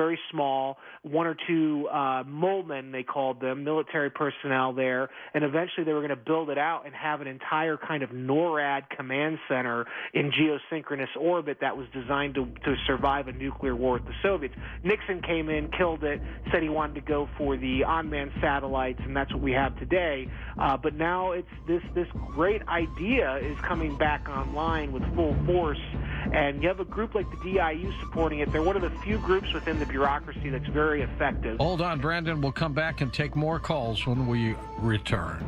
very small, one or two molemen, they called them, military personnel there, and eventually they were going to build it out and have an entire kind of NORAD command center in geosynchronous orbit that was designed to survive a nuclear war with the Soviets. Nixon came in, killed it, said he wanted to go for the unmanned satellites, and that's what we have today. But now it's this great idea is coming back online with full force, and you have a group like the DIU supporting it. They're one of the few groups within the bureaucracy that's very effective. Hold on, Brandon. We'll come back and take more calls when we return.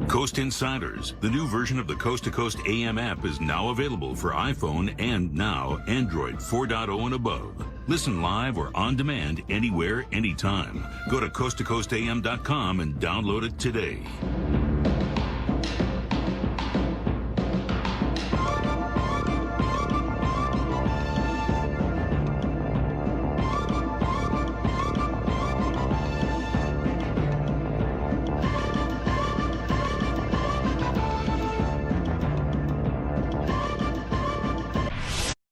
Coast Insiders, the new version of the Coast to Coast AM app, is now available for iPhone and now Android 4.0 and above. Listen live or on demand anywhere, anytime. Go to coasttocoastam.com and download it today.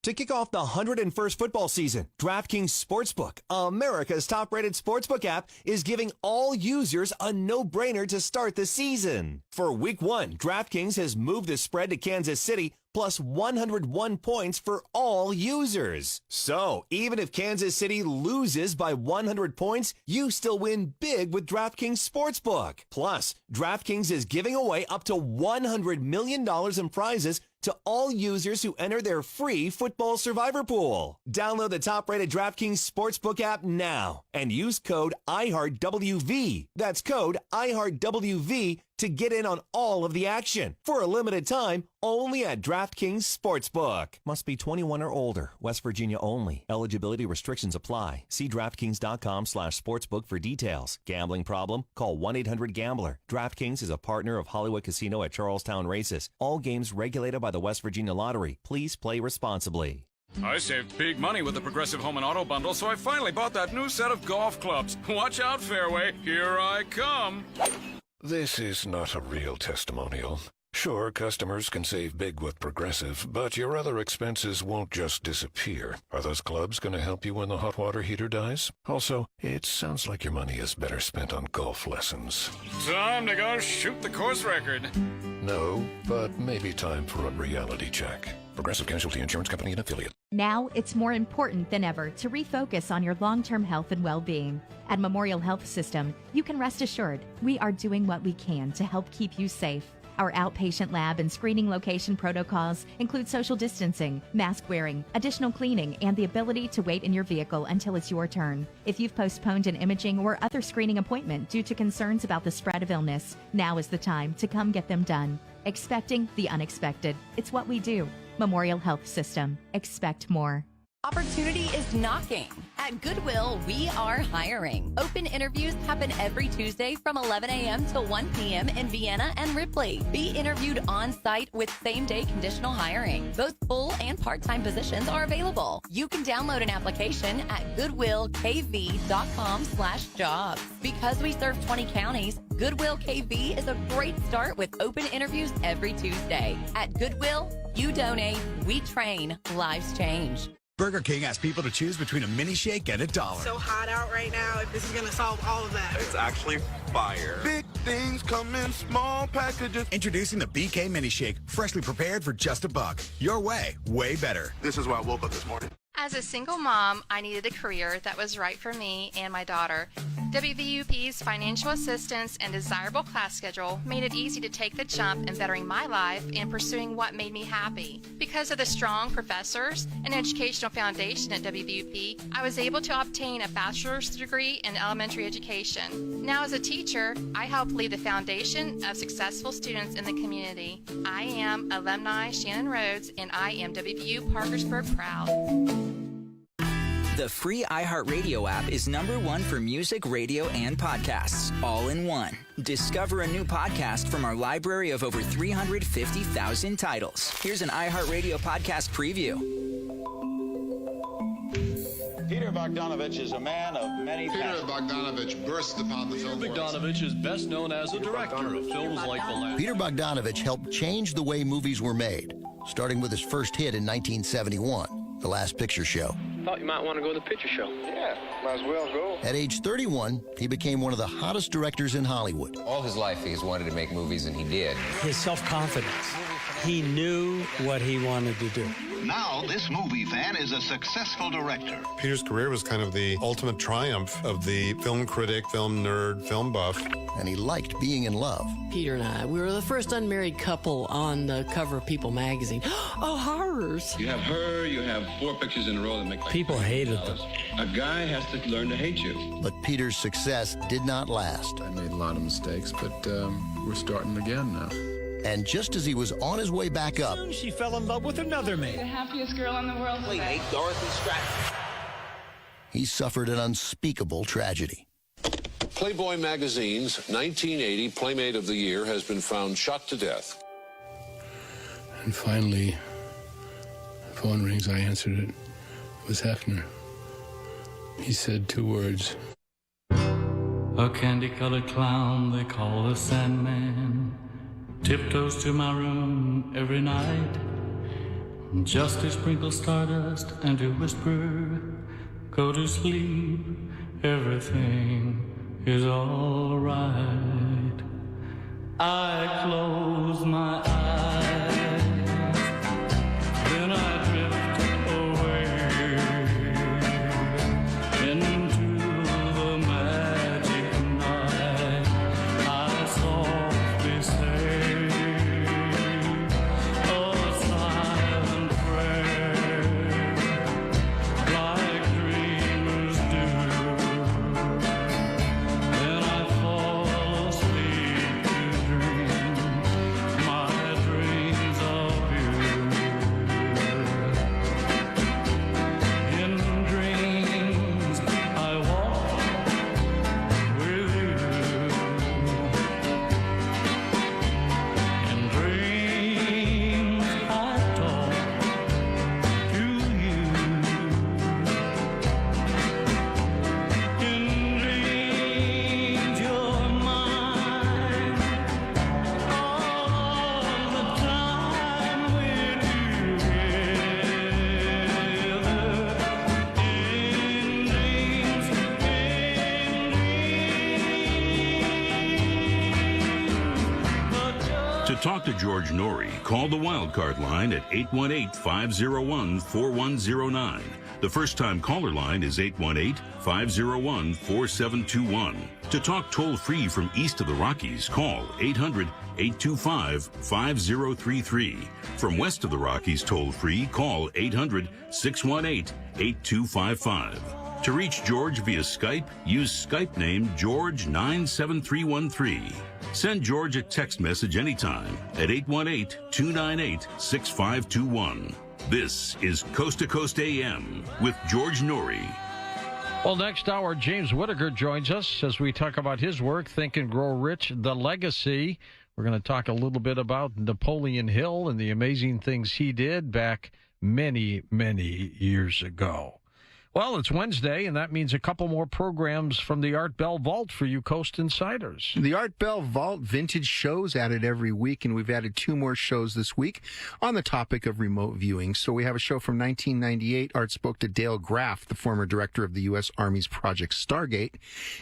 To kick off the 101st football season, DraftKings Sportsbook, America's top-rated sportsbook app, is giving all users a no-brainer to start the season. For Week 1, DraftKings has moved the spread to Kansas City, plus 101 points for all users. So, even if Kansas City loses by 100 points, you still win big with DraftKings Sportsbook. Plus, DraftKings is giving away up to $100 million in prizes to all users who enter their free football survivor pool. Download the top-rated DraftKings Sportsbook app now and use code IHEARTWV. That's code IHEARTWV to get in on all of the action. For a limited time, only at DraftKings Sportsbook. Must be 21 or older. West Virginia only. Eligibility restrictions apply. See DraftKings.com/sportsbook for details. Gambling problem? Call 1-800-GAMBLER. DraftKings is a partner of Hollywood Casino at Charlestown Races. All games regulated by the West Virginia Lottery. Please play responsibly. I saved big money with the Progressive Home and Auto Bundle, so I finally bought that new set of golf clubs. Watch out, Fairway. Here I come. This is not a real testimonial. Sure, customers can save big with Progressive, but your other expenses won't just disappear. Are those clubs going to help you when the hot water heater dies? Also, it sounds like your money is better spent on golf lessons. Time to go shoot the course record. No, but maybe time for a reality check. Progressive Casualty Insurance Company and Affiliate. Now, it's more important than ever to refocus on your long-term health and well-being. At Memorial Health System, you can rest assured we are doing what we can to help keep you safe. Our outpatient lab and screening location protocols include social distancing, mask wearing, additional cleaning, and the ability to wait in your vehicle until it's your turn. If you've postponed an imaging or other screening appointment due to concerns about the spread of illness, now is the time to come get them done. Expecting the unexpected. It's what we do. Memorial Health System. Expect more. Opportunity is knocking. At Goodwill, we are hiring. Open interviews happen every Tuesday from 11 a.m. to 1 p.m. in Vienna and Ripley. Be interviewed on site with same-day conditional hiring. Both full and part-time positions are available. You can download an application at goodwillkv.com/jobs. Because we serve 20 counties, Goodwill KV is a great start with open interviews every Tuesday. At Goodwill, you donate, we train, lives change. Burger King asks people to choose between a mini shake and $1. So hot out right now, if this is going to solve all of that. It's actually fire. Big things come in small packages. Introducing the BK Mini Shake, freshly prepared for just $1. Your way, way better. This is why I woke up this morning. As a single mom, I needed a career that was right for me and my daughter. WVUP's financial assistance and desirable class schedule made it easy to take the jump in bettering my life and pursuing what made me happy. Because of the strong professors and educational foundation at WVUP, I was able to obtain a bachelor's degree in elementary education. Now as a teacher, I help lead the foundation of successful students in the community. I am alumni Shannon Rhodes, and I am WVU Parkersburg proud. The free iHeartRadio app is #1 for music, radio, and podcasts, all in one. Discover a new podcast from our library of over 350,000 titles. Here's an iHeartRadio podcast preview. Peter Bogdanovich is a man of many Peter Bogdanovich burst upon the film world. Bogdanovich is best known as a director of films like The Last. Peter Bogdanovich helped change the way movies were made, starting with his first hit in 1971, The Last Picture Show. thought you might want to go to the picture show. Yeah, might as well go. At age 31, he became one of the hottest directors in Hollywood. All his life, he's wanted to make movies, and he did. His self-confidence. He knew what he wanted to do. Now, this movie fan is a successful director. Peter's career was kind of the ultimate triumph of the film critic, film nerd, film buff. And he liked being in love. Peter and I, we were the first unmarried couple on the cover of People magazine. Oh, horrors. You have her, you have 4 pictures in a row that make... People hated them. A guy has to learn to hate you. But Peter's success did not last. I made a lot of mistakes, but we're starting again now. And just as he was on his way back up, she fell in love with another man. The happiest girl in the world. Wait, Dorothy Stratton. he suffered an unspeakable tragedy. Playboy magazine's 1980 Playmate of the Year has been found shot to death. And finally, the phone rings. I answered it. It was Hefner. He said 2 words. A candy-colored clown they call the Sandman tiptoes to my room every night just to sprinkle stardust and to whisper, go to sleep, everything is all right. I close my eyes, then I drift away into the magic night. I softly say a silent prayer, like dreamers do. Then I fall asleep to dream my dreams of you. In dreams I walk with you. In dreams I talk to you. In dreams you're mine all the time we're To talk to George Norrie, call the wildcard line at 818-501-4109. The first-time caller line is 818-501-4721. To talk toll-free from east of the Rockies, call 800-825-5033. From west of the Rockies toll-free, call 800-618-8255. To reach George via Skype, use Skype name George97313. Send George a text message anytime at 818-298-6521. This is Coast to Coast AM with George Norrie. Well, next hour, James Whittaker joins us as we talk about his work, Think and Grow Rich, The Legacy. We're going to talk a little bit about Napoleon Hill and the amazing things he did back many, many years ago. Well, it's Wednesday, and that means a couple more programs from the Art Bell Vault for you Coast Insiders. The Art Bell Vault vintage shows added every week, and we've added 2 more shows this week on the topic of remote viewing. So we have a show from 1998. Art spoke to Dale Graff, the former director of the U.S. Army's Project Stargate.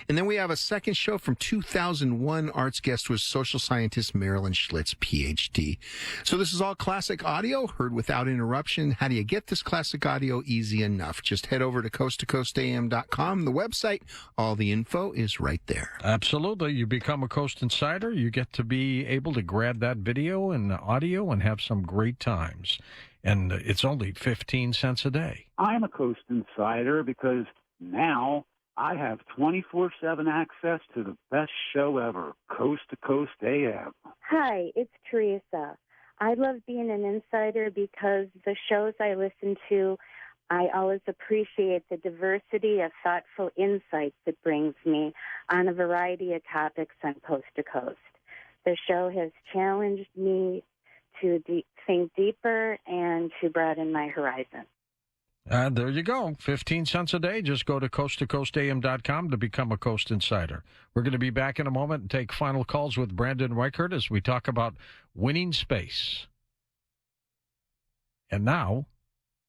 And then we have a second show from 2001. Art's guest was social scientist Marilyn Schlitz, Ph.D. So this is all classic audio, heard without interruption. How do you get this classic audio? Easy enough. Just head over to coasttocoastam.com, the website. All the info is right there. Absolutely. You become a Coast Insider. You get to be able to grab that video and audio and have some great times. And it's only 15 cents a day. I'm a Coast Insider because now I have 24/7 access to the best show ever, Coast to Coast AM. Hi, it's Teresa. I love being an insider because the shows I listen to, I always appreciate the diversity of thoughtful insights it brings me on a variety of topics on Coast to Coast. The show has challenged me to think deeper and to broaden my horizon. There you go. 15 cents a day. Just go to coasttocoastam.com to become a Coast Insider. We're going to be back in a moment and take final calls with Brandon Reichert as we talk about winning space. And now,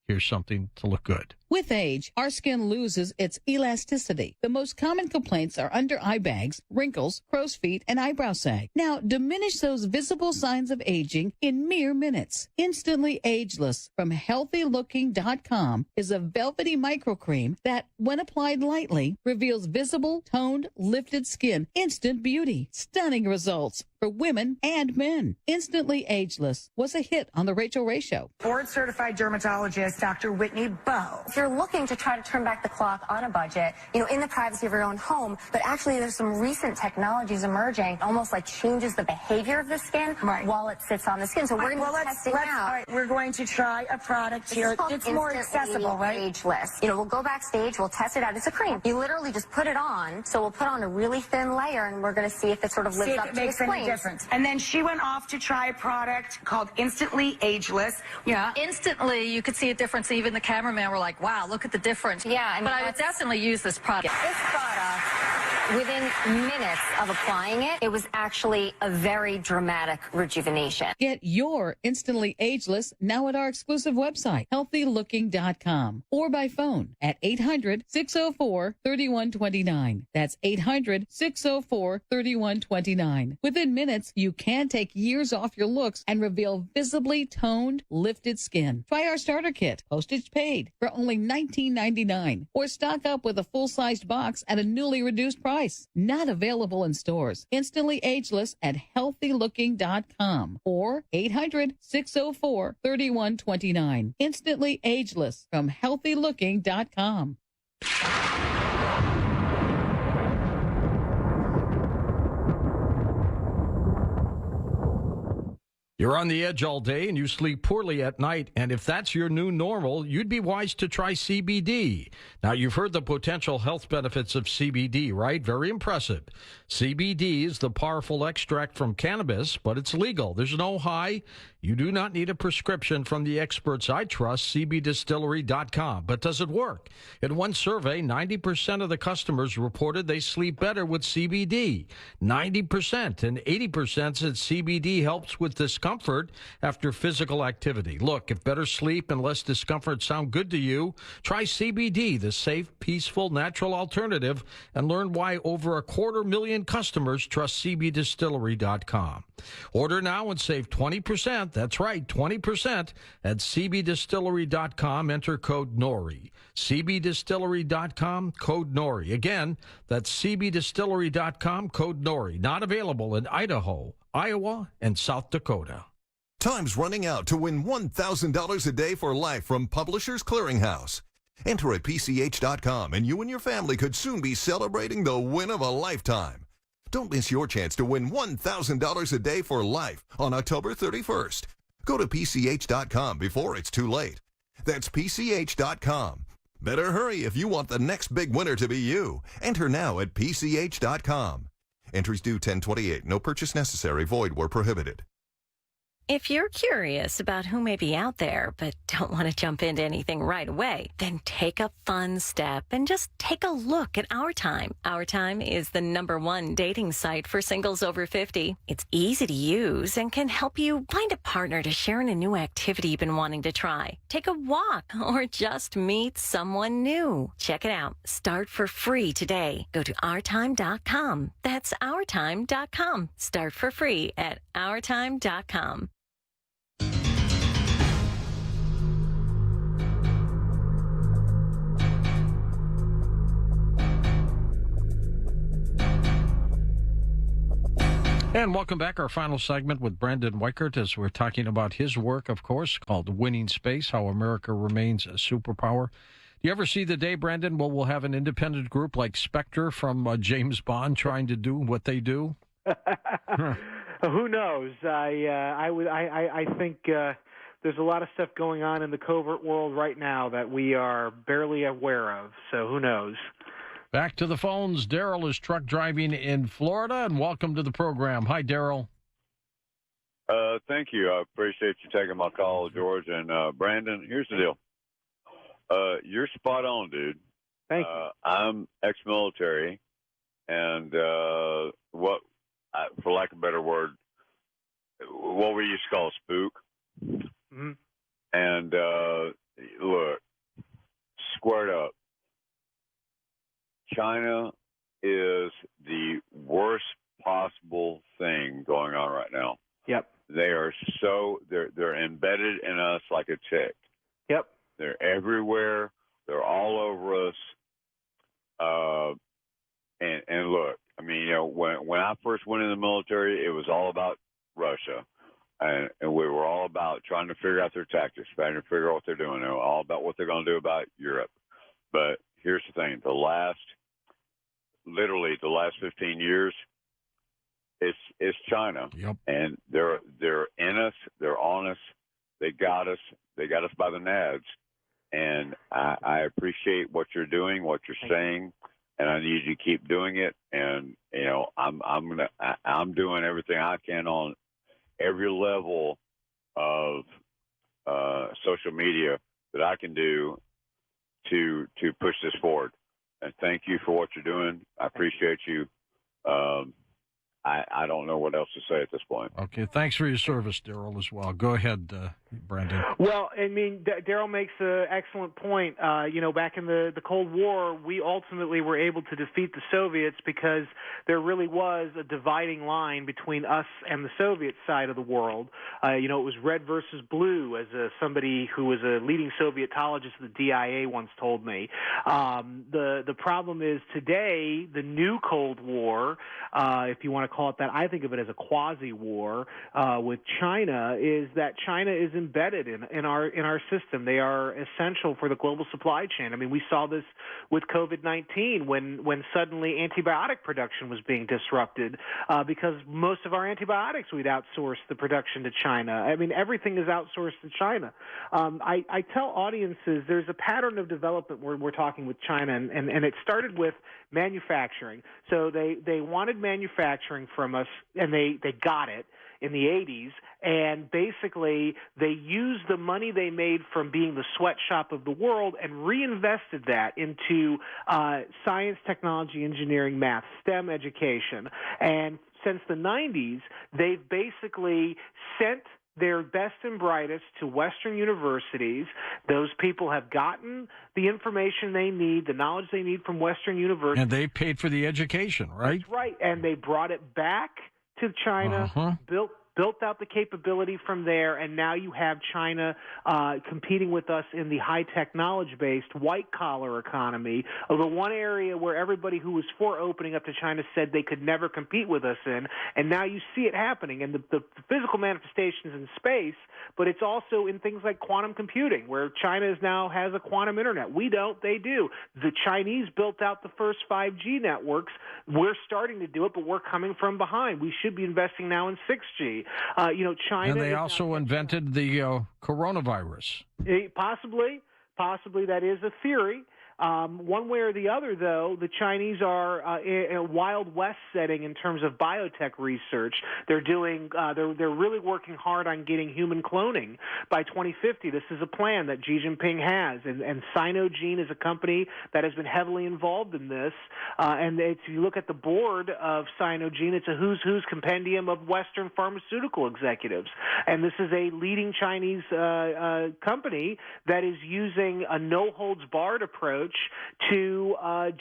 here's something to look good. With age, our skin loses its elasticity. The most common complaints are under eye bags, wrinkles, crow's feet, and eyebrow sag. Now, diminish those visible signs of aging in mere minutes. Instantly Ageless from HealthyLooking.com is a velvety microcream that, when applied lightly, reveals visible, toned, lifted skin. Instant beauty. Stunning results for women and men. Instantly Ageless was a hit on The Rachel Ray Show. Board-certified dermatologist Dr. Whitney Bowe. If you're looking to try to turn back the clock on a budget, in the privacy of your own home, but actually there's some recent technologies emerging, almost like changes the behavior of the skin while it sits on the skin. So we're going to test it out. All right, we're going to try a product here. It's more accessible, right? Ageless. We'll go backstage, we'll test it out. It's a cream. You literally just put it on. So we'll put on a really thin layer, and we're going to see if it sort of lives up to its claims. Difference. And then she went off to try a product called Instantly Ageless. Yeah. Instantly, you could see a difference. Even the cameraman were like, wow, look at the difference. Yeah. But I would definitely use this product. This product, within minutes of applying it, it was actually a very dramatic rejuvenation. Get your Instantly Ageless now at our exclusive website, HealthyLooking.com, or by phone at 800-604-3129. That's 800-604-3129. Within minutes, you can take years off your looks and reveal visibly toned, lifted skin. Try our starter kit, postage paid, for only $19.99, or stock up with a full-sized box at a newly reduced price. Not available in stores. Instantly Ageless at HealthyLooking.com or 800-604-3129. Instantly Ageless from HealthyLooking.com. You're on the edge all day and you sleep poorly at night, and if that's your new normal, you'd be wise to try CBD. Now, you've heard the potential health benefits of CBD, right? Very impressive. CBD is the powerful extract from cannabis, but it's legal. There's no high. You do not need a prescription from the experts I trust, cbdistillery.com. But does it work? In one survey, 90% of the customers reported they sleep better with CBD. 90% and 80% said CBD helps with discomfort after physical activity. Look, if better sleep and less discomfort sound good to you, try CBD, the safe, peaceful, natural alternative, and learn why over 250,000 customers trust cbdistillery.com. Order now and save 20%. That's right, 20% at cbdistillery.com. Enter code NORI. cbdistillery.com, code NORI. Again, that's cbdistillery.com, code NORI. Not available in Idaho, Iowa, and South Dakota. Time's running out to win $1,000 a day for life from Publishers Clearinghouse. Enter at PCH.com and you and your family could soon be celebrating the win of a lifetime. Don't miss your chance to win $1,000 a day for life on October 31st. Go to PCH.com before it's too late. That's PCH.com. Better hurry if you want the next big winner to be you. Enter now at PCH.com. Entries due 10/28. No purchase necessary. Void where prohibited. If you're curious about who may be out there but don't want to jump into anything right away, then take a fun step and just take a look at Our Time. Our Time is the #1 dating site for singles over 50. It's easy to use and can help you find a partner to share in a new activity you've been wanting to try. Take a walk or just meet someone new. Check it out. Start for free today. Go to ourtime.com. That's ourtime.com. Start for free at ourtime.com. And welcome back. Our final segment with Brandon Weichert as we're talking about his work, of course, called Winning Space, How America Remains a Superpower. Do you ever see the day, Brandon, where we'll have an independent group like Spectre from James Bond trying to do what they do? Who knows? I think there's a lot of stuff going on in the covert world right now that we are barely aware of. So who knows? Back to the phones. Daryl is truck driving in Florida, and welcome to the program. Hi, Daryl. Thank you. I appreciate you taking my call, George. And Brandon, here's the deal. You're spot on, dude. Thank you. I'm ex-military, and for lack of a better word, what we used to call a spook. Mm-hmm. And look, squared up. China is the worst possible thing going on right now. Yep. They are they're embedded in us like a tick. Yep. They're everywhere. They're all over us. And look, I mean, when I first went in the military, it was all about Russia. And we were all about trying to figure out their tactics, trying to figure out what they're doing. They were all about what they're going to do about Europe. But here's the thing. Literally the last 15 years, it's China. Yep. And they're in us. They're on us. They got us. They got us by the nads. And I appreciate what you're doing, what you're saying, and I need you to keep doing it. And I'm doing everything I can on every level of social media that I can do to push this forward. And thank you for what you're doing. I appreciate you. I don't know what else to say at this point. Okay, thanks for your service, Daryl, as well. Go ahead, Brandon. Well, I mean, Daryl makes an excellent point. Back in the Cold War, we ultimately were able to defeat the Soviets because there really was a dividing line between us and the Soviet side of the world. It was red versus blue, as somebody who was a leading Sovietologist at the DIA once told me. The problem is today, the new Cold War, if you want to call it that, I think of it as a quasi-war with China, is that China is embedded in our system. They are essential for the global supply chain. I mean, we saw this with COVID-19 when suddenly antibiotic production was being disrupted because most of our antibiotics we'd outsourced the production to China. I mean, everything is outsourced to China. I tell audiences there's a pattern of development where we're talking with China, and it started with manufacturing. So they wanted manufacturing from us, and they got it in the 80s, and basically they used the money they made from being the sweatshop of the world and reinvested that into science, technology, engineering, math, STEM education. And since the 90s, they've basically sent their best and brightest to Western universities. Those people have gotten the information they need, the knowledge they need from Western universities. And they paid for the education, right? That's right. And they brought it back to China, built out the capability from there, and now you have China competing with us in the high technology-based white-collar economy, the one area where everybody who was for opening up to China said they could never compete with us in, and now you see it happening. And the physical manifestations in space, but it's also in things like quantum computing, where China now has a quantum internet. We don't, they do. The Chinese built out the first 5G networks. We're starting to do it, but we're coming from behind. We should be investing now in 6G. China. And they also invented the coronavirus. Possibly that is a theory. One way or the other, though, the Chinese are in a Wild West setting in terms of biotech research. They're doing, they're really working hard on getting human cloning by 2050. This is a plan that Xi Jinping has, and Sinogene is a company that has been heavily involved in this. And if you look at the board of Sinogene, it's a who's compendium of Western pharmaceutical executives, and this is a leading Chinese company that is using a no-holds-barred approach to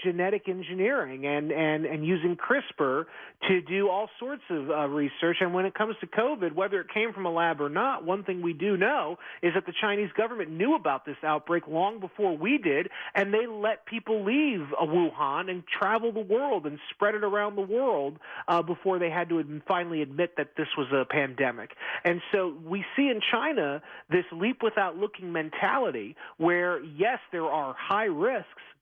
genetic engineering and using CRISPR to do all sorts of research. And when it comes to COVID, whether it came from a lab or not, one thing we do know is that the Chinese government knew about this outbreak long before we did, and they let people leave Wuhan and travel the world and spread it around the world before they had to finally admit that this was a pandemic. And so we see in China this leap without looking mentality where, yes, there are high risks,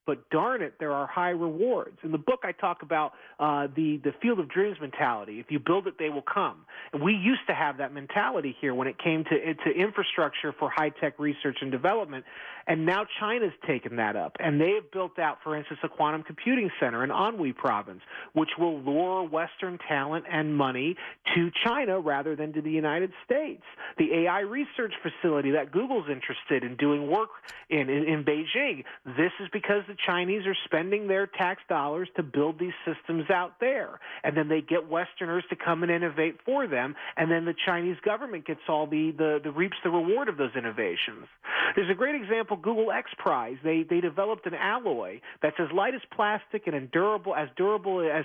but darn it, there are high rewards. In the book, I talk about the field of dreams mentality. If you build it, they will come. And we used to have that mentality here when it came to infrastructure for high-tech research and development, and now China's taken that up. And they have built out, for instance, a quantum computing center in Anhui province, which will lure Western talent and money to China rather than to the United States. The AI research facility that Google's interested in doing work in Beijing, this is because the the Chinese are spending their tax dollars to build these systems out there. And then they get Westerners to come and innovate for them, and then the Chinese government gets all the reaps the reward of those innovations. There's a great example, Google X Prize. They developed an alloy that's as light as plastic and durable as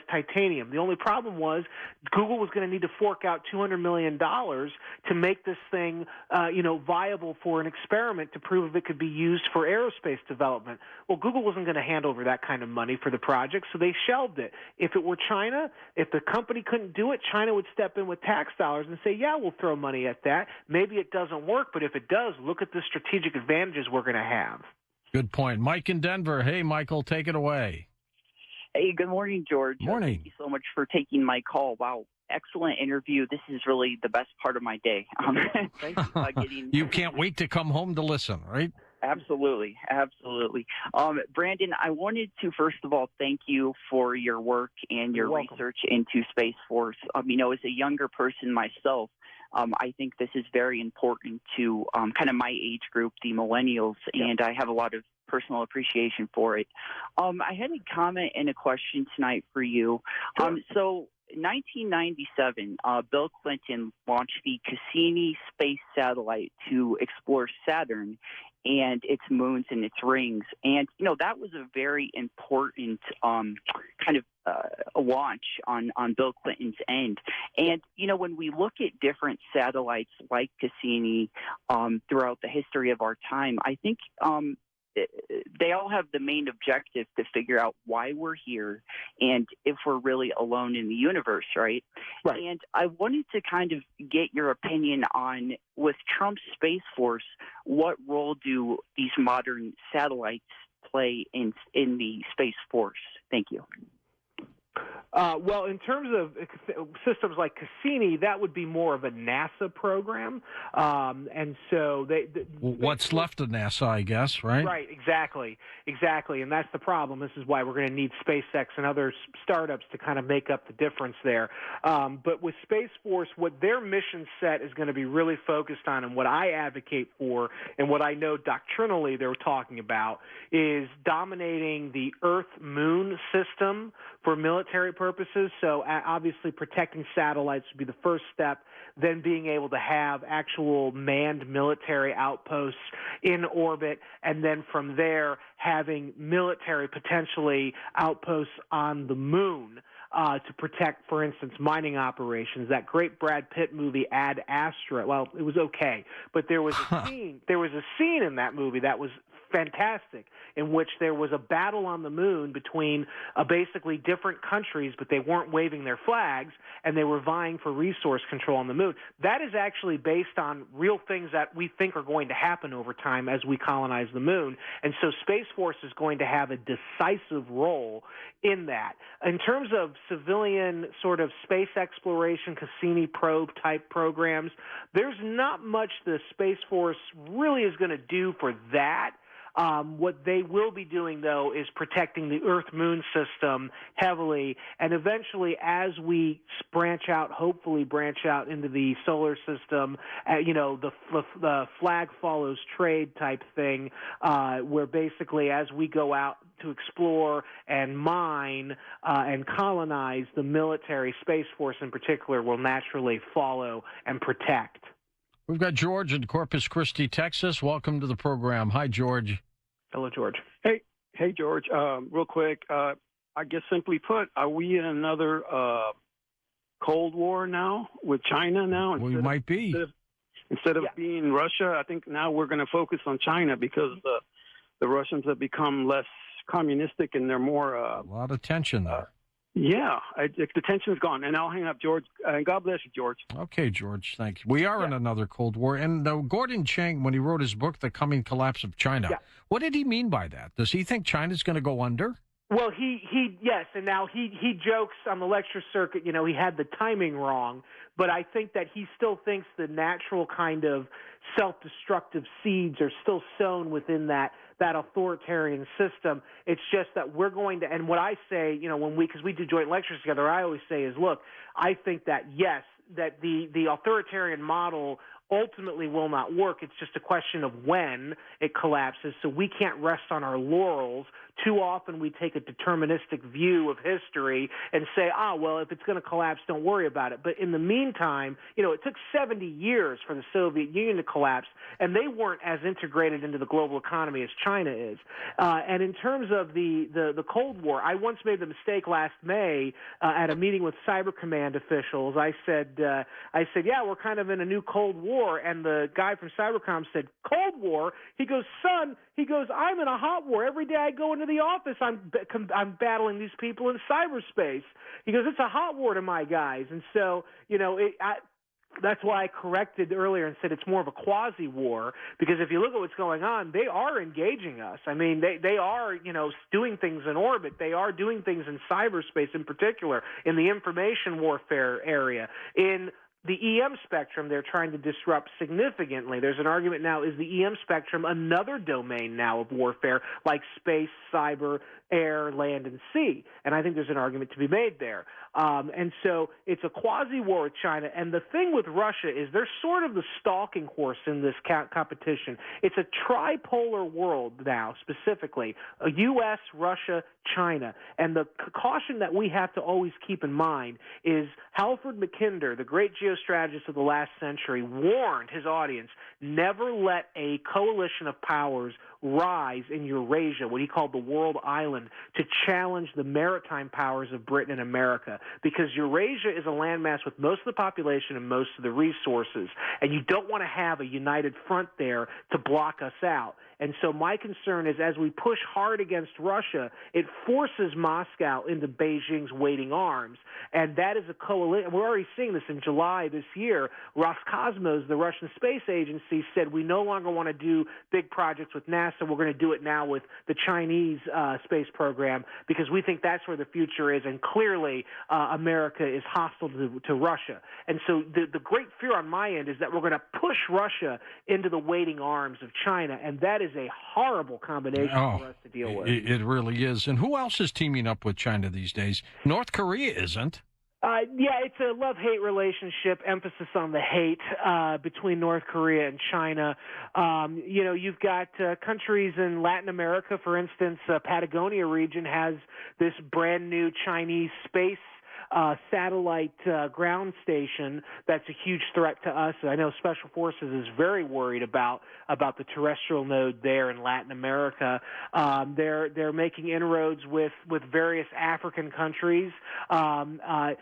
titanium. The only problem was Google was going to need to fork out $200 million to make this thing viable for an experiment to prove if it could be used for aerospace development. Well, Google wasn't going to hand over that kind of money for the project, so they shelved it. If it were China, if the company couldn't do it, China would step in with tax dollars and say, yeah, we'll throw money at that. Maybe it doesn't work, but if it does, look at the strategic advantages we're going to have. Good point. Mike in Denver. Hey, Michael, take it away. Hey, good morning, George. Morning. Thank you so much for taking my call. Wow, excellent interview. This is really the best part of my day. Thank you. You can't wait to come home to listen, right? Absolutely. Brandon, I wanted to, first of all, thank you for your work and your research into Space Force. As a younger person myself, I think this is very important to kind of my age group, the millennials, and I have a lot of personal appreciation for it. I had a comment and a question tonight for you. So 1997, Bill Clinton launched the Cassini space satellite to explore Saturn and its moons and its rings. And, that was a very important a launch on Bill Clinton's end. And, when we look at different satellites like Cassini throughout the history of our time, I think they all have the main objective to figure out why we're here and if we're really alone in the universe, right? And I wanted to kind of get your opinion on, with Trump's Space Force, what role do these modern satellites play in the Space Force? Thank you. Well, in terms of systems like Cassini, that would be more of a NASA program, and so what's left of NASA, I guess, right? Right, exactly, and that's the problem. This is why we're going to need SpaceX and other startups to kind of make up the difference there. But with Space Force, what their mission set is going to be really focused on, and what I advocate for, and what I know doctrinally they're talking about, is dominating the Earth-Moon system for military purposes. So obviously protecting satellites would be the first step, then being able to have actual manned military outposts in orbit, and then from there having military potentially outposts on the moon to protect, for instance, mining operations. That great Brad Pitt movie Ad Astra, well, it was okay, but there was a scene in that movie that was fantastic, in which there was a battle on the moon between basically different countries, but they weren't waving their flags, and they were vying for resource control on the moon. That is actually based on real things that we think are going to happen over time as we colonize the moon, and so Space Force is going to have a decisive role in that. In terms of civilian sort of space exploration, Cassini probe type programs, there's not much the Space Force really is going to do for that. What they will be doing, though, is protecting the Earth-Moon system heavily, and eventually, as we hopefully branch out into the solar system, the flag follows trade type thing, where basically as we go out to explore and mine and colonize, the military, Space Force in particular, will naturally follow and protect. We've got George in Corpus Christi, Texas. Welcome to the program. Hi, George. Hello, George. Hey, George. Real quick, I guess simply put, are we in another Cold War now with China now? We might be. Instead of being Russia, I think now we're going to focus on China because the Russians have become less communistic and they're more... a lot of tension there. The tension's gone. And I'll hang up, George. And God bless you, George. Okay, George. Thank you. We are in another Cold War. And Gordon Chang, when he wrote his book, The Coming Collapse of China, what did he mean by that? Does he think China's going to go under? Well, yes, and now he jokes on the lecture circuit, he had the timing wrong, but I think that he still thinks the natural kind of self-destructive seeds are still sown within that authoritarian system. It's just that we're going to, and what I say, because we do joint lectures together, I always say is, look, I think that yes, that the authoritarian model ultimately will not work. It's just a question of when it collapses. So we can't rest on our laurels. Too often we take a deterministic view of history and say, well, if it's going to collapse, don't worry about it. But in the meantime, it took 70 years for the Soviet Union to collapse, and they weren't as integrated into the global economy as China is. And in terms of the Cold War, I once made the mistake last May at a meeting with Cyber Command officials. I said, yeah, we're kind of in a new Cold War. And the guy from Cybercom said, Cold War? He goes, son, I'm in a hot war. Every day I go into the office, I'm battling these people in cyberspace. He goes, it's a hot war to my guys. And so, that's why I corrected earlier and said it's more of a quasi-war, because if you look at what's going on, they are engaging us. I mean, they are, doing things in orbit. They are doing things in cyberspace in particular, in the information warfare area. In the EM spectrum, they're trying to disrupt significantly. There's an argument now, is the EM spectrum another domain now of warfare, like space, cyber, air, land, and sea? And I think there's an argument to be made there. And so it's a quasi-war with China. And the thing with Russia is they're sort of the stalking horse in this competition. It's a tripolar world now, specifically, U.S., Russia, China. And the caution that we have to always keep in mind is Halford Mackinder, the great geostrategist of the last century, warned his audience, never let a coalition of powers rise in Eurasia, what he called the world island, to challenge the maritime powers of Britain and America, because Eurasia is a landmass with most of the population and most of the resources, and you don't want to have a united front there to block us out. And so my concern is, as we push hard against Russia, it forces Moscow into Beijing's waiting arms. And that is a coalition. We're already seeing this in July this year. Roscosmos, the Russian space agency, said we no longer want to do big projects with NASA. We're going to do it now with the Chinese space program, because we think that's where the future is. And clearly America is hostile to Russia. And so the great fear on my end is that we're going to push Russia into the waiting arms of China. And that is a horrible combination for us to deal with. It really is. And who else is teaming up with China these days? North Korea isn't. Yeah, it's a love-hate relationship, emphasis on the hate between North Korea and China. You've got countries in Latin America, for instance, Patagonia region has this brand new Chinese space satellite ground station that's a huge threat to us. I know Special Forces is very worried about the terrestrial node there in Latin America. They're making inroads with various African countries. The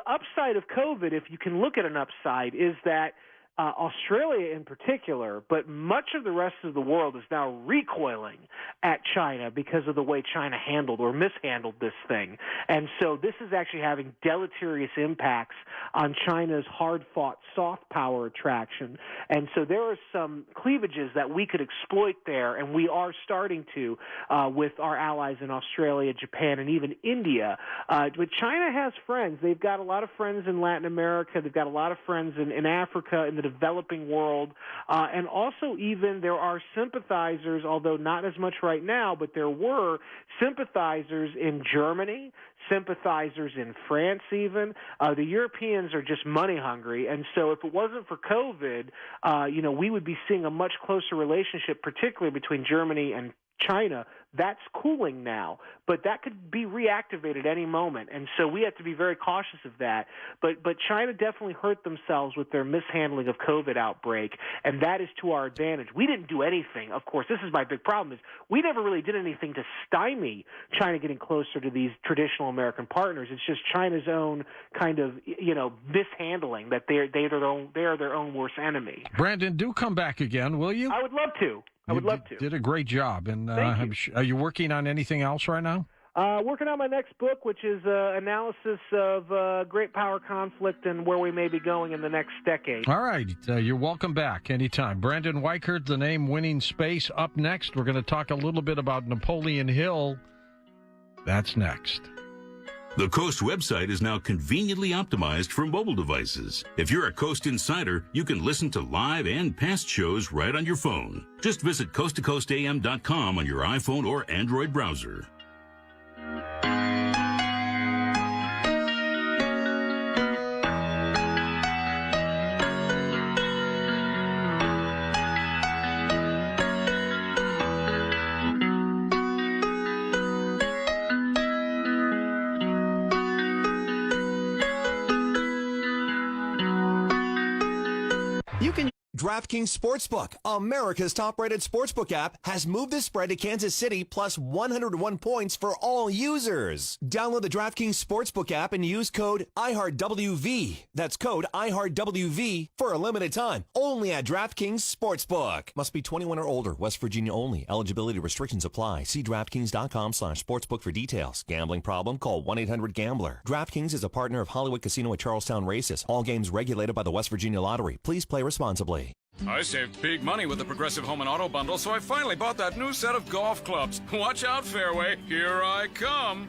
upside of COVID, if you can look at an upside, is that Australia in particular, but much of the rest of the world is now recoiling at China because of the way China handled or mishandled this thing. And so this is actually having deleterious impacts on China's hard-fought soft power attraction. And so there are some cleavages that we could exploit there, and we are starting to with our allies in Australia, Japan, and even India. But China has friends. They've got a lot of friends in Latin America. They've got a lot of friends in Africa, in the developing world, and also even there are sympathizers, although not as much right now, but there were sympathizers in Germany, sympathizers in France even. The Europeans are just money hungry, and so if it wasn't for COVID, we would be seeing a much closer relationship, particularly between Germany and China. That's cooling now, but that could be reactivated any moment, and so we have to be very cautious of that. But China definitely hurt themselves with their mishandling of COVID outbreak, and that is to our advantage. We didn't do anything. Of course, this is my big problem, is we never really did anything to stymie China getting closer to these traditional American partners. It's just China's own kind of, mishandling that they are their own worst enemy. Brandon, do come back again, will you? I would love to. I would love to. Did a great job. And are you working on anything else right now? Working on my next book, which is analysis of great power conflict and where we may be going in the next decade. All right. You're welcome back anytime. Brandon Weichert, The Name Winning Space. Up next, we're going to talk a little bit about Napoleon Hill. That's next. The Coast website is now conveniently optimized for mobile devices. If you're a Coast insider, you can listen to live and past shows right on your phone. Just visit coasttocoastam.com on your iPhone or Android browser. DraftKings Sportsbook, America's top-rated sportsbook app, has moved the spread to Kansas City plus 101 points for all users. Download the DraftKings Sportsbook app and use code IHEARTWV. That's code IHEARTWV for a limited time, only at DraftKings Sportsbook. Must be 21 or older, West Virginia only. Eligibility restrictions apply. See DraftKings.com/sportsbook for details. Gambling problem? Call 1-800-GAMBLER. DraftKings is a partner of Hollywood Casino at Charlestown Races. All games regulated by the West Virginia Lottery. Please play responsibly. I saved big money with the Progressive Home and Auto Bundle, so I finally bought that new set of golf clubs. Watch out, Fairway. Here I come.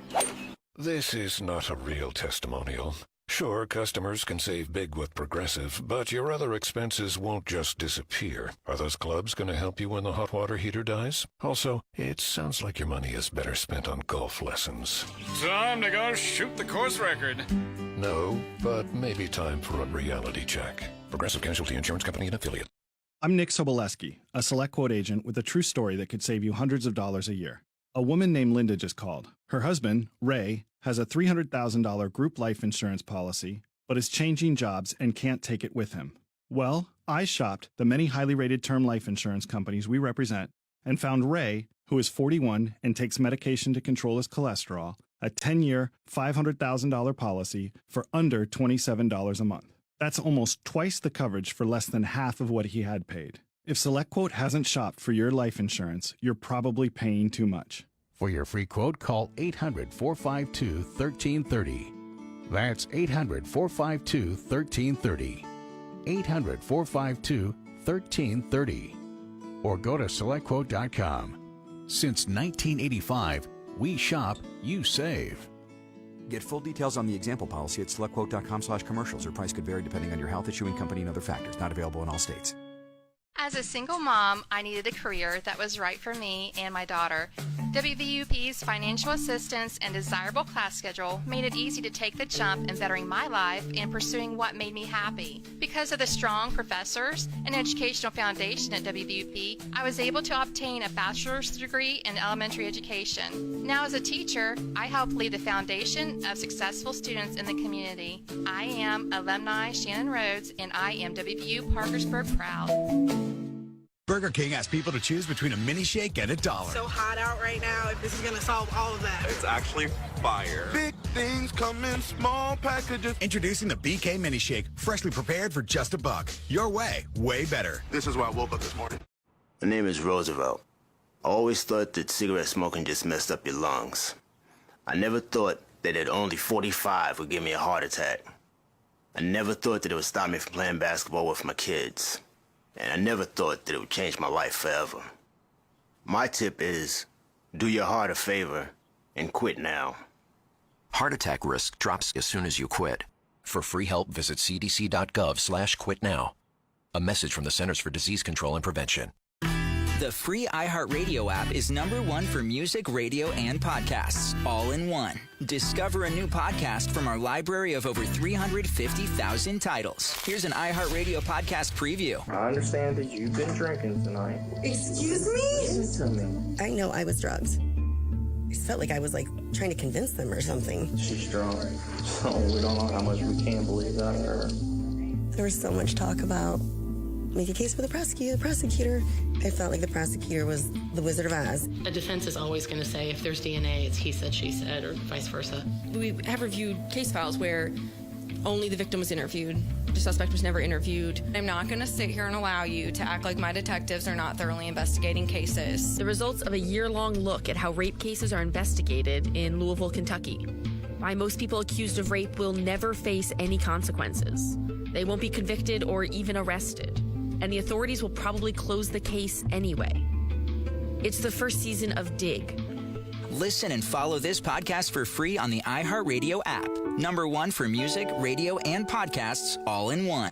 This is not a real testimonial. Sure, customers can save big with Progressive, but your other expenses won't just disappear. Are those clubs going to help you when the hot water heater dies? Also, it sounds like your money is better spent on golf lessons. Time to go shoot the course record. No, but maybe time for a reality check. Progressive Casualty Insurance Company and Affiliate. I'm Nick Soboleski, a Select Quote agent with a true story that could save you hundreds of dollars a year. A woman named Linda just called. Her husband, Ray, has a $300,000 group life insurance policy, but is changing jobs and can't take it with him. Well, I shopped the many highly rated term life insurance companies we represent and found Ray, who is 41 and takes medication to control his cholesterol, a 10-year, $500,000 policy for under $27 a month. That's almost twice the coverage for less than half of what he had paid. If SelectQuote hasn't shopped for your life insurance, you're probably paying too much. For your free quote, call 800-452-1330. That's 800-452-1330. 800-452-1330. Or go to SelectQuote.com. Since 1985, we shop, you save. Get full details on the example policy at SelectQuote.com/commercials. Your price could vary depending on your health, issuing company, and other factors. Not available in all states. As a single mom, I needed a career that was right for me and my daughter. WVUP's financial assistance and desirable class schedule made it easy to take the jump in bettering my life and pursuing what made me happy. Because of the strong professors and educational foundation at WVUP, I was able to obtain a bachelor's degree in elementary education. Now as a teacher, I help lead the foundation of successful students in the community. I am alumni Shannon Rhodes, and I am WVU Parkersburg proud. Burger King asks people to choose between a mini shake and $1. So hot out right now, if this is going to solve all of that. It's actually fire. Big things come in small packages. Introducing the BK Mini Shake, freshly prepared for just $1. Your way, way better. This is why I woke up this morning. My name is Roosevelt. I always thought that cigarette smoking just messed up your lungs. I never thought that at only 45 would give me a heart attack. I never thought that it would stop me from playing basketball with my kids. And I never thought that it would change my life forever. My tip is, do your heart a favor and quit now. Heart attack risk drops as soon as you quit. For free help, visit cdc.gov/quitnow. A message from the Centers for Disease Control and Prevention. The free iHeartRadio app is #1 for music, radio, and podcasts, all in one. Discover a new podcast from our library of over 350,000 titles. Here's an iHeartRadio podcast preview. I understand that you've been drinking tonight. Excuse me? Listen to me. I know I was drugged. It felt like I was trying to convince them or something. She's drunk, so we don't know how much we can believe that her. There was so much talk about make a case for the prosecutor. I felt like the prosecutor was the Wizard of Oz. A defense is always going to say if there's DNA, it's he said, she said, or vice versa. We have reviewed case files where only the victim was interviewed. The suspect was never interviewed. I'm not going to sit here and allow you to act like my detectives are not thoroughly investigating cases. The results of a year-long look at how rape cases are investigated in Louisville, Kentucky. Why most people accused of rape will never face any consequences. They won't be convicted or even arrested. And the authorities will probably close the case anyway. It's the first season of Dig. Listen and follow this podcast for free on the iHeartRadio app. #1 for music, radio, and podcasts, all in one.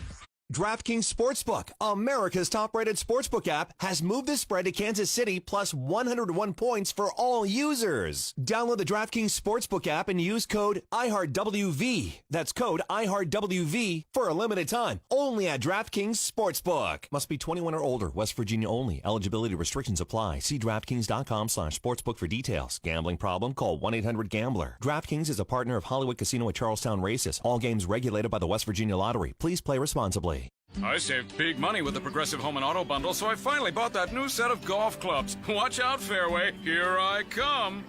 DraftKings Sportsbook, America's top-rated sportsbook app, has moved the spread to Kansas City plus 101 points for all users. Download the DraftKings Sportsbook app and use code IHEARTWV. That's code IHEARTWV for a limited time, only at DraftKings Sportsbook. Must be 21 or older, West Virginia only. Eligibility restrictions apply. See DraftKings.com/sportsbook for details. Gambling problem? Call 1-800-GAMBLER. DraftKings is a partner of Hollywood Casino at Charlestown Races. All games regulated by the West Virginia Lottery. Please play responsibly. I saved big money with the Progressive Home and Auto Bundle, so I finally bought that new set of golf clubs. Watch out, fairway. Here I come.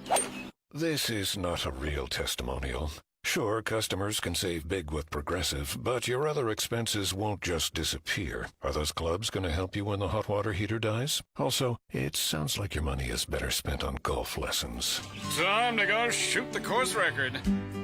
This is not a real testimonial. Sure, customers can save big with Progressive, but your other expenses won't just disappear. Are those clubs going to help you when the hot water heater dies? Also, it sounds like your money is better spent on golf lessons. Time to go shoot the course record.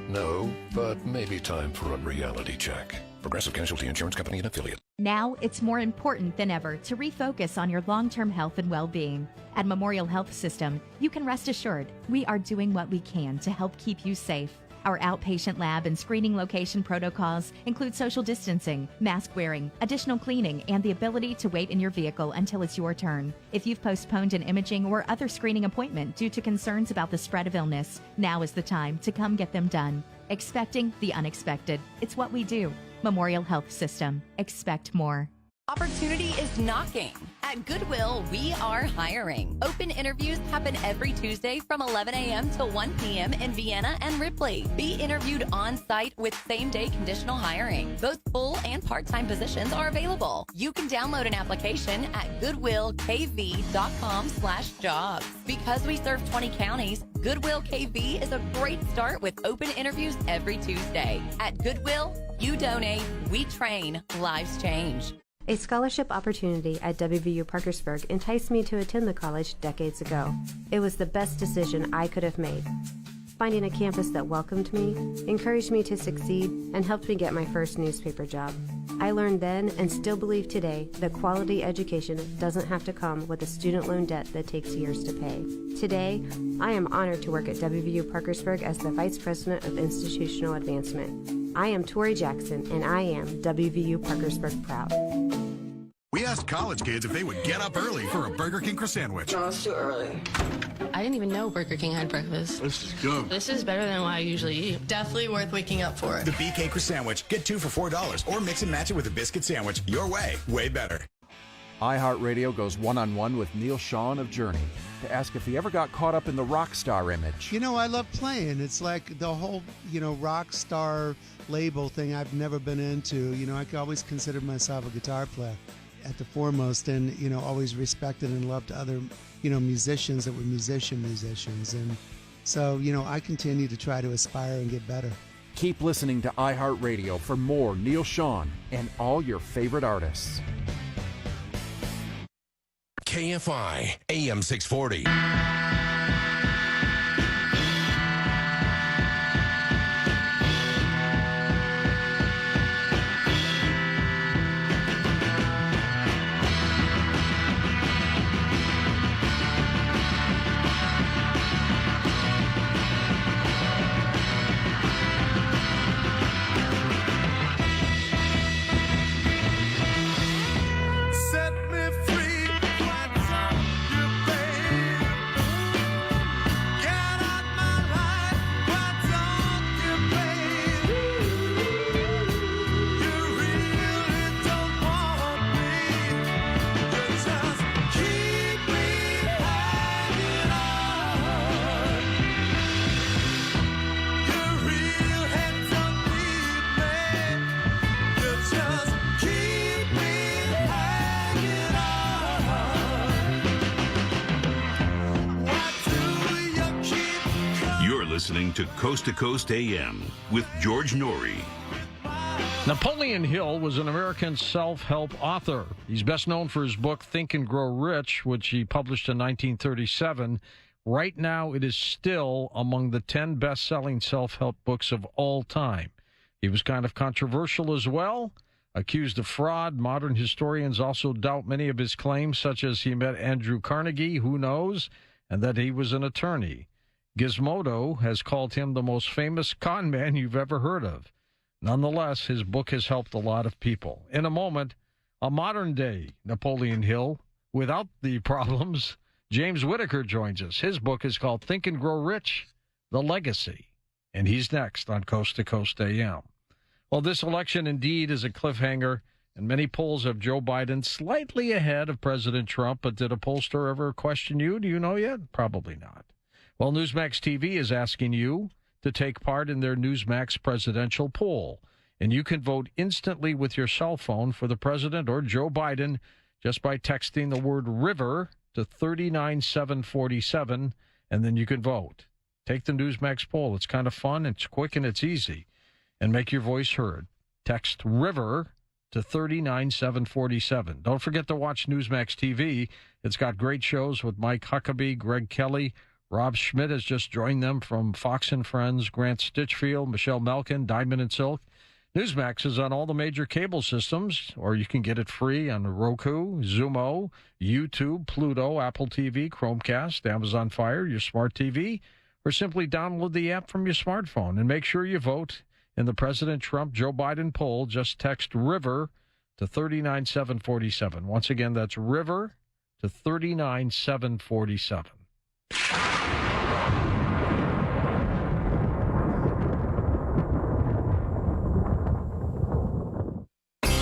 No, but maybe time for a reality check. Progressive Casualty Insurance Company and Affiliate. Now, it's more important than ever to refocus on your long-term health and well-being. At Memorial Health System, you can rest assured we are doing what we can to help keep you safe. Our outpatient lab and screening location protocols include social distancing, mask wearing, additional cleaning, and the ability to wait in your vehicle until it's your turn. If you've postponed an imaging or other screening appointment due to concerns about the spread of illness, now is the time to come get them done. Expecting the unexpected. It's what we do. Memorial Health System. Expect more. Opportunity is knocking. At Goodwill, we are hiring. Open interviews happen every Tuesday from 11 a.m. to 1 p.m. in Vienna and Ripley. Be interviewed on site with same-day conditional hiring. Both full and part-time positions are available. You can download an application at goodwillkv.com/jobs. Because we serve 20 counties, Goodwill KV is a great start with open interviews every Tuesday. At Goodwill, you donate, we train, lives change. A scholarship opportunity at WVU Parkersburg enticed me to attend the college decades ago. It was the best decision I could have made. Finding a campus that welcomed me, encouraged me to succeed, and helped me get my first newspaper job. I learned then and still believe today that quality education doesn't have to come with a student loan debt that takes years to pay. Today, I am honored to work at WVU Parkersburg as the Vice President of Institutional Advancement. I am Tori Jackson, and I am WVU Parkersburg proud. We asked college kids if they would get up early for a Burger King croissant. No, it's too early. I didn't even know Burger King had breakfast. This is good. This is better than what I usually eat. Definitely worth waking up for. The BK croissant. Get 2 for $4 or mix and match it with a biscuit sandwich. Your way, way better. iHeartRadio goes one-on-one with Neil Sean of Journey to ask if he ever got caught up in the rock star image. You know, I love playing. It's like the whole, rock star label thing I've never been into. I always considered myself a guitar player at the foremost, and, always respected and loved other, musicians that were musicians. And so, I continue to try to aspire and get better. Keep listening to iHeartRadio for more Neil Sean and all your favorite artists. KFI AM 640. Set me free. What's up, you babe? Get out my life. What's up, you babe? You really don't want me. You just keep me hanging on. Your real head don't need me. You just keep me hanging on. Why do you keep You're listening to Coast AM with George Norrie. Napoleon Hill was an American self-help author. He's best known for his book Think and Grow Rich, which he published in 1937. Right now, it is still among the 10 best-selling self-help books of all time. He was kind of controversial as well, accused of fraud. Modern historians also doubt many of his claims, such as he met Andrew Carnegie, who knows, and that he was an attorney. Gizmodo has called him the most famous con man you've ever heard of. Nonetheless, his book has helped a lot of people. In a moment, a modern-day Napoleon Hill without the problems. James Whitaker joins us. His book is called Think and Grow Rich, The Legacy, and he's next on Coast to Coast AM. Well, this election indeed is a cliffhanger, and many polls have Joe Biden slightly ahead of President Trump, but did a pollster ever question you? Do you know yet? Probably not. Well, Newsmax TV is asking you to take part in their Newsmax presidential poll. And you can vote instantly with your cell phone for the president or Joe Biden just by texting the word river to 39747, and then you can vote. Take the Newsmax poll. It's kind of fun, it's quick, and it's easy. And make your voice heard. Text river to 39747. Don't forget to watch Newsmax TV. It's got great shows with Mike Huckabee, Greg Kelly. Rob Schmidt has just joined them from Fox and Friends, Grant Stitchfield, Michelle Malkin, Diamond and Silk. Newsmax is on all the major cable systems, or you can get it free on Roku, Xumo, YouTube, Pluto, Apple TV, Chromecast, Amazon Fire, your smart TV, or simply download the app from your smartphone. And make sure you vote in the President Trump-Joe Biden poll. Just text RIVER to 39747. Once again, that's RIVER to 39747.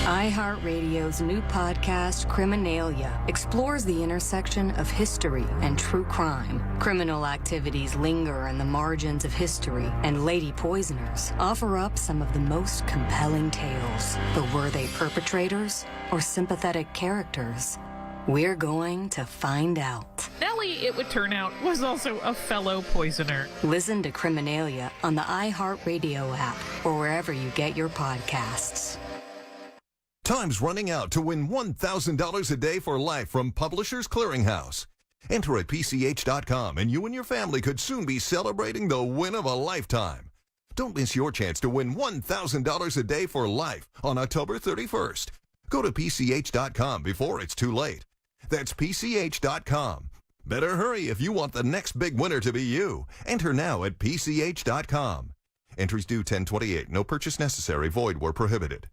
iHeartRadio's new podcast, Criminalia, explores the intersection of history and true crime. Criminal activities linger in the margins of history, and Lady Poisoners offer up some of the most compelling tales. But were they perpetrators or sympathetic characters? We're going to find out. Nellie, it would turn out, was also a fellow poisoner. Listen to Criminalia on the iHeartRadio app or wherever you get your podcasts. Time's running out to win $1,000 a day for life from Publishers Clearinghouse. Enter at PCH.com and you and your family could soon be celebrating the win of a lifetime. Don't miss your chance to win $1,000 a day for life on October 31st. Go to PCH.com before it's too late. That's PCH.com. Better hurry if you want the next big winner to be you. Enter now at PCH.com. Entries due 10/28. No purchase necessary. Void where prohibited.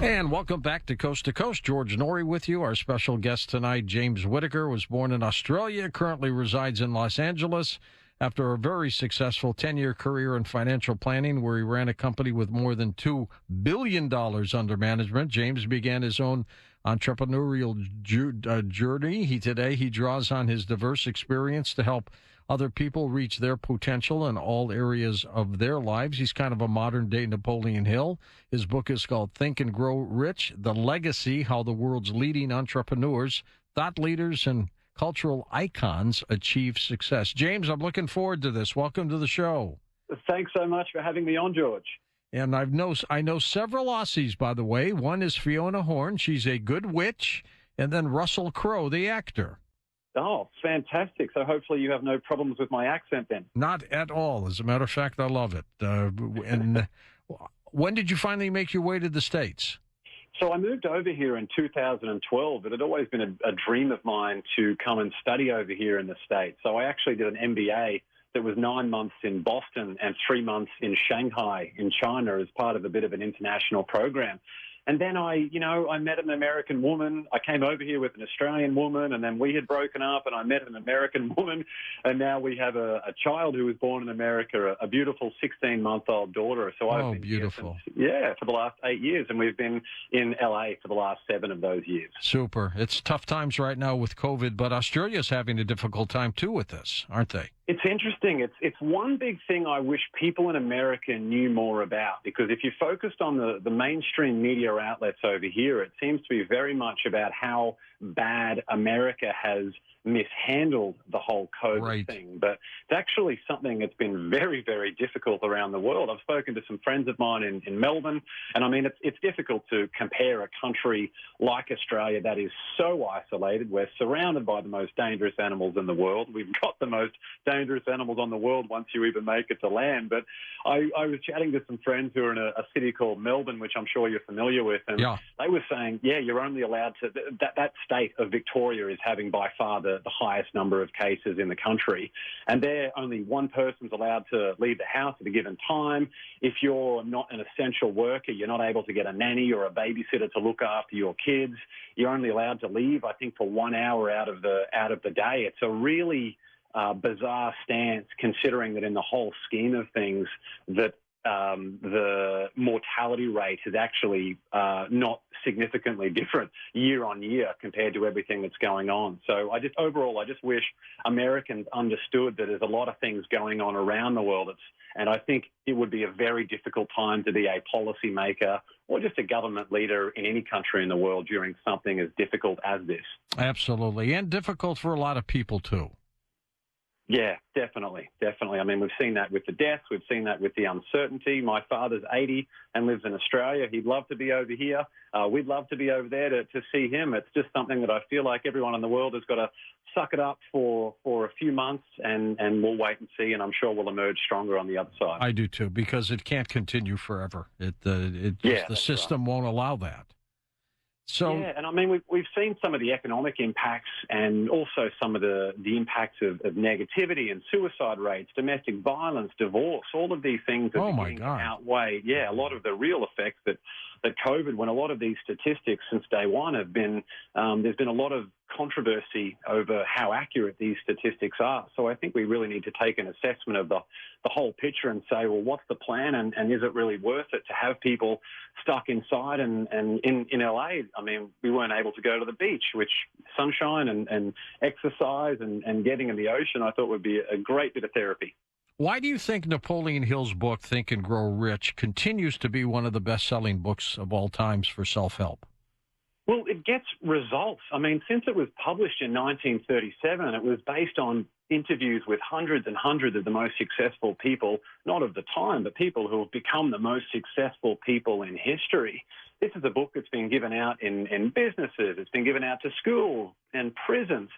And welcome back to Coast. George Norrie with you. Our special guest tonight, James Whittaker, was born in Australia, currently resides in Los Angeles. After a very successful 10-year career in financial planning, where he ran a company with more than $2 billion under management, James began his own entrepreneurial journey. Today he draws on his diverse experience to help other people reach their potential in all areas of their lives. He's kind of a modern-day Napoleon Hill. His book is called Think and Grow Rich, The Legacy, How the World's Leading Entrepreneurs, Thought Leaders, and Cultural Icons Achieve Success. James, I'm looking forward to this. Welcome to the show. Thanks so much for having me on, George. And I know several Aussies, by the way. One is Fiona Horn. She's a good witch. And then Russell Crowe, the actor. Oh, fantastic. So hopefully you have no problems with my accent then. Not at all. As a matter of fact, I love it. And when did you finally make your way to the States? So I moved over here in 2012. It had always been a dream of mine to come and study over here in the States. So I actually did an MBA that was 9 months in Boston and 3 months in Shanghai in China as part of a bit of an international program. And then I met an American woman. I came over here with an Australian woman, and then we had broken up, and I met an American woman, and now we have a child who was born in America, a beautiful 16-month-old daughter. So I've been beautiful. Here for the last 8 years, and we've been in LA for the last 7 of those years. Super. It's tough times right now with COVID, but Australia's having a difficult time, too, with this, aren't they? It's interesting. It's one big thing I wish people in America knew more about, because if you focused on the mainstream media outlets over here, it seems to be very much about how bad America has mishandled the whole COVID thing. But it's actually something that's been very, very difficult around the world. I've spoken to some friends of mine in Melbourne, and I mean, it's difficult to compare a country like Australia that is so isolated. We're surrounded by the most dangerous animals in the world. We've got the most dangerous animals on the world once you even make it to land. But I was chatting to some friends who are in a city called Melbourne, which I'm sure you're familiar with, and they were saying, you're only allowed to, that state of Victoria is having by far the highest number of cases in the country. And there, only one person's allowed to leave the house at a given time. If you're not an essential worker, you're not able to get a nanny or a babysitter to look after your kids. You're only allowed to leave, I think, for 1 hour out of the day. It's a really bizarre stance, considering that in the whole scheme of things, that the mortality rate is actually not significantly different year on year compared to everything that's going on. So I just wish Americans understood that there's a lot of things going on around the world. And I think it would be a very difficult time to be a policymaker or just a government leader in any country in the world during something as difficult as this. Absolutely. And difficult for a lot of people, too. Yeah, definitely. I mean, we've seen that with the deaths. We've seen that with the uncertainty. My father's 80 and lives in Australia. He'd love to be over here. We'd love to be over there to see him. It's just something that I feel like everyone in the world has got to suck it up for a few months, and we'll wait and see, and I'm sure we'll emerge stronger on the other side. I do, too, because it can't continue forever. The system won't allow that. So, yeah, and I mean, we've seen some of the economic impacts and also some of the impacts of negativity and suicide rates, domestic violence, divorce, all of these things are beginning to outweigh, a lot of the real effects that COVID, when a lot of these statistics since day one have been, there's been a lot of controversy over how accurate these statistics are. So I think we really need to take an assessment of the whole picture and say, well, what's the plan and is it really worth it to have people stuck inside? And in LA, I mean, we weren't able to go to the beach, which sunshine and exercise and getting in the ocean, I thought would be a great bit of therapy. Why do you think Napoleon Hill's book, Think and Grow Rich, continues to be one of the best-selling books of all times for self-help? Well, it gets results. I mean, since it was published in 1937, it was based on interviews with hundreds and hundreds of the most successful people, not of the time, but people who have become the most successful people in history. This is a book that's been given out in businesses. It's been given out to schools and prisons.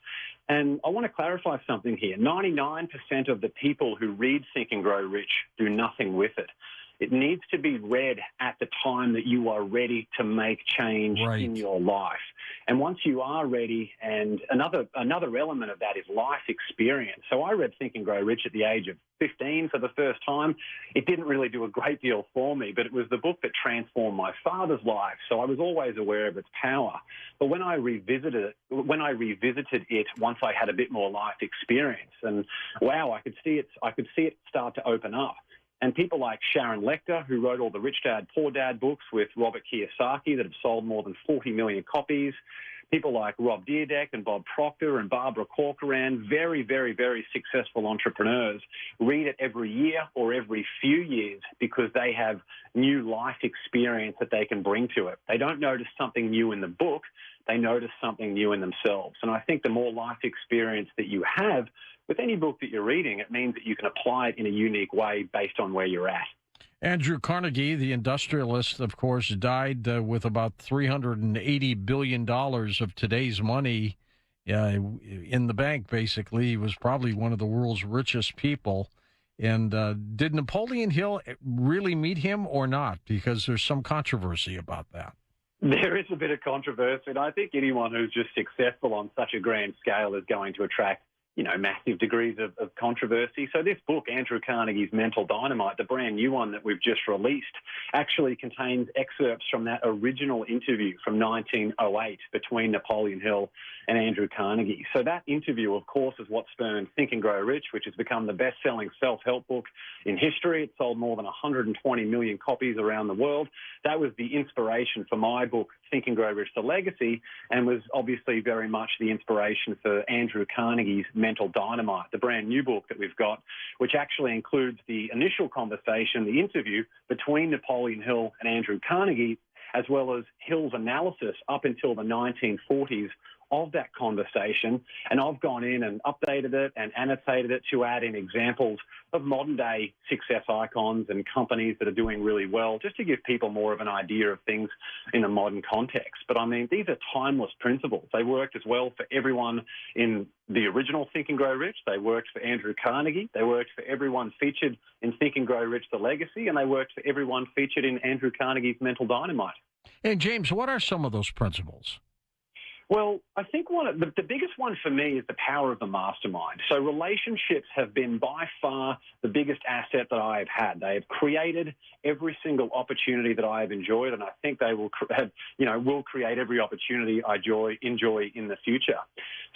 And I want to clarify something here. 99% of the people who read Think and Grow Rich do nothing with it. It needs to be read at the time that you are ready to make change in your life. And once you are ready, and another element of that is life experience. So I read Think and Grow Rich at the age of 15 for the first time. It didn't really do a great deal for me, but it was the book that transformed my father's life. So I was always aware of its power. But when I revisited it once I had a bit more life experience, and wow, I could see it start to open up. And people like Sharon Lecter, who wrote all the Rich Dad, Poor Dad books with Robert Kiyosaki that have sold more than 40 million copies. People like Rob Dyrdek and Bob Proctor and Barbara Corcoran, very, very, very successful entrepreneurs, read it every year or every few years because they have new life experience that they can bring to it. They don't notice something new in the book. They notice something new in themselves. And I think the more life experience that you have with any book that you're reading, it means that you can apply it in a unique way based on where you're at. Andrew Carnegie, the industrialist, of course, died with about $380 billion of today's money in the bank, basically. He was probably one of the world's richest people. And did Napoleon Hill really meet him or not? Because there's some controversy about that. There is a bit of controversy, and I think anyone who's just successful on such a grand scale is going to attract massive degrees of controversy. So this book, Andrew Carnegie's Mental Dynamite, the brand new one that we've just released, actually contains excerpts from that original interview from 1908 between Napoleon Hill and Andrew Carnegie. So that interview, of course, is what spurned Think and Grow Rich, which has become the best-selling self-help book in history. It sold more than 120 million copies around the world. That was the inspiration for my book, Think and Grow Rich, The Legacy, and was obviously very much the inspiration for Andrew Carnegie's Mental Dynamite, the brand new book that we've got, which actually includes the initial conversation, the interview between Napoleon Hill and Andrew Carnegie, as well as Hill's analysis up until the 1940s of that conversation. And I've gone in and updated it and annotated it to add in examples of modern-day success icons and companies that are doing really well, just to give people more of an idea of things in a modern context. But, I mean, these are timeless principles. They worked as well for everyone in the original Think and Grow Rich. They worked for Andrew Carnegie. They worked for everyone featured in Think and Grow Rich, The Legacy, and they worked for everyone featured in Andrew Carnegie's Mental Dynamite. And, James, what are some of those principles? Well, I think the biggest one for me is the power of the mastermind. So relationships have been by far the biggest asset that I have had. They have created every single opportunity that I have enjoyed, and I think they will create every opportunity I enjoy in the future.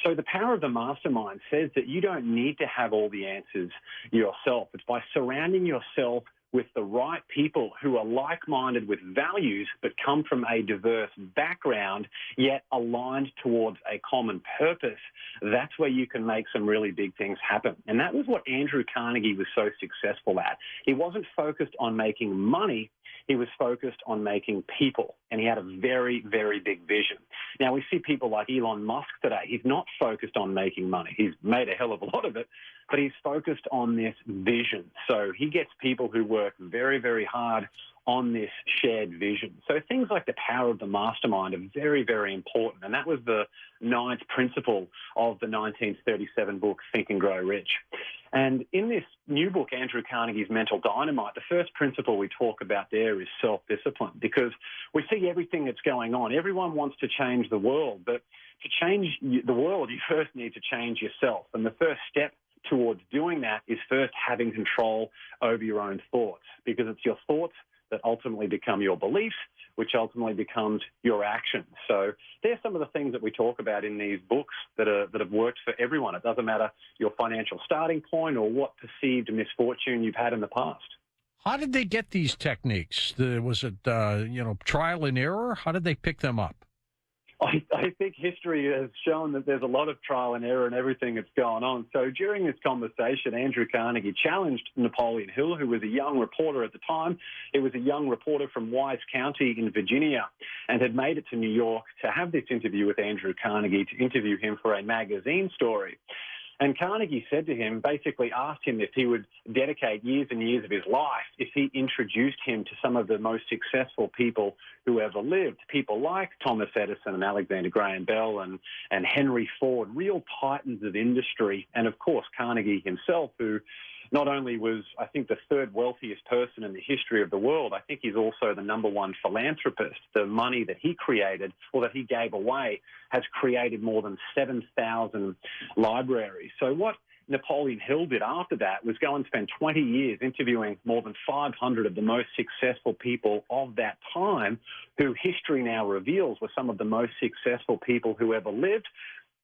So the power of the mastermind says that you don't need to have all the answers yourself. It's by surrounding yourself with the right people who are like-minded with values but come from a diverse background, yet aligned towards a common purpose, that's where you can make some really big things happen. And that was what Andrew Carnegie was so successful at. He wasn't focused on making money. He was focused on making people, and he had a very, very big vision. Now, we see people like Elon Musk today. He's not focused on making money. He's made a hell of a lot of it, but he's focused on this vision. So he gets people who work very, very hard on this shared vision. So things like the power of the mastermind are very, very important, and that was the ninth principle of the 1937 book, Think and Grow Rich. And in this new book, Andrew Carnegie's Mental Dynamite, the first principle we talk about there is self-discipline, because we see everything that's going on. Everyone wants to change the world, but to change the world, you first need to change yourself. And the first step towards doing that is first having control over your own thoughts, because it's your thoughts that ultimately become your beliefs, which ultimately becomes your actions. So there's some of the things that we talk about in these books that have worked for everyone. It doesn't matter your financial starting point or what perceived misfortune you've had in the past. How did they get these techniques? Was it trial and error? How did they pick them up? I think history has shown that there's a lot of trial and error in everything that's going on. So during this conversation, Andrew Carnegie challenged Napoleon Hill, who was a young reporter at the time. He was a young reporter from Wise County in Virginia and had made it to New York to have this interview with Andrew Carnegie, to interview him for a magazine story. And Carnegie said to him, basically asked him if he would dedicate years and years of his life if he introduced him to some of the most successful people who ever lived, people like Thomas Edison and Alexander Graham Bell and Henry Ford, real titans of industry. And, of course, Carnegie himself, who not only was, I think, the third wealthiest person in the history of the world, I think he's also the number one philanthropist. The money that he created or that he gave away has created more than 7,000 libraries. So what Napoleon Hill did after that was go and spend 20 years interviewing more than 500 of the most successful people of that time, who history now reveals were some of the most successful people who ever lived.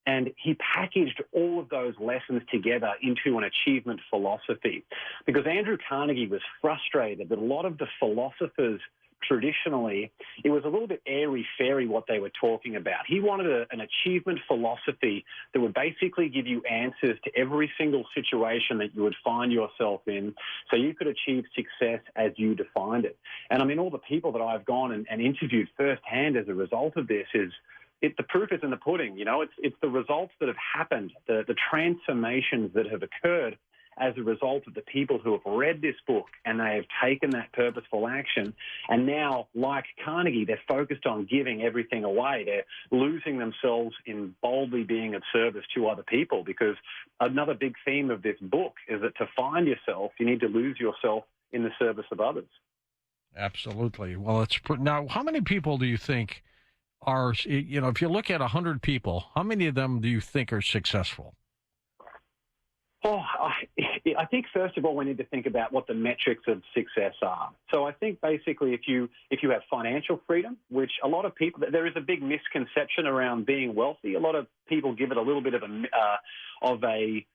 And he packaged all of those lessons together into an achievement philosophy, because Andrew Carnegie was frustrated that a lot of the philosophers traditionally, it was a little bit airy-fairy what they were talking about. He wanted an achievement philosophy that would basically give you answers to every single situation that you would find yourself in, so you could achieve success as you defined it. And I mean, all the people that I've gone and interviewed firsthand as a result of this is, the proof is in the pudding. You know, it's the results that have happened, the transformations that have occurred as a result of the people who have read this book and they have taken that purposeful action. And now, like Carnegie, they're focused on giving everything away. They're losing themselves in boldly being of service to other people, because another big theme of this book is that to find yourself, you need to lose yourself in the service of others. Absolutely. Well, now, how many people do you think are, if you look at 100 people, how many of them do you think are successful? Oh, I think, first of all, we need to think about what the metrics of success are. So I think basically if you have financial freedom, which a lot of people, there is a big misconception around being wealthy. A lot of people give it a little bit of a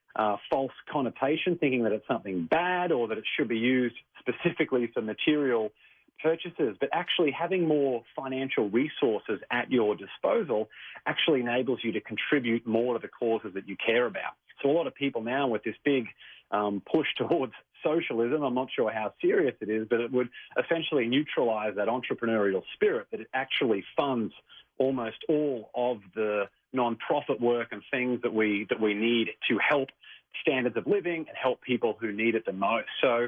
false connotation, thinking that it's something bad or that it should be used specifically for material purchases. But actually having more financial resources at your disposal actually enables you to contribute more to the causes that you care about. So a lot of people now, with this big push towards socialism, I'm not sure how serious it is, but it would essentially neutralize that entrepreneurial spirit, that it actually funds almost all of the non-profit work and things that we need to help standards of living and help people who need it the most. So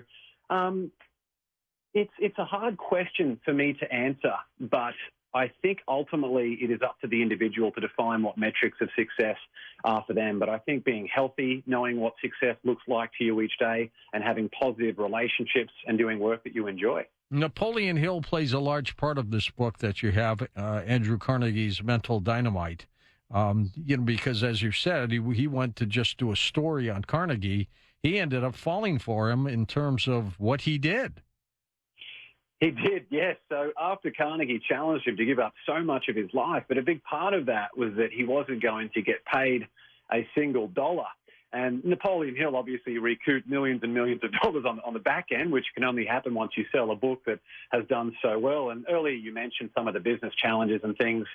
it's a hard question for me to answer, but I think ultimately it is up to the individual to define what metrics of success are for them. But I think being healthy, knowing what success looks like to you each day, and having positive relationships and doing work that you enjoy. Napoleon Hill plays a large part of this book that you have, Andrew Carnegie's Mental Dynamite. Because as you said, he went to just do a story on Carnegie. He ended up falling for him in terms of what he did. He did, yes. So after Carnegie challenged him to give up so much of his life, but a big part of that was that he wasn't going to get paid a single dollar. And Napoleon Hill obviously recouped millions and millions of dollars on the back end, which can only happen once you sell a book that has done so well. And earlier you mentioned some of the business challenges and things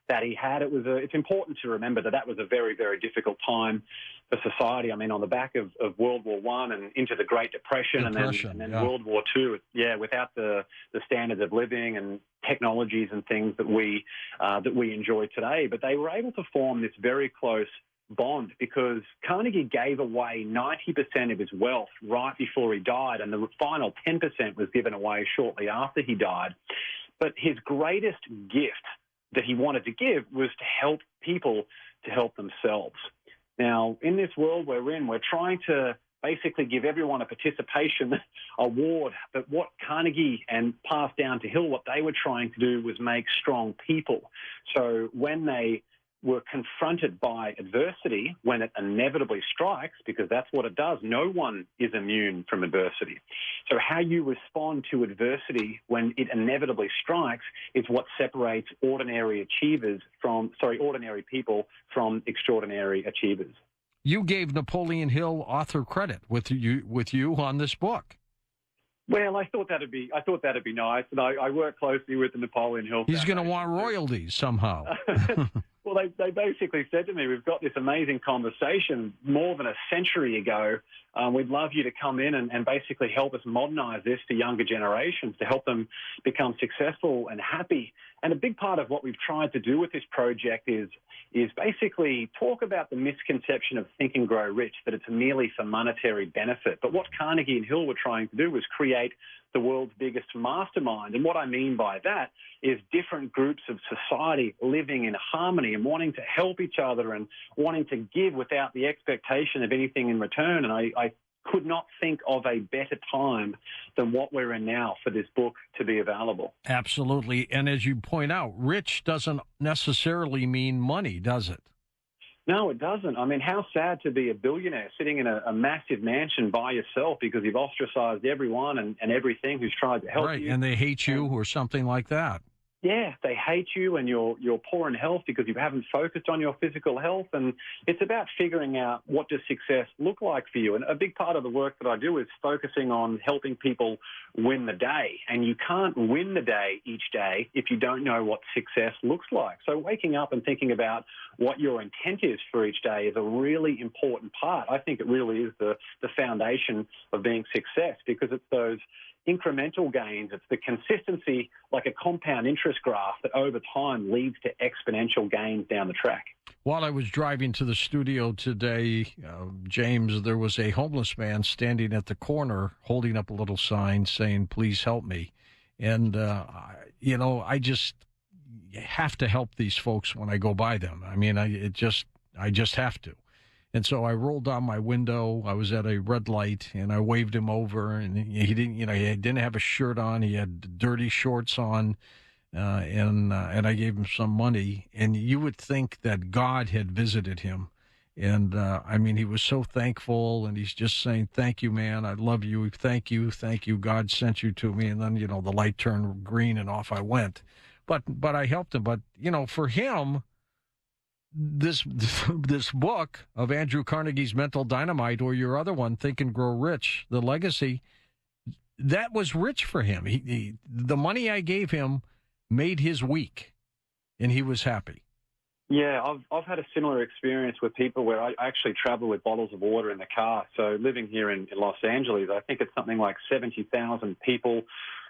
that he had. It's important to remember that was a very, very difficult time for society. I mean, on the back of World War I and into the Great Depression, and then World War II, without the standards of living and technologies and things that we enjoy today. But they were able to form this very close bond because Carnegie gave away 90% of his wealth right before he died, and the final 10% was given away shortly after he died. But his greatest gift that he wanted to give was to help people to help themselves. Now, in this world we're in, we're trying to basically give everyone a participation award, but what Carnegie and passed down to Hill, what they were trying to do was make strong people. So when they were confronted by adversity, when it inevitably strikes, because that's what it does. No one is immune from adversity. So how you respond to adversity when it inevitably strikes is what separates ordinary people from extraordinary achievers. You gave Napoleon Hill author credit with you on this book. Well, I thought that'd be nice, and I work closely with the Napoleon Hill. He's going to want royalties somehow. Well, they basically said to me, we've got this amazing conversation more than a century ago. We'd love you to come in and basically help us modernize this to younger generations, to help them become successful and happy. And a big part of what we've tried to do with this project is basically talk about the misconception of Think and Grow Rich, that it's merely for monetary benefit. But what Carnegie and Hill were trying to do was create the world's biggest mastermind. And what I mean by that is different groups of society living in harmony and wanting to help each other and wanting to give without the expectation of anything in return. And I could not think of a better time than what we're in now for this book to be available. Absolutely. And as you point out, rich doesn't necessarily mean money, does it? No, it doesn't. I mean, how sad to be a billionaire sitting in a massive mansion by yourself because you've ostracized everyone and everything who's tried to help you. And they hate you or something like that. Yeah, they hate you and you're poor in health because you haven't focused on your physical health. And it's about figuring out what does success look like for you. And a big part of the work that I do is focusing on helping people win the day. And you can't win the day each day if you don't know what success looks like. So waking up and thinking about what your intent is for each day is a really important part. I think it really is the foundation of being success because it's those incremental gains. It's the consistency, like a compound interest graph, that over time leads to exponential gains down the track. While I was driving to the studio today, James, there was a homeless man standing at the corner holding up a little sign saying, "Please help me." And, I just have to help these folks when I go by them. I mean, I just have to. And so I rolled down my window. I was at a red light, and I waved him over. And he didn't have a shirt on. He had dirty shorts on, and I gave him some money. And you would think that God had visited him. And he was so thankful, and he's just saying, "Thank you, man. I love you. Thank you. God sent you to me." And then the light turned green, and off I went. But I helped him. But for him, this book of Andrew Carnegie's Mental Dynamite, or your other one, Think and Grow Rich, The Legacy, that was rich for him. The money I gave him made his week, and he was happy. Yeah, I've had a similar experience with people where I actually travel with bottles of water in the car. So living here in Los Angeles, I think it's something like 70,000 people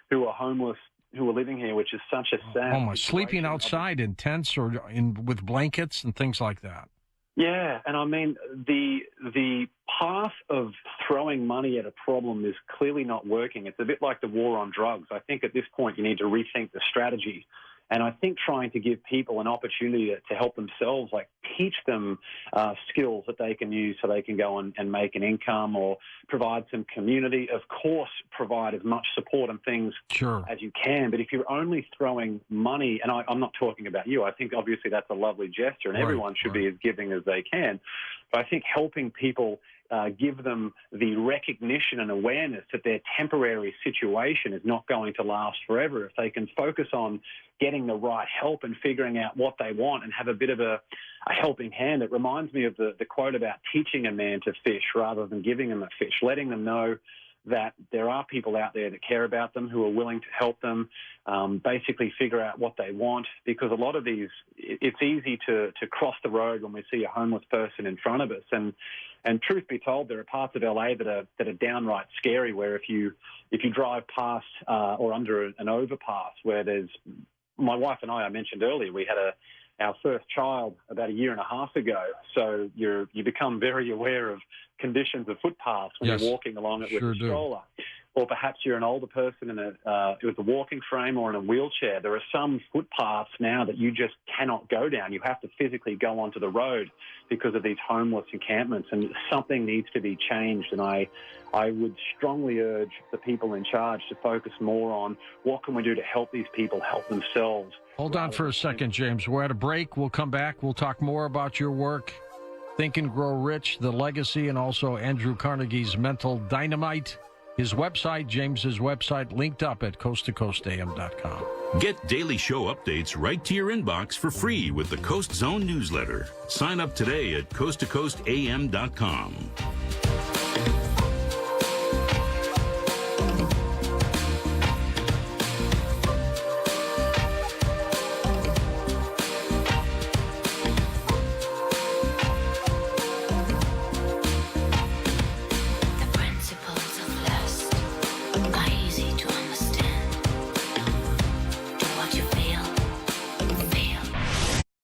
who are homeless who are living here, which is such a sad situation. Sleeping outside in tents or with blankets and things like that. Yeah, and I mean, the path of throwing money at a problem is clearly not working. It's a bit like the war on drugs. I think at this point you need to rethink the strategy. And I think trying to give people an opportunity to help themselves, like teach them skills that they can use so they can go and make an income or provide some community. Of course, provide as much support and things as you can. But if you're only throwing money, and I'm not talking about you, I think obviously that's a lovely gesture and everyone should be as giving as they can. But I think helping people give them the recognition and awareness that their temporary situation is not going to last forever. If they can focus on getting the right help and figuring out what they want and have a bit of a helping hand. It reminds me of the quote about teaching a man to fish rather than giving him a fish, letting them know that there are people out there that care about them, who are willing to help them, basically figure out what they want. Because a lot of these, it's easy to cross the road when we see a homeless person in front of us. And truth be told, there are parts of LA that are downright scary, where if you drive past or under an overpass where there's, my wife and I mentioned earlier, we had our first child about a year and a half ago. So you become very aware of conditions of footpaths when you're walking along it with a stroller. Or perhaps you're an older person with a walking frame or in a wheelchair. There are some footpaths now that you just cannot go down. You have to physically go onto the road because of these homeless encampments, and something needs to be changed. And I would strongly urge the people in charge to focus more on what can we do to help these people help themselves. Hold on for a second, James. We're at a break. We'll come back. We'll talk more about your work, Think and Grow Rich, the legacy, and also Andrew Carnegie's Mental Dynamite. His website, James's website, linked up at coasttocoastam.com. Get daily show updates right to your inbox for free with the Coast Zone newsletter. Sign up today at coasttocoastam.com.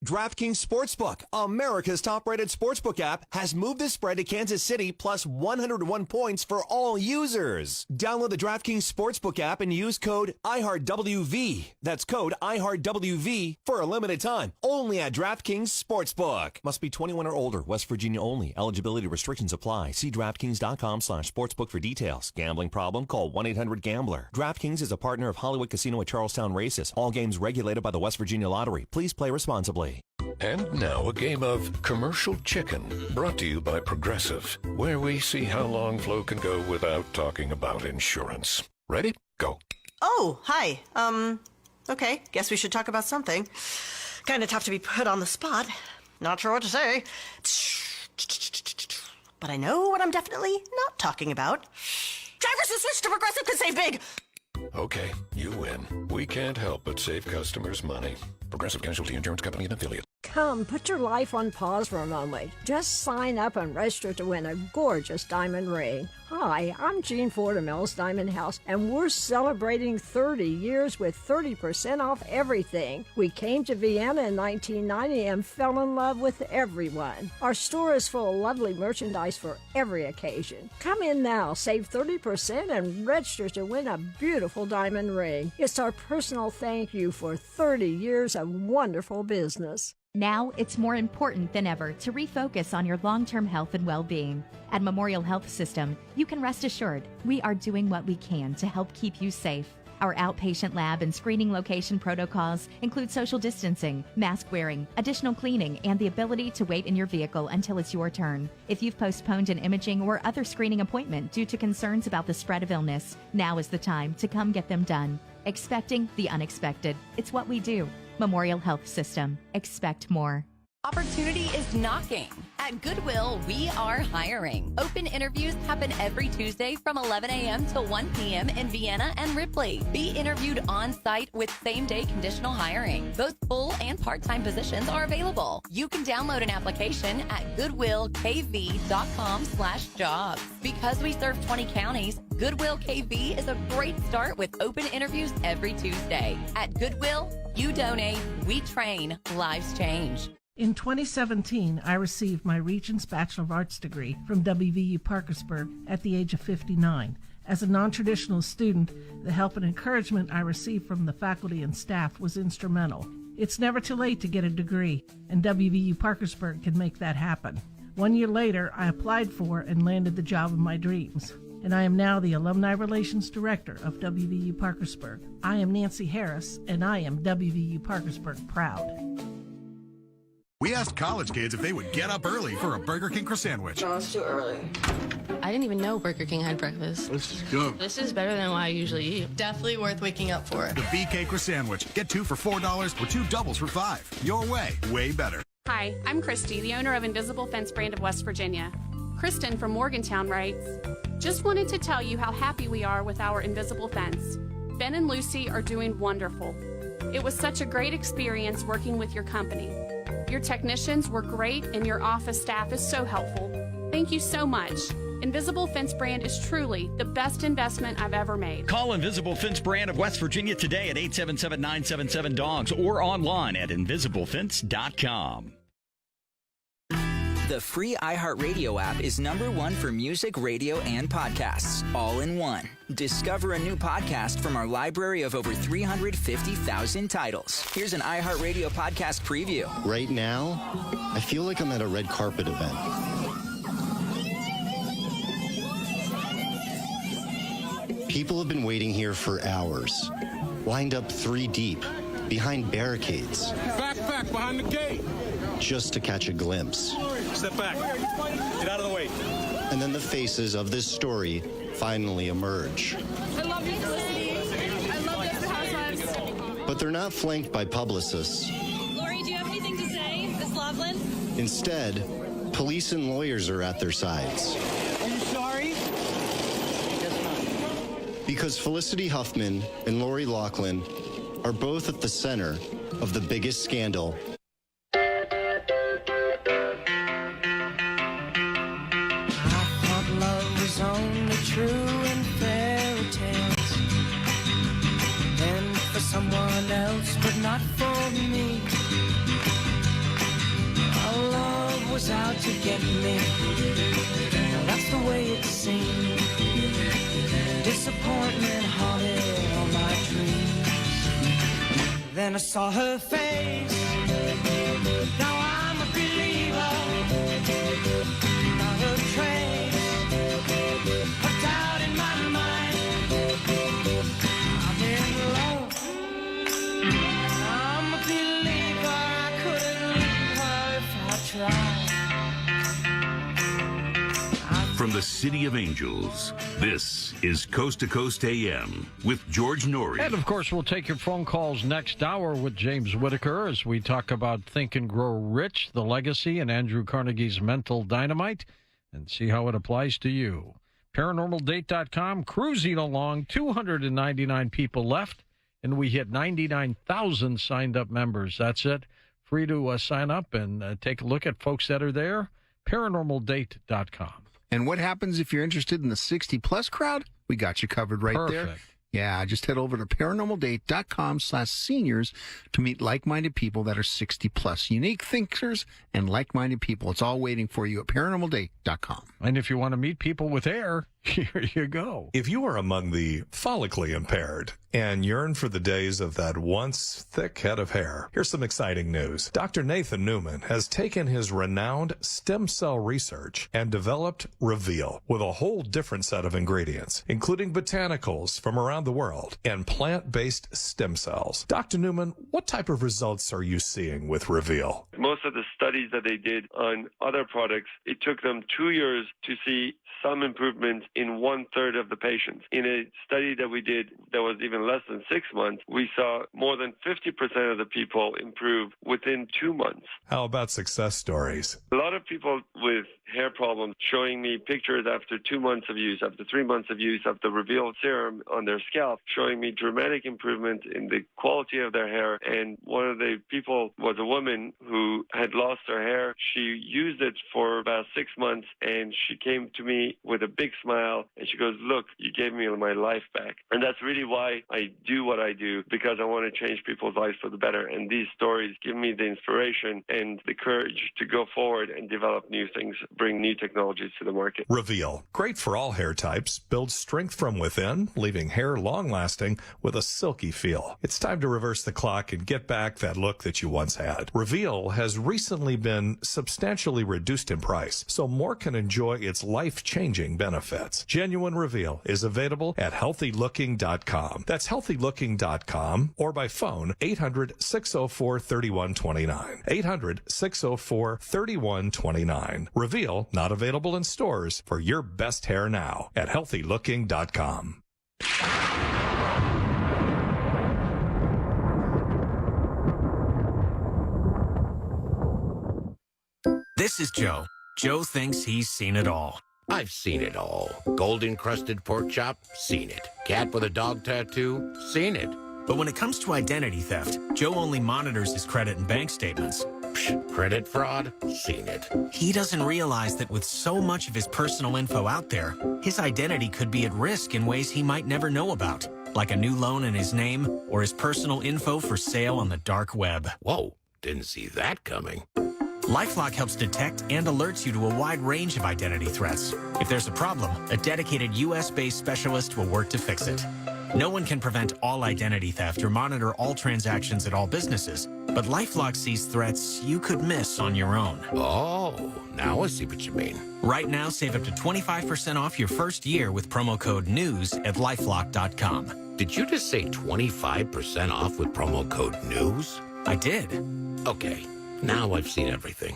DraftKings Sportsbook, America's top-rated sportsbook app, has moved the spread to Kansas City plus 101 points for all users. Download the DraftKings Sportsbook app and use code IHEARTWV. That's code IHEARTWV for a limited time, only at DraftKings Sportsbook. Must be 21 or older, West Virginia only. Eligibility restrictions apply. See DraftKings.com/sportsbook for details. Gambling problem? Call 1-800-GAMBLER. DraftKings is a partner of Hollywood Casino at Charlestown Races. All games regulated by the West Virginia Lottery. Please play responsibly. And now a game of Commercial Chicken, brought to you by Progressive, where we see how long Flo can go without talking about insurance. Ready? Go. Oh, hi. Okay, guess we should talk about something. Kind of tough to be put on the spot. Not sure what to say. But I know what I'm definitely not talking about. Drivers who switch to Progressive could save big. Okay, you win. We can't help but save customers money. Progressive Casualty Insurance Company and Affiliate. Come, put your life on pause for a moment. Just sign up and register to win a gorgeous diamond ring. Hi, I'm Jean Ford of Mel's Diamond House, and we're celebrating 30 years with 30% off everything. We came to Vienna in 1990 and fell in love with everyone. Our store is full of lovely merchandise for every occasion. Come in now, save 30% and register to win a beautiful diamond ring. It's our personal thank you for 30 years of wonderful business. Now, it's more important than ever to refocus on your long-term health and well-being. At Memorial Health System, you can rest assured we are doing what we can to help keep you safe. Our outpatient lab and screening location protocols include social distancing, mask wearing, additional cleaning, and the ability to wait in your vehicle until it's your turn. If you've postponed an imaging or other screening appointment due to concerns about the spread of illness, now is the time to come get them done. Expecting the unexpected. It's what we do. Memorial Health System. Expect more. Opportunity is knocking. At Goodwill, we are hiring. Open interviews happen every Tuesday from 11 a.m. to 1 p.m. in Vienna and Ripley. Be interviewed on site with same-day conditional hiring. Both full and part-time positions are available. You can download an application at goodwillkv.com/jobs. Because we serve 20 counties, Goodwill KV is a great start with open interviews every Tuesday. At Goodwill, you donate, we train, lives change. In 2017, I received my Regents Bachelor of Arts degree from WVU Parkersburg at the age of 59. As a non-traditional student, the help and encouragement I received from the faculty and staff was instrumental. It's never too late to get a degree, and WVU Parkersburg can make that happen. 1 year later, I applied for and landed the job of my dreams. And I am now the Alumni Relations Director of WVU Parkersburg. I am Nancy Harris, and I am WVU Parkersburg proud. We asked college kids if they would get up early for a Burger King croissant. No, it's too early. I didn't even know Burger King had breakfast. This is good. This is better than what I usually eat. Definitely worth waking up for. The BK croissant. Get 2 for $4 or 2 doubles for $5. Your way better. Hi, I'm Christy, the owner of Invisible Fence brand of West Virginia. Kristen from Morgantown writes, just wanted to tell you how happy we are with our Invisible Fence. Ben and Lucy are doing wonderful. It was such a great experience working with your company. Your technicians were great and your office staff is so helpful. Thank you so much. Invisible Fence brand is truly the best investment I've ever made. Call Invisible Fence brand of West Virginia today at 877-977-DOGS or online at invisiblefence.com. The free iHeartRadio app is #1 for music, radio, and podcasts, all in one. Discover a new podcast from our library of over 350,000 titles. Here's an iHeartRadio podcast preview. Right now, I feel like I'm at a red carpet event. People have been waiting here for hours, lined up 3 deep, behind barricades. Back, behind the gate. Just to catch a glimpse. Step back. Get out of the way. And then the faces of this story finally emerge. I love you, Felicity. I love Desperate Housewives. But they're not flanked by publicists. Lori, do you have anything to say? Miss Loveland? Instead, police and lawyers are at their sides. Are you sorry? Because Felicity Huffman and Lori Loughlin are both at the center of the biggest scandal. Only true in fairy tales, and for someone else, but not for me. Our love was out to get me. That's the way it seemed. Disappointment haunted all my dreams. Then I saw her face. Now I'm a believer. Not her trace. From the City of Angels, this is Coast to Coast AM with George Norrie. And, of course, we'll take your phone calls next hour with James Whitaker as we talk about Think and Grow Rich, the legacy, and Andrew Carnegie's mental dynamite, and see how it applies to you. ParanormalDate.com, cruising along, 299 people left, and we hit 99,000 signed-up members. That's it. Free to sign up and take a look at folks that are there. ParanormalDate.com. And what happens if you're interested in the 60-plus crowd? We got you covered right there. Yeah, just head over to ParanormalDate.com/seniors to meet like-minded people that are 60-plus. Unique thinkers and like-minded people. It's all waiting for you at ParanormalDate.com. And if you want to meet people with hair, here you go. If you are among the follically impaired and yearn for the days of that once thick head of hair, here's some exciting news. Dr. Nathan Newman has taken his renowned stem cell research and developed Reveal with a whole different set of ingredients, including botanicals from around the world and plant-based stem cells. Dr. Newman, what type of results are you seeing with Reveal? Most of the studies that they did on other products, it took them 2 years to see some improvement in 1/3 of the patients. In a study that we did that was even less than 6 months, we saw more than 50% of the people improve within 2 months. How about success stories? A lot of people with hair problems showing me pictures after 2 months of use, after 3 months of use of the Reveal serum on their scalp, showing me dramatic improvement in the quality of their hair. And one of the people was a woman who had lost her hair. She used it for about 6 months, and she came to me with a big smile, and she goes, "Look, you gave me my life back." And that's really why I do what I do, because I want to change people's lives for the better. And these stories give me the inspiration and the courage to go forward and develop new things, bring new technologies to the market. Reveal, great for all hair types, builds strength from within, leaving hair long-lasting with a silky feel. It's time to reverse the clock and get back that look that you once had. Reveal has recently been substantially reduced in price, so more can enjoy its life-changing benefits. chance. Genuine Reveal is available at healthylooking.com. That's healthylooking.com or by phone 800-604-3129. 800-604-3129. Reveal not available in stores for your best hair now at healthylooking.com. This is Joe. Joe thinks he's seen it all. I've seen it all. Gold-encrusted pork chop? Seen it. Cat with a dog tattoo? Seen it. But when it comes to identity theft, Joe only monitors his credit and bank statements. Psh, credit fraud? Seen it. He doesn't realize that with so much of his personal info out there, his identity could be at risk in ways he might never know about, like a new loan in his name or his personal info for sale on the dark web. Whoa, didn't see that coming. LifeLock helps detect and alerts you to a wide range of identity threats. If there's a problem, a dedicated U.S.-based specialist will work to fix it. No one can prevent all identity theft or monitor all transactions at all businesses, but LifeLock sees threats you could miss on your own. Oh, now I see what you mean. Right now, save up to 25% off your first year with promo code NEWS at LifeLock.com. Did you just say 25% off with promo code NEWS? I did. Okay. Now I've seen everything.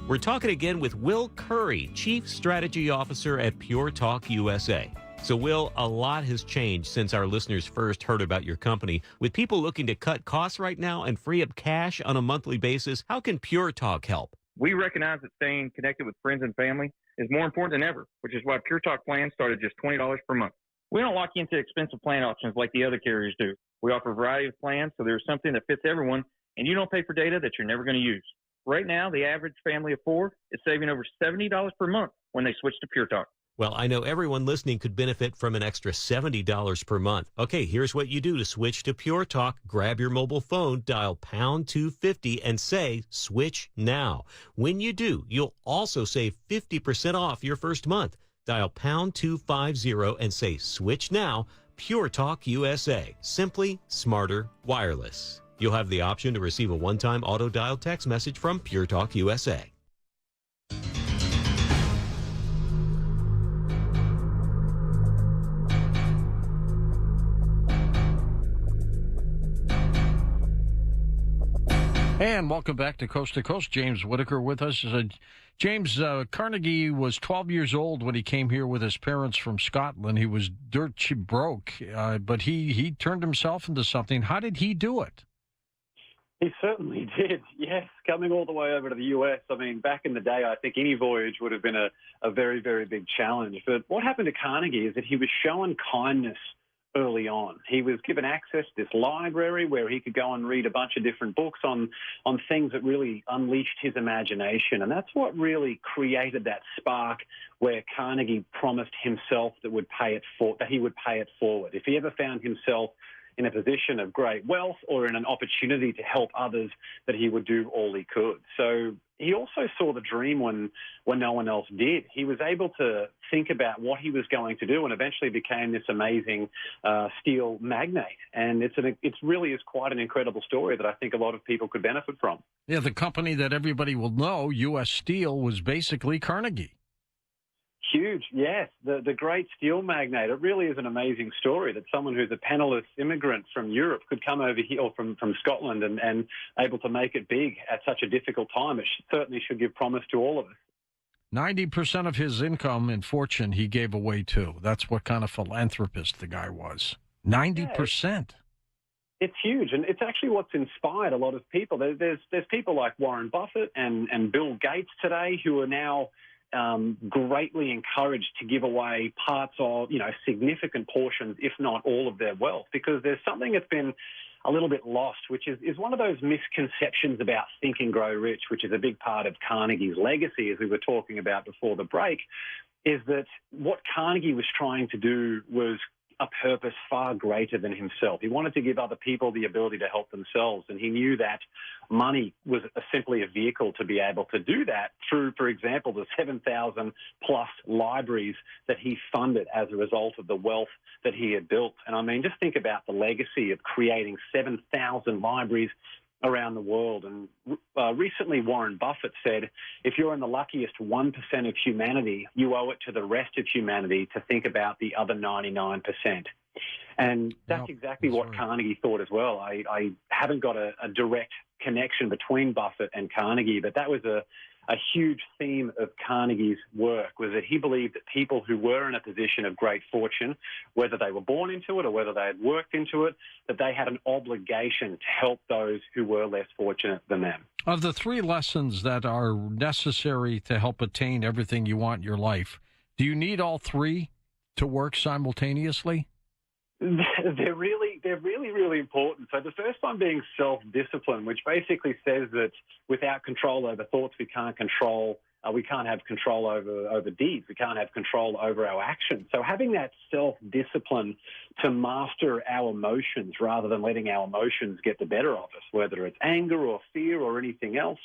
We're talking again with Will Curry, Chief Strategy Officer at Pure Talk USA. So, Will, a lot has changed since our listeners first heard about your company. With people looking to cut costs right now and free up cash on a monthly basis, how can Pure Talk help? We recognize that staying connected with friends and family is more important than ever, which is why Pure Talk plans start at just $20 per month. We don't lock you into expensive plan options like the other carriers do. We offer a variety of plans, so there's something that fits everyone, and you don't pay for data that you're never going to use. Right now, the average family of four is saving over $70 per month when they switch to Pure Talk. Well, I know everyone listening could benefit from an extra $70 per month. Okay, here's what you do to switch to Pure Talk. Grab your mobile phone, dial pound 250 and say, switch now. When you do, you'll also save 50% off your first month. Dial pound 250 and say, switch now. Pure Talk USA. Simply smarter wireless. You'll have the option to receive a one-time auto-dial text message from Pure Talk USA. And welcome back to Coast. James Whitaker with us. James, Carnegie was 12 years old when he came here with his parents from Scotland. He was dirt cheap broke, but he turned himself into something. How did he do it? He certainly did, yes, coming all the way over to the U.S. I mean, back in the day, I think any voyage would have been a very, very big challenge. But what happened to Carnegie is that he was shown kindness early on. He was given access to this library where he could go and read a bunch of different books on things that really unleashed his imagination. And that's what really created that spark where Carnegie promised himself that he would pay it forward. If he ever found himself in a position of great wealth or in an opportunity to help others, that he would do all he could. So he also saw the dream when no one else did. He was able to think about what he was going to do and eventually became this amazing steel magnate. And it really is quite an incredible story that I think a lot of people could benefit from. Yeah, the company that everybody will know, U.S. Steel, was basically Carnegie. Huge, yes. The great steel magnate. It really is an amazing story that someone who's a penniless immigrant from Europe could come over here, or from Scotland, and able to make it big at such a difficult time. It certainly should give promise to all of us. 90% of his income and fortune he gave away too. That's what kind of philanthropist the guy was. 90%. Yeah, it's huge, and it's actually what's inspired a lot of people. There's people like Warren Buffett and Bill Gates today who are now greatly encouraged to give away parts of, significant portions, if not all of their wealth, because there's something that's been a little bit lost, which is one of those misconceptions about Think and Grow Rich, which is a big part of Carnegie's legacy, as we were talking about before the break, is that what Carnegie was trying to do was a purpose far greater than himself. He wanted to give other people the ability to help themselves, and he knew that money was simply a vehicle to be able to do that through, for example, the 7,000-plus libraries that he funded as a result of the wealth that he had built. And I mean, just think about the legacy of creating 7,000 libraries around the world. And recently, Warren Buffett said, if you're in the luckiest 1% of humanity, you owe it to the rest of humanity to think about the other 99%. And that's exactly what Carnegie thought as well. I haven't got a direct connection between Buffett and Carnegie, but that was a huge theme of Carnegie's work, was that he believed that people who were in a position of great fortune, whether they were born into it or whether they had worked into it, that they had an obligation to help those who were less fortunate than them. Of the three lessons that are necessary to help attain everything you want in your life, do you need all three to work simultaneously? They're really important. So the first one being self-discipline, which basically says that without control over thoughts, we can't have control over deeds. We can't have control over our actions. So having that self-discipline to master our emotions rather than letting our emotions get the better of us, whether it's anger or fear or anything else.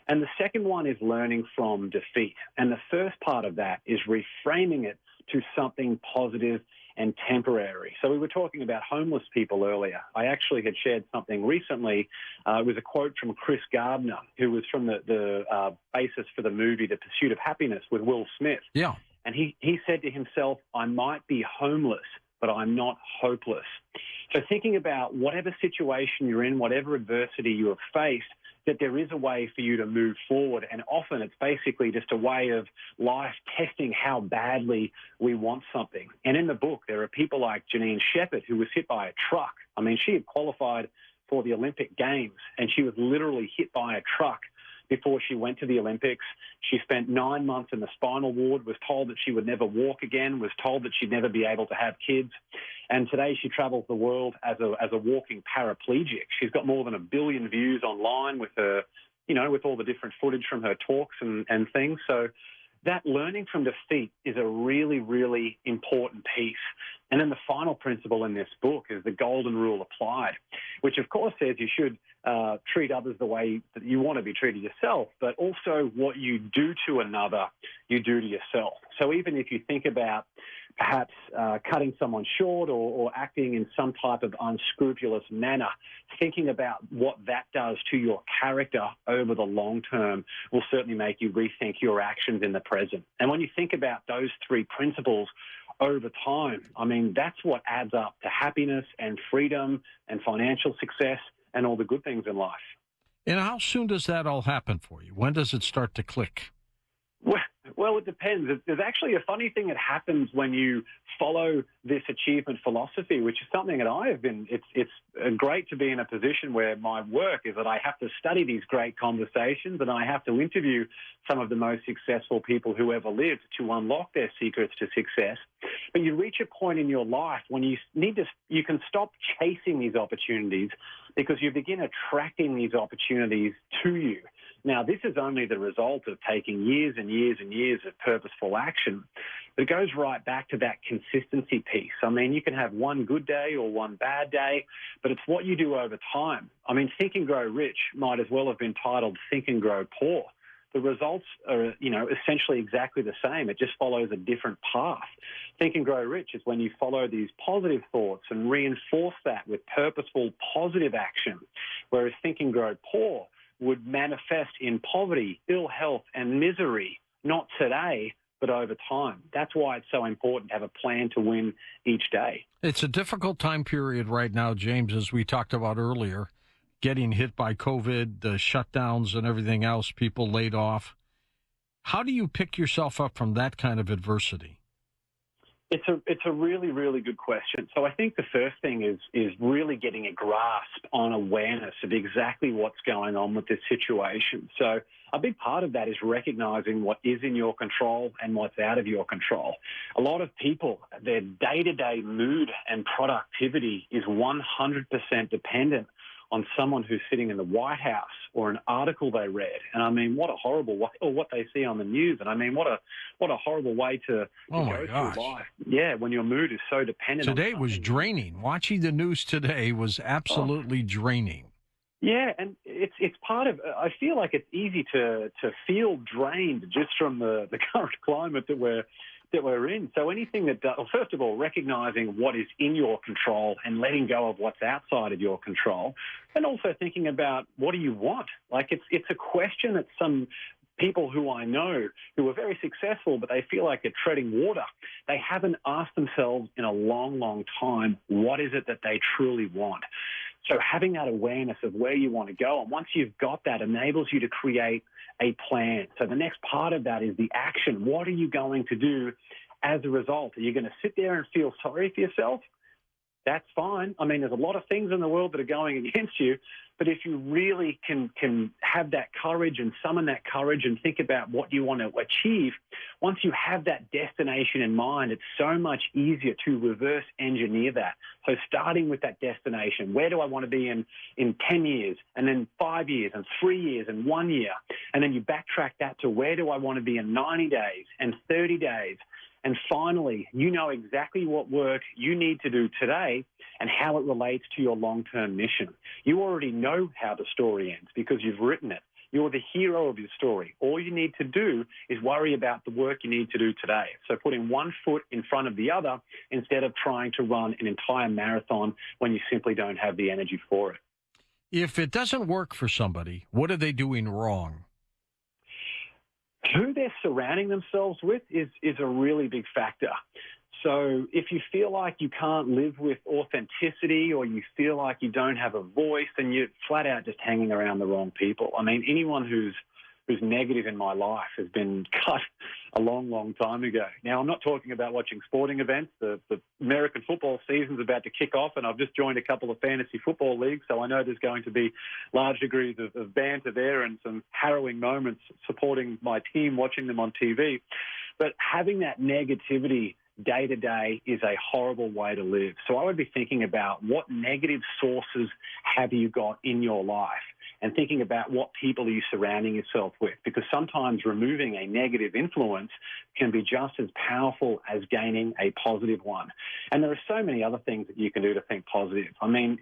And the second one is learning from defeat. And the first part of that is reframing it to something positive and temporary. So we were talking about homeless people earlier. I actually had shared something recently. It was a quote from Chris Gardner, who was from the basis for the movie The Pursuit of Happiness with Will Smith. Yeah. And he said to himself, I might be homeless, but I'm not hopeless. So thinking about whatever situation you're in, whatever adversity you have faced, that there is a way for you to move forward. And often it's basically just a way of life testing how badly we want something. And in the book, there are people like Janine Shepherd, who was hit by a truck. I mean, she had qualified for the Olympic Games, and she was literally hit by a truck before she went to the Olympics. She spent 9 months in the spinal ward, was told that she would never walk again, was told that she'd never be able to have kids. And today she travels the world as a walking paraplegic. She's got more than 1 billion views online with her, with all the different footage from her talks and things. So that learning from defeat is a really, really important piece. And then the final principle in this book is the golden rule applied, which of course says you should treat others the way that you want to be treated yourself, but also what you do to another, you do to yourself. So even if you think about perhaps cutting someone short or acting in some type of unscrupulous manner, thinking about what that does to your character over the long term will certainly make you rethink your actions in the present. And when you think about those three principles over time, I mean, that's what adds up to happiness and freedom and financial success and all the good things in life. And how soon does that all happen for you? When does it start to click? Well, it depends. There's actually a funny thing that happens when you follow this achievement philosophy, which is something that I have been. It's great to be in a position where my work is that I have to study these great conversations and I have to interview some of the most successful people who ever lived to unlock their secrets to success. But you reach a point in your life when you can stop chasing these opportunities because you begin attracting these opportunities to you. Now, this is only the result of taking years and years and years of purposeful action. But it goes right back to that consistency piece. I mean, you can have one good day or one bad day, but it's what you do over time. I mean, Think and Grow Rich might as well have been titled Think and Grow Poor. The results are, essentially exactly the same. It just follows a different path. Think and Grow Rich is when you follow these positive thoughts and reinforce that with purposeful positive action, whereas Think and Grow Poor would manifest in poverty, ill health, and misery, not today, but over time. That's why it's so important to have a plan to win each day. It's a difficult time period right now, James, as we talked about earlier, getting hit by COVID, the shutdowns and everything else, people laid off. How do you pick yourself up from that kind of adversity? It's a really, really good question. So I think the first thing is really getting a grasp on awareness of exactly what's going on with this situation. So a big part of that is recognizing what is in your control and what's out of your control. A lot of people, their day-to-day mood and productivity is 100% dependent on someone who's sitting in the White House or an article they read. And I mean, what a horrible way, or what they see on the news. And I mean, what a horrible way to go through life. Yeah, when your mood is so dependent on Today was draining. Watching the news today was absolutely draining. Yeah, and it's part of, I feel like it's easy to feel drained just from the current climate that we're that we're in. So anything that does, well, first of all, recognizing what is in your control and letting go of what's outside of your control, and also thinking about what do you want? Like it's a question that some people who I know who are very successful, but they feel like they're treading water. They haven't asked themselves in a long, long time, what is it that they truly want? So having that awareness of where you want to go, and once you've got that, enables you to create a plan. So the next part of that is the action. What are you going to do as a result? Are you going to sit there and feel sorry for yourself? That's fine. I mean, there's a lot of things in the world that are going against you, but if you really can have that courage and summon that courage and think about what you want to achieve, once you have that destination in mind, it's so much easier to reverse engineer that. So starting with that destination, where do I want to be in 10 years, and then 5 years, and 3 years, and 1 year, and then you backtrack that to where do I want to be in 90 days and 30 days. And finally, you know exactly what work you need to do today and how it relates to your long-term mission. You already know how the story ends because you've written it. You're the hero of your story. All you need to do is worry about the work you need to do today. So putting one foot in front of the other instead of trying to run an entire marathon when you simply don't have the energy for it. If it doesn't work for somebody, what are they doing wrong? Who they're surrounding themselves with is a really big factor. So if you feel like you can't live with authenticity or you feel like you don't have a voice, then you're flat out just hanging around the wrong people. I mean, anyone who's negative in my life has been cut a long, long time ago. Now, I'm not talking about watching sporting events. The American football season's about to kick off, and I've just joined a couple of fantasy football leagues, so I know there's going to be large degrees of banter there and some harrowing moments supporting my team, watching them on TV. But having that negativity day to day is a horrible way to live. So I would be thinking about what negative sources have you got in your life, and thinking about what people are you surrounding yourself with, because sometimes removing a negative influence can be just as powerful as gaining a positive one. And there are so many other things that you can do to think positive. I mean,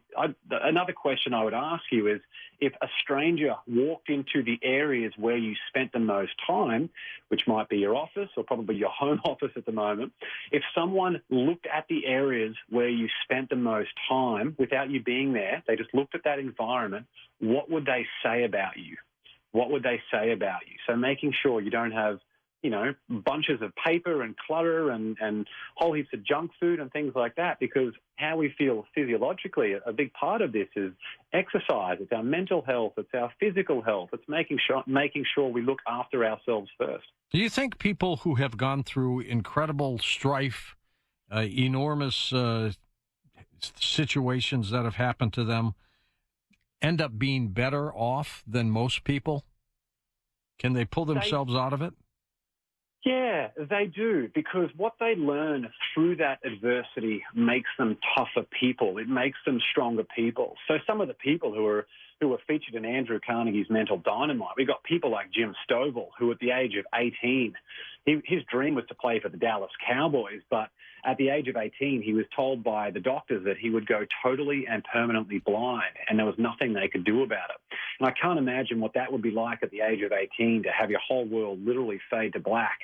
another question I would ask you is, if a stranger walked into the areas where you spent the most time, which might be your office or probably your home office at the moment, if someone looked at the areas where you spent the most time without you being there, they just looked at that environment, what would they say about you? What would they say about you? So making sure you don't have, bunches of paper and clutter and whole heaps of junk food and things like that, because how we feel physiologically, a big part of this is exercise. It's our mental health. It's our physical health. It's making sure we look after ourselves first. Do you think people who have gone through incredible strife, enormous situations that have happened to them, end up being better off than most people? Can they pull themselves out of it? Yeah, they do, because what they learn through that adversity makes them tougher people. It makes them stronger people. So some of the people who are featured in Andrew Carnegie's Mental Dynamite, we got people like Jim Stovall, who at the age of 18, his dream was to play for the Dallas Cowboys, but at the age of 18, he was told by the doctors that he would go totally and permanently blind, and there was nothing they could do about it. And I can't imagine what that would be like at the age of 18, to have your whole world literally fade to black.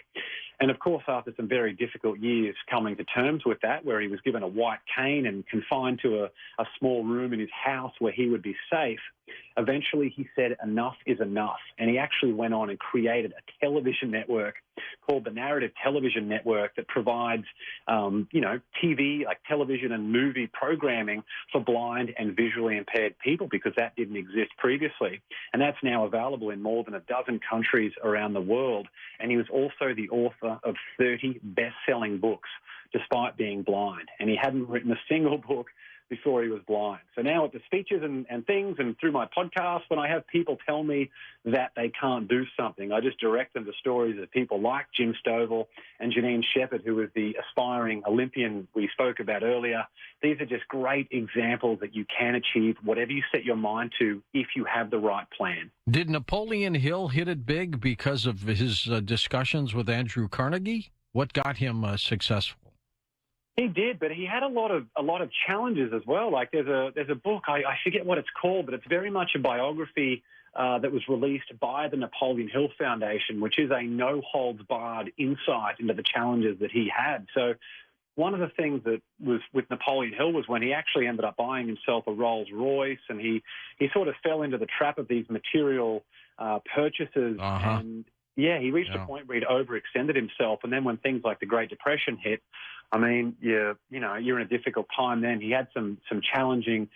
And of course, after some very difficult years coming to terms with that, where he was given a white cane and confined to a small room in his house where he would be safe, eventually he said enough is enough. And he actually went on and created a television network called the Narrative Television Network that provides, TV, like television and movie programming for blind and visually impaired people, because that didn't exist previously. And that's now available in more than a dozen countries around the world. And he was also the author of 30 best-selling books, despite being blind. And he hadn't written a single book before he was blind. So now at the speeches and things and through my podcast, when I have people tell me that they can't do something, I just direct them to stories of people like Jim Stovall and Janine Shepherd, who was the aspiring Olympian we spoke about earlier. These are just great examples that you can achieve whatever you set your mind to if you have the right plan. Did Napoleon Hill hit it big because of his discussions with Andrew Carnegie? What got him successful? He did, but he had a lot of challenges as well. Like there's a book, I forget what it's called, but it's very much a biography that was released by the Napoleon Hill Foundation, which is a no-holds-barred insight into the challenges that he had. So one of the things that was with Napoleon Hill was when he actually ended up buying himself a Rolls Royce, and he sort of fell into the trap of these material purchases. And yeah, he reached a point where he'd overextended himself. And then when things like the Great Depression hit, I mean, you're in a difficult time then. He had some challenging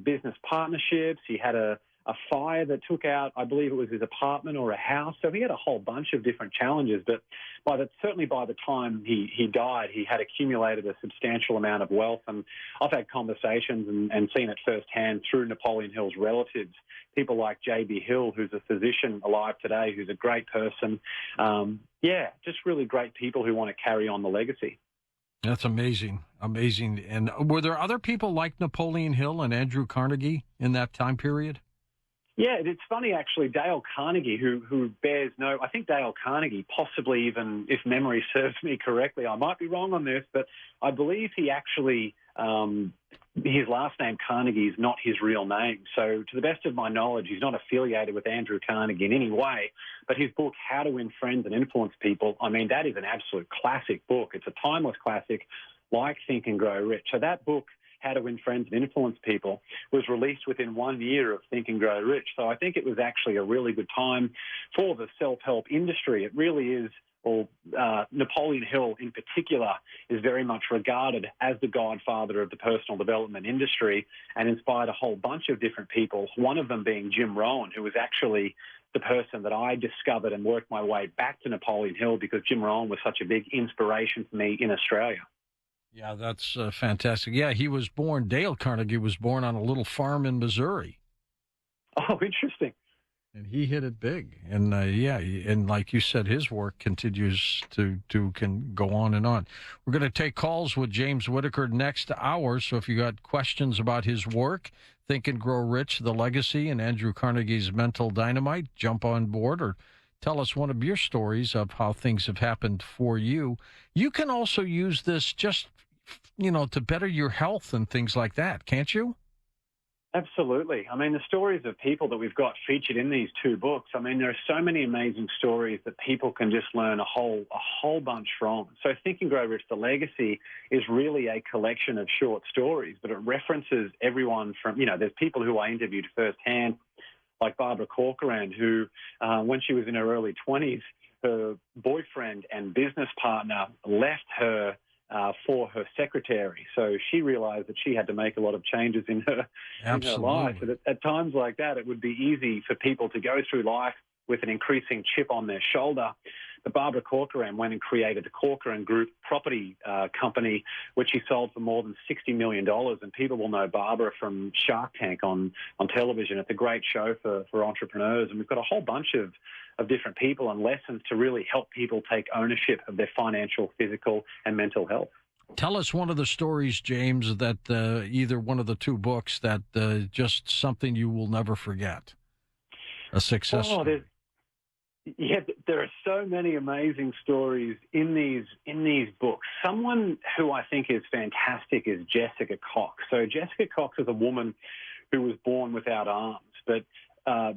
business partnerships. He had a fire that took out, I believe it was his apartment or a house. So he had a whole bunch of different challenges. But certainly by the time he died, he had accumulated a substantial amount of wealth. And I've had conversations and seen it firsthand through Napoleon Hill's relatives, people like J.B. Hill, who's a physician alive today, who's a great person. Just really great people who want to carry on the legacy. That's amazing. Amazing. And were there other people like Napoleon Hill and Andrew Carnegie in that time period? Yeah, it's funny, actually. Dale Carnegie, who bears no... I think Dale Carnegie, possibly even, if memory serves me correctly, I might be wrong on this, but I believe he actually... his last name, Carnegie, is not his real name. So to the best of my knowledge, he's not affiliated with Andrew Carnegie in any way. But his book, How to Win Friends and Influence People, I mean, that is an absolute classic book. It's a timeless classic like Think and Grow Rich. So that book, How to Win Friends and Influence People, was released within 1 year of Think and Grow Rich. So I think it was actually a really good time for the self-help industry. It really is. Napoleon Hill in particular is very much regarded as the godfather of the personal development industry and inspired a whole bunch of different people, one of them being Jim Rohn, who was actually the person that I discovered and worked my way back to Napoleon Hill because Jim Rohn was such a big inspiration for me in Australia. Yeah, that's fantastic. Yeah, he was born, Dale Carnegie was born on a little farm in Missouri. Oh, interesting. And he hit it big. And and like you said, his work continues can go on and on. We're going to take calls with James Whitaker next hour. So if you got questions about his work, Think and Grow Rich, The Legacy, and Andrew Carnegie's Mental Dynamite, jump on board or tell us one of your stories of how things have happened for you. You can also use this just, to better your health and things like that, can't you? Absolutely. I mean, the stories of people that we've got featured in these two books, I mean, there are so many amazing stories that people can just learn a whole bunch from. So Think and Grow Rich, The Legacy is really a collection of short stories, but it references everyone from, there's people who I interviewed firsthand, like Barbara Corcoran, who, when she was in her early 20s, her boyfriend and business partner left her for her secretary. So she realized that she had to make a lot of changes in her life. And at times like that, it would be easy for people to go through life with an increasing chip on their shoulder. But Barbara Corcoran went and created the Corcoran Group property company, which she sold for more than $60 million. And people will know Barbara from Shark Tank on television. It's a great show for entrepreneurs. And we've got a whole bunch of different people and lessons to really help people take ownership of their financial, physical, and mental health. Tell us one of the stories, James, that either one of the two books that just something you will never forget. A success story. Yeah, there are so many amazing stories in these books. Someone who I think is fantastic is Jessica Cox. So Jessica Cox is a woman who was born without arms, but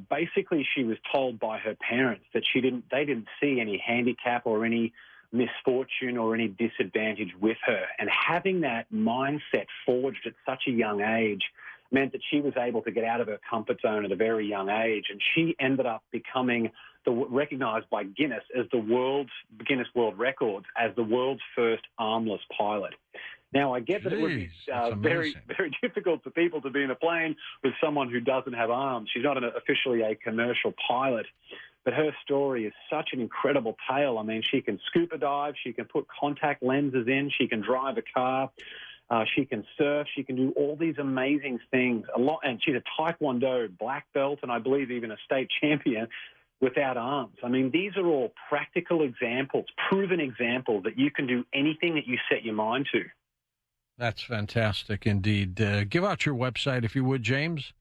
basically she was told by her parents that they didn't see any handicap or any misfortune or any disadvantage with her. And having that mindset forged at such a young age meant that she was able to get out of her comfort zone at a very young age. And she ended up becoming recognized by Guinness Guinness World Records as the world's first armless pilot. Now, I get that it would be very, very difficult for people to be in a plane with someone who doesn't have arms. She's not officially a commercial pilot, but her story is such an incredible tale. I mean, she can scuba dive, she can put contact lenses in, she can drive a car, she can surf, she can do all these amazing things. And she's a Taekwondo black belt and I believe even a state champion without arms. I mean, these are all practical examples, proven examples that you can do anything that you set your mind to. That's fantastic indeed. Give out your website, if you would, James.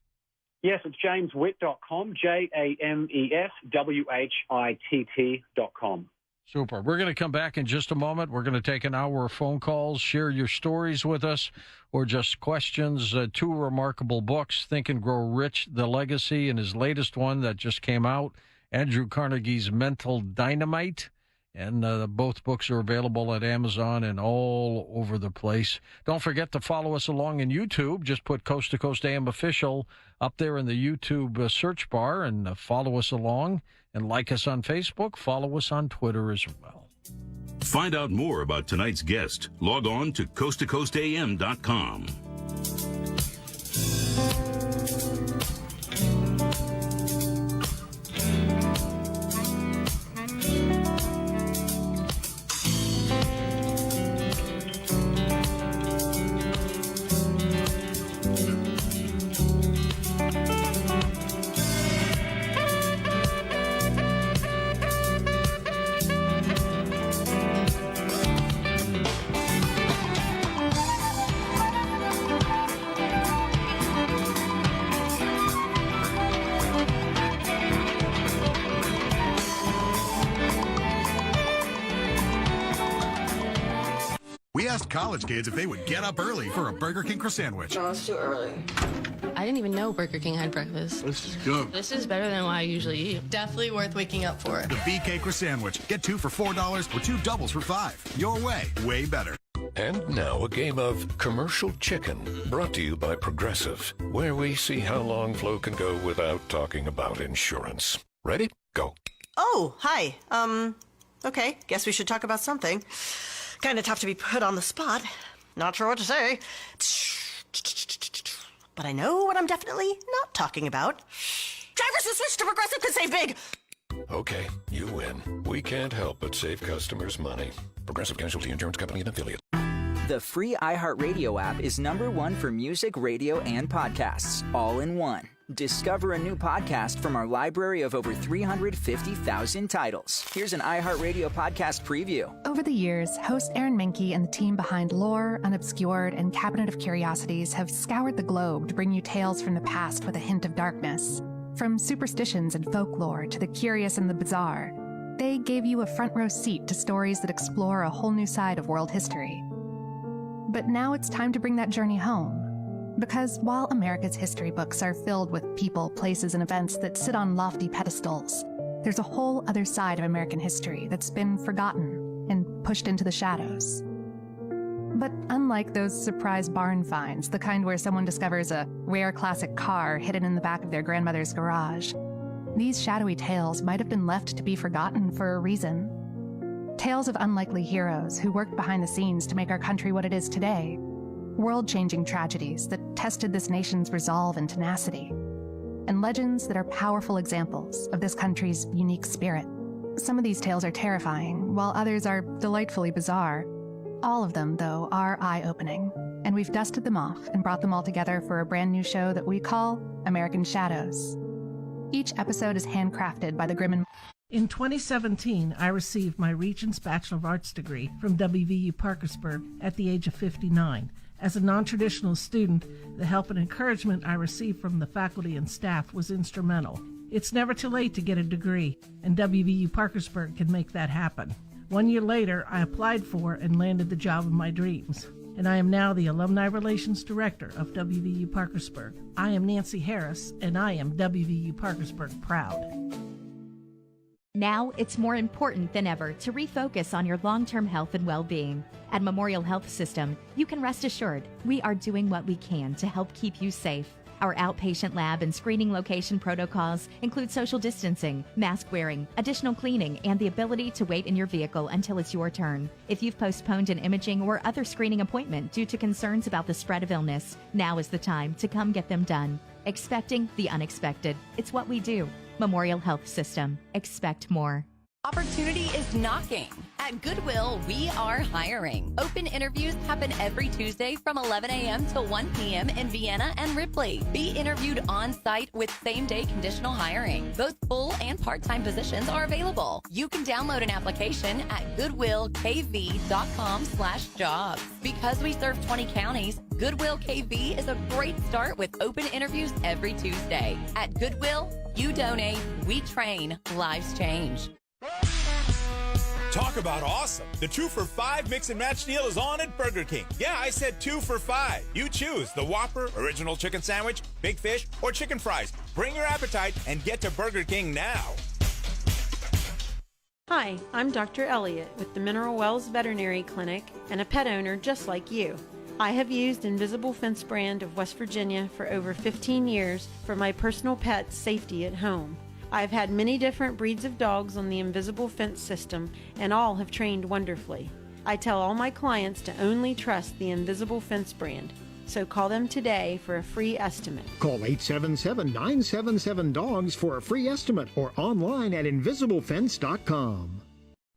Yes, it's jameswitt.com, JamesWhitt.com. Super. We're going to come back in just a moment. We're going to take an hour of phone calls, share your stories with us, or just questions. Two remarkable books, Think and Grow Rich, The Legacy, and his latest one that just came out, Andrew Carnegie's Mental Dynamite. And both books are available at Amazon and all over the place. Don't forget to follow us along in YouTube. Just put Coast to Coast AM Official up there in the YouTube search bar and follow us along. And like us on Facebook, follow us on Twitter as well. Find out more about tonight's guest. Log on to coasttocoastam.com. We asked college kids if they would get up early for a Burger King croissant sandwich. No, it's too early. I didn't even know Burger King had breakfast. This is good. This is better than what I usually eat. Definitely worth waking up for. The BK croissant sandwich. Get 2 for $4 or 2 doubles for $5. Your way better. And now a game of Commercial Chicken, brought to you by Progressive, where we see how long Flo can go without talking about insurance. Ready? Go. Oh, hi. Okay, guess we should talk about something. Kind of tough to be put on the spot. Not sure what to say. But I know what I'm definitely not talking about. Drivers who switch to Progressive could save big. Okay, you win. We can't help but save customers money. Progressive Casualty Insurance Company and Affiliate. The free iHeartRadio app is #1 for music, radio, and podcasts, all in one. Discover a new podcast from our library of over 350,000 titles. Here's an iHeartRadio podcast preview. Over the years, host Aaron Mahnke and the team behind Lore, Unobscured, and Cabinet of Curiosities have scoured the globe to bring you tales from the past with a hint of darkness. From superstitions and folklore to the curious and the bizarre, they gave you a front row seat to stories that explore a whole new side of world history. But now it's time to bring that journey home. Because while America's history books are filled with people, places, and events that sit on lofty pedestals, there's a whole other side of American history that's been forgotten and pushed into the shadows. But unlike those surprise barn finds, the kind where someone discovers a rare classic car hidden in the back of their grandmother's garage, these shadowy tales might have been left to be forgotten for a reason. Tales of unlikely heroes who worked behind the scenes to make our country what it is today. World-changing tragedies that tested this nation's resolve and tenacity. And legends that are powerful examples of this country's unique spirit. Some of these tales are terrifying, while others are delightfully bizarre. All of them, though, are eye-opening. And we've dusted them off and brought them all together for a brand new show that we call American Shadows. Each episode is handcrafted by the Grim and... In 2017, I received my Regents Bachelor of Arts degree from WVU Parkersburg at the age of 59. As a non-traditional student, the help and encouragement I received from the faculty and staff was instrumental. It's never too late to get a degree, and WVU Parkersburg can make that happen. 1 year later, I applied for and landed the job of my dreams, and I am now the Alumni Relations Director of WVU Parkersburg. I am Nancy Harris, and I am WVU Parkersburg proud. Now, it's more important than ever to refocus on your long-term health and well-being. At Memorial Health System, you can rest assured we are doing what we can to help keep you safe. Our outpatient lab and screening location protocols include social distancing, mask wearing, additional cleaning, and the ability to wait in your vehicle until it's your turn. If you've postponed an imaging or other screening appointment due to concerns about the spread of illness, now is the time to come get them done. Expecting the unexpected. It's what we do. Memorial Health System. Expect more. Opportunity is knocking. At Goodwill, we are hiring. Open interviews happen every Tuesday from 11 a.m. to 1 p.m. in Vienna and Ripley. Be interviewed on site with same-day conditional hiring. Both full and part-time positions are available. You can download an application at goodwillkv.com/jobs. Because we serve 20 counties, Goodwill KV is a great start with open interviews every Tuesday. At Goodwill, you donate, we train, lives change. Talk about awesome. The 2 for $5 mix and match deal is on at Burger King. Yeah, I said 2 for $5. You choose the Whopper, original chicken sandwich, big fish, or chicken fries. Bring your appetite and get to Burger King now. Hi, I'm Dr. Elliott with the Mineral Wells Veterinary Clinic and a pet owner just like you. I have used Invisible Fence brand of West Virginia for over 15 years for my personal pet's safety at home. I've had many different breeds of dogs on the Invisible Fence system, and all have trained wonderfully. I tell all my clients to only trust the Invisible Fence brand, so call them today for a free estimate. Call 877-977-DOGS for a free estimate or online at invisiblefence.com.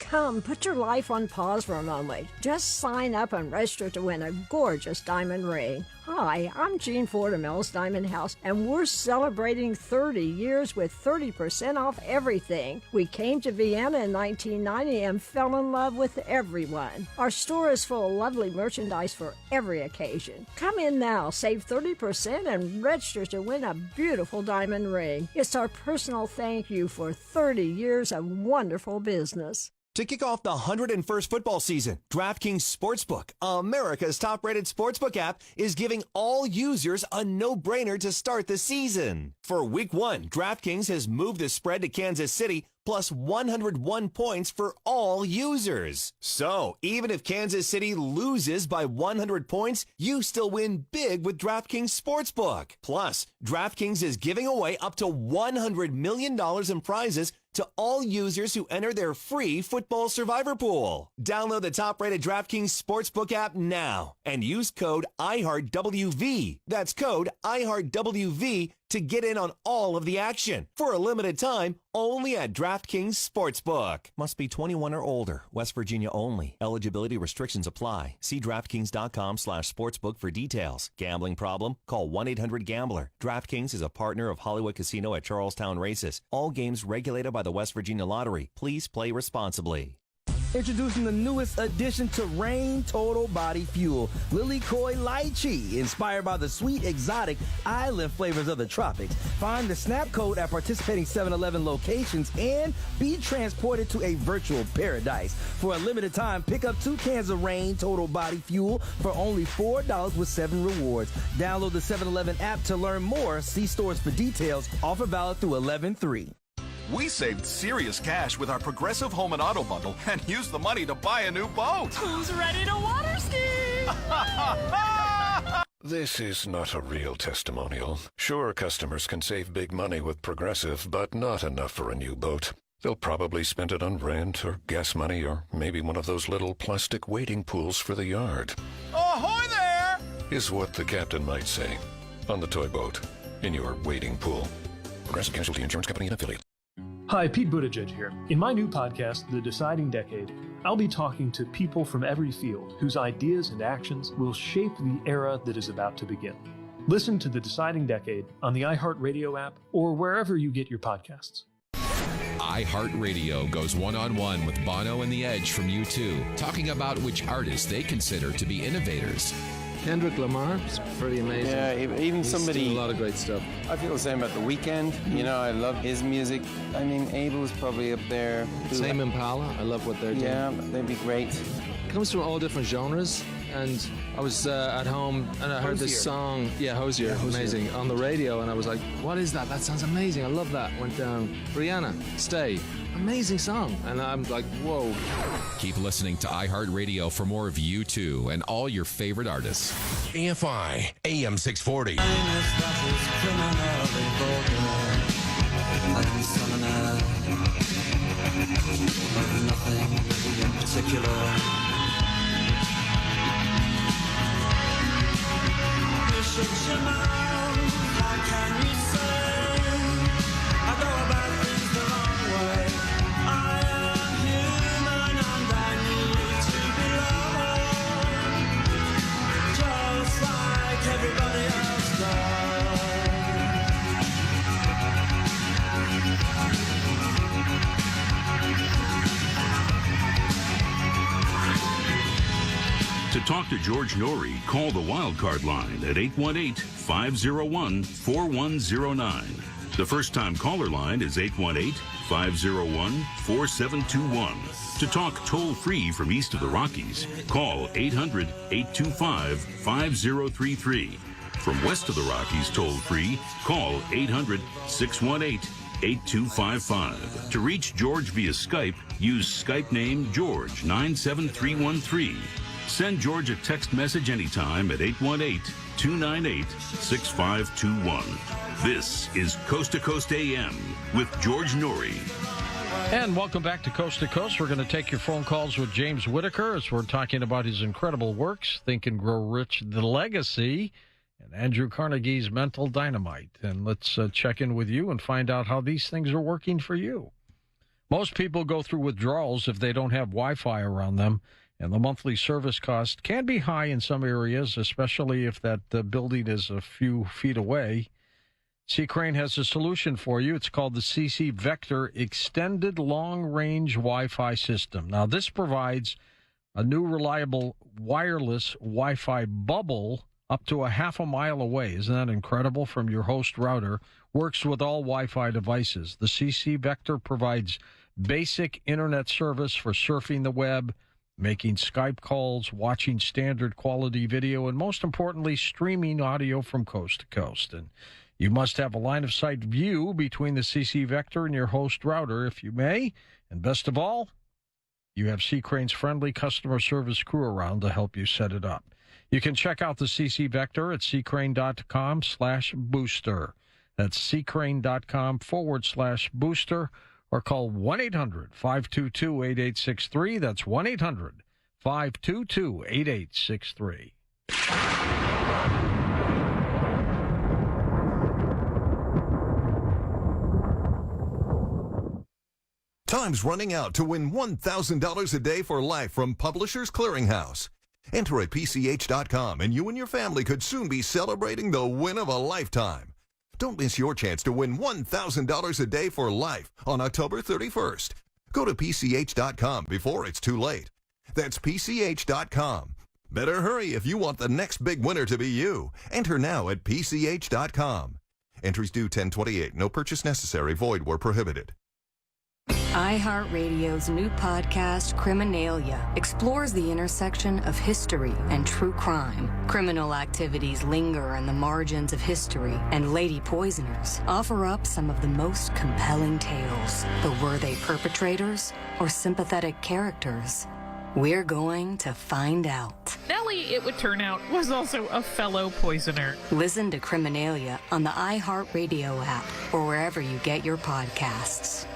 Come, put your life on pause for a moment. Just sign up and register to win a gorgeous diamond ring. Hi, I'm Jean Ford of Mel's Diamond House, and we're celebrating 30 years with 30% off everything. We came to Vienna in 1990 and fell in love with everyone. Our store is full of lovely merchandise for every occasion. Come in now, save 30% and register to win a beautiful diamond ring. It's our personal thank you for 30 years of wonderful business. To kick off the 101st football season, DraftKings Sportsbook, America's top-rated sportsbook app, is giving all users a no-brainer to start the season. For Week 1, DraftKings has moved the spread to Kansas City, plus 101 points for all users. So, even if Kansas City loses by 100 points, you still win big with DraftKings Sportsbook. Plus, DraftKings is giving away up to $100 million in prizes to all users who enter their free football survivor pool. Download the top-rated DraftKings Sportsbook app now and use code IHEARTWV. That's code IHEARTWV to get in on all of the action. For a limited time, only at DraftKings Sportsbook. Must be 21 or older. West Virginia only. Eligibility restrictions apply. See DraftKings.com/sportsbook for details. Gambling problem? Call 1-800-GAMBLER. DraftKings is a partner of Hollywood Casino at Charlestown Races. All games regulated by the West Virginia Lottery. Please play responsibly. Introducing the newest addition to Reign Total Body Fuel, Lilikoi Lychee, inspired by the sweet, exotic island flavors of the tropics. Find the snap code at participating 7-Eleven locations and be transported to a virtual paradise. For a limited time, pick up 2 cans of Reign Total Body Fuel for only $4 with 7 rewards. Download the 7-Eleven app to learn more. See stores for details. Offer valid through 11/3. We saved serious cash with our Progressive Home and Auto Bundle and used the money to buy a new boat. Who's ready to water ski? This is not a real testimonial. Sure, customers can save big money with Progressive, but not enough for a new boat. They'll probably spend it on rent or gas money or maybe one of those little plastic wading pools for the yard. Ahoy there! Is what the captain might say on the toy boat in your wading pool. Progressive Casualty Insurance Company and affiliate. Hi, Pete Buttigieg here. In my new podcast, The Deciding Decade, I'll be talking to people from every field whose ideas and actions will shape the era that is about to begin. Listen to The Deciding Decade on the iHeartRadio app or wherever you get your podcasts. iHeartRadio goes one-on-one with Bono and The Edge from U2, talking about which artists they consider to be innovators. Kendrick Lamar is pretty amazing. Yeah, even somebody... He's doing a lot of great stuff. I feel the same about The Weeknd. You know, I love his music. I mean, Abel's probably up there. Tame Impala, I love what they're doing. Yeah, they'd be great. It comes from all different genres, and I was at home and I heard this song, Hosier, amazing, on the radio, and I was like, what is that? That sounds amazing, I love that. Went down, Rihanna, Stay, amazing song, and I'm like, whoa. Keep listening to iHeartRadio for more of U2 and all your favorite artists. AFI, AM 640. How can you say I go about things the wrong way? I am human and I need to belong, just like everybody else To talk to George Norrie, call the Wildcard line at 818-501-4109. The first-time caller line is 818-501-4721. To talk toll-free from east of the Rockies, call 800-825-5033. From west of the Rockies toll-free, call 800-618-8255. To reach George via Skype, use Skype name George97313. Send George a text message anytime at 818-298-6521. This is Coast to Coast AM with George Norrie. And welcome back to Coast. We're going to take your phone calls with James Whitaker as we're talking about his incredible works, Think and Grow Rich, The Legacy, and Andrew Carnegie's Mental Dynamite. And let's check in with you and find out how these things are working for you. Most people go through withdrawals if they don't have Wi-Fi around them, and the monthly service cost can be high in some areas, especially if that building is a few feet away. C-Crane has a solution for you. It's called the CC Vector Extended Long Range Wi-Fi System. Now, this provides a new reliable wireless Wi-Fi bubble up to a half a mile away. Isn't that incredible? From your host router. Works with all Wi-Fi devices. The CC Vector provides basic internet service for surfing the web, making Skype calls, watching standard quality video, and most importantly, streaming audio from coast to coast. And you must have a line of sight view between the CC Vector and your host router, if you may. And best of all, you have C-Crane's friendly customer service crew around to help you set it up. You can check out the CC Vector at ccrane.com/booster. That's ccrane.com/booster, or call 1-800-522-8863. That's 1-800-522-8863. Time's running out to win $1,000 a day for life from Publishers Clearinghouse. Enter at PCH.com and you and your family could soon be celebrating the win of a lifetime. Don't miss your chance to win $1,000 a day for life on October 31st. Go to PCH.com before it's too late. That's PCH.com. Better hurry if you want the next big winner to be you. Enter now at PCH.com. Entries due 10/28. No purchase necessary. Void where prohibited. iHeartRadio's new podcast, Criminalia, explores the intersection of history and true crime. Criminal activities linger on the margins of history, and Lady Poisoners offer up some of the most compelling tales. But were they perpetrators or sympathetic characters? We're going to find out. Nellie, it would turn out, was also a fellow poisoner. Listen to Criminalia on the iHeartRadio app or wherever you get your podcasts.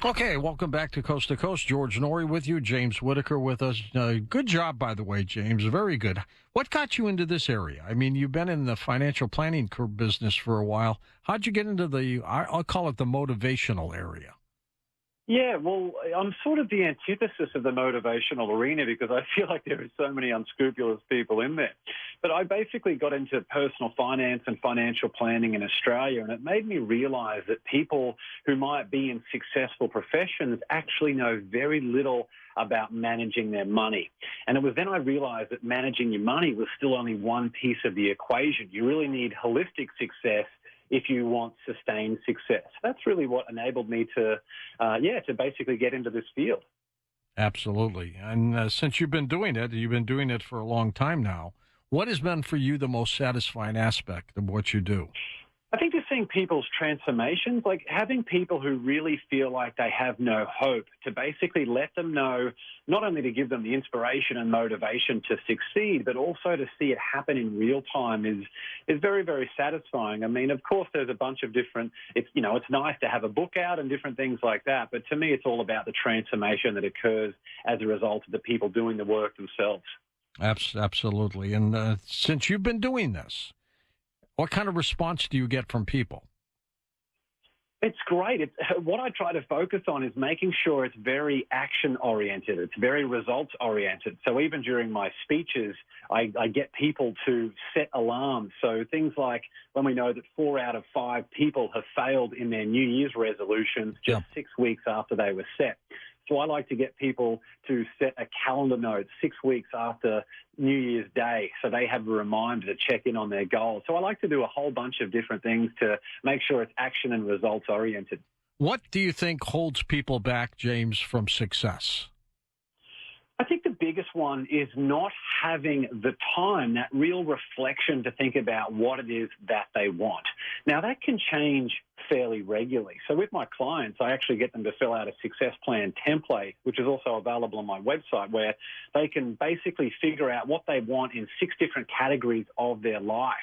Okay, welcome back to Coast. George Norrie with you, James Whitaker with us. Good job, by the way, James. Very good. What got you into this area? I mean, you've been in the financial planning business for a while. How'd you get into I'll call it the motivational area? Yeah, well, I'm sort of the antithesis of the motivational arena because I feel like there are so many unscrupulous people in there. But I basically got into personal finance and financial planning in Australia, and it made me realize that people who might be in successful professions actually know very little about managing their money. And it was then I realized that managing your money was still only one piece of the equation. You really need holistic success if you want sustained success. That's really what enabled me to basically get into this field. Absolutely. And since you've been doing it for a long time now, what has been for you the most satisfying aspect of what you do? I think just seeing people's transformations, like having people who really feel like they have no hope, to basically let them know, not only to give them the inspiration and motivation to succeed, but also to see it happen in real time is very, very satisfying. I mean, of course, there's a bunch of different, it's nice to have a book out and different things like that, but to me, it's all about the transformation that occurs as a result of the people doing the work themselves. Absolutely. And since you've been doing this, what kind of response do you get from people? It's great. What I try to focus on is making sure it's very action-oriented. It's very results-oriented. So even during my speeches, I get people to set alarms. So things like when we know that 4 out of 5 people have failed in their New Year's resolutions just 6 weeks after they were set. So I like to get people to set a calendar note 6 weeks after New Year's Day so they have a reminder to check in on their goals. So I like to do a whole bunch of different things to make sure it's action and results oriented. What do you think holds people back, James, from success? I think the biggest one is not having the time, that real reflection to think about what it is that they want. Now, that can change fairly regularly. So with my clients, I actually get them to fill out a success plan template, which is also available on my website, where they can basically figure out what they want in 6 different categories of their life.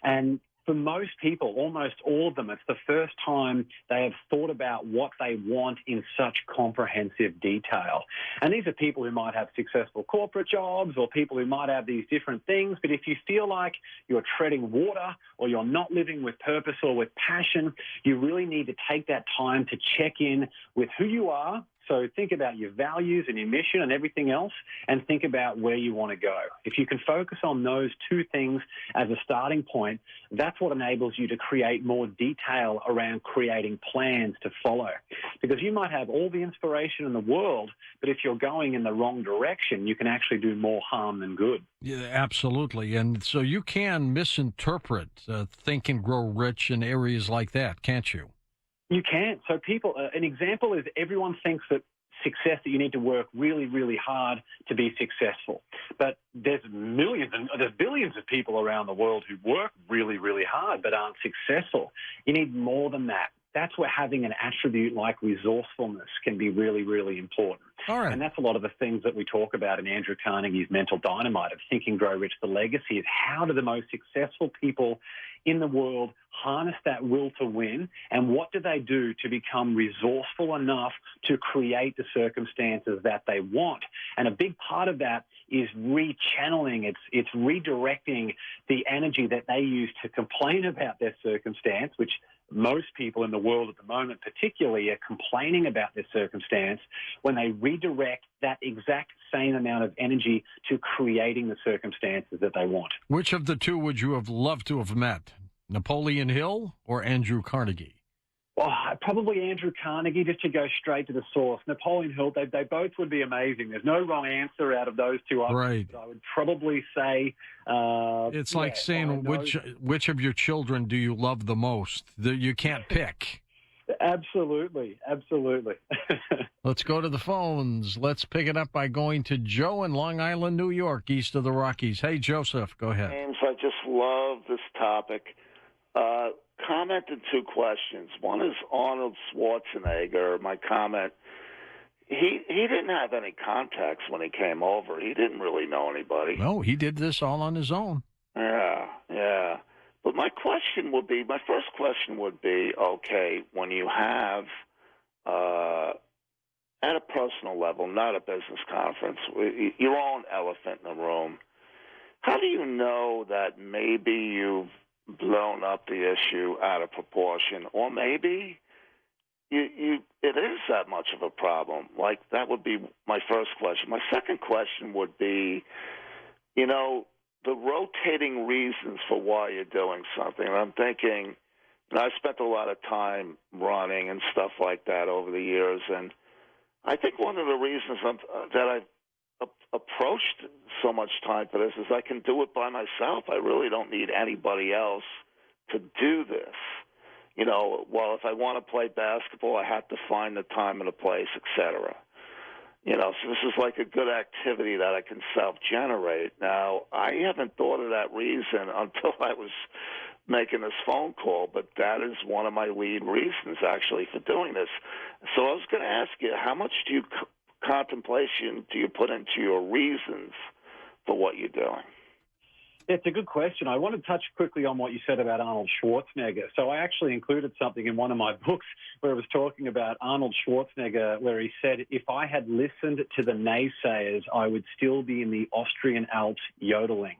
And for most people, almost all of them, it's the first time they have thought about what they want in such comprehensive detail. And these are people who might have successful corporate jobs or people who might have these different things. But if you feel like you're treading water or you're not living with purpose or with passion, you really need to take that time to check in with who you are. So think about your values and your mission and everything else, and think about where you want to go. If you can focus on those 2 things as a starting point, that's what enables you to create more detail around creating plans to follow. Because you might have all the inspiration in the world, but if you're going in the wrong direction, you can actually do more harm than good. Yeah, absolutely. And so you can misinterpret Think and Grow Rich in areas like that, can't you? You can. So people, an example is everyone thinks that success, that you need to work really, really hard to be successful. But there's billions of people around the world who work really, really hard but aren't successful. You need more than that. That's where having an attribute like resourcefulness can be really, really important. All right. And that's a lot of the things that we talk about in Andrew Carnegie's Mental Dynamite of Think and Grow Rich. The legacy is how do the most successful people in the world harness that will to win, and what do they do to become resourceful enough to create the circumstances that they want? And a big part of that is rechanneling. It's redirecting the energy that they use to complain about their circumstance, which most people in the world at the moment particularly are complaining about their circumstance, when they redirect that exact same amount of energy to creating the circumstances that they want. Which of the 2 would you have loved to have met, Napoleon Hill or Andrew Carnegie? Well, probably Andrew Carnegie, just to go straight to the source. Napoleon Hill, they both would be amazing. There's no wrong answer out of those 2 options. Right. But I would probably say... it's like saying which of your children do you love the most? You can't pick. Absolutely. Let's go to the phones. Let's pick it up by going to Joe in Long Island, New York, east of the Rockies. Hey, Joseph, go ahead. James, I just love this topic. Comment and 2 questions. One is Arnold Schwarzenegger. My comment, he didn't have any contacts when he came over. He didn't really know anybody. No, he did this all on his own. Yeah. But my first question would be, okay, when you have, at a personal level, not a business conference, your own elephant in the room, how do you know that maybe you've blown up the issue out of proportion, or maybe it is that much of a problem? Like, that would be my first question. My second question would be, the rotating reasons for why you're doing something. And I'm thinking, I spent a lot of time running and stuff like that over the years, and I think one of the reasons that I've approached so much time for this is I can do it by myself. I really don't need anybody else to do this. Well, if I want to play basketball, I have to find the time and the place, etc. So this is like a good activity that I can self-generate. Now, I haven't thought of that reason until I was making this phone call, but that is one of my lead reasons, actually, for doing this. So I was going to ask you, how much contemplation do you put into your reasons for what you're doing? It's a good question. I want to touch quickly on what you said about Arnold Schwarzenegger. So I actually included something in one of my books where I was talking about Arnold Schwarzenegger, where he said, if I had listened to the naysayers, I would still be in the Austrian Alps yodeling.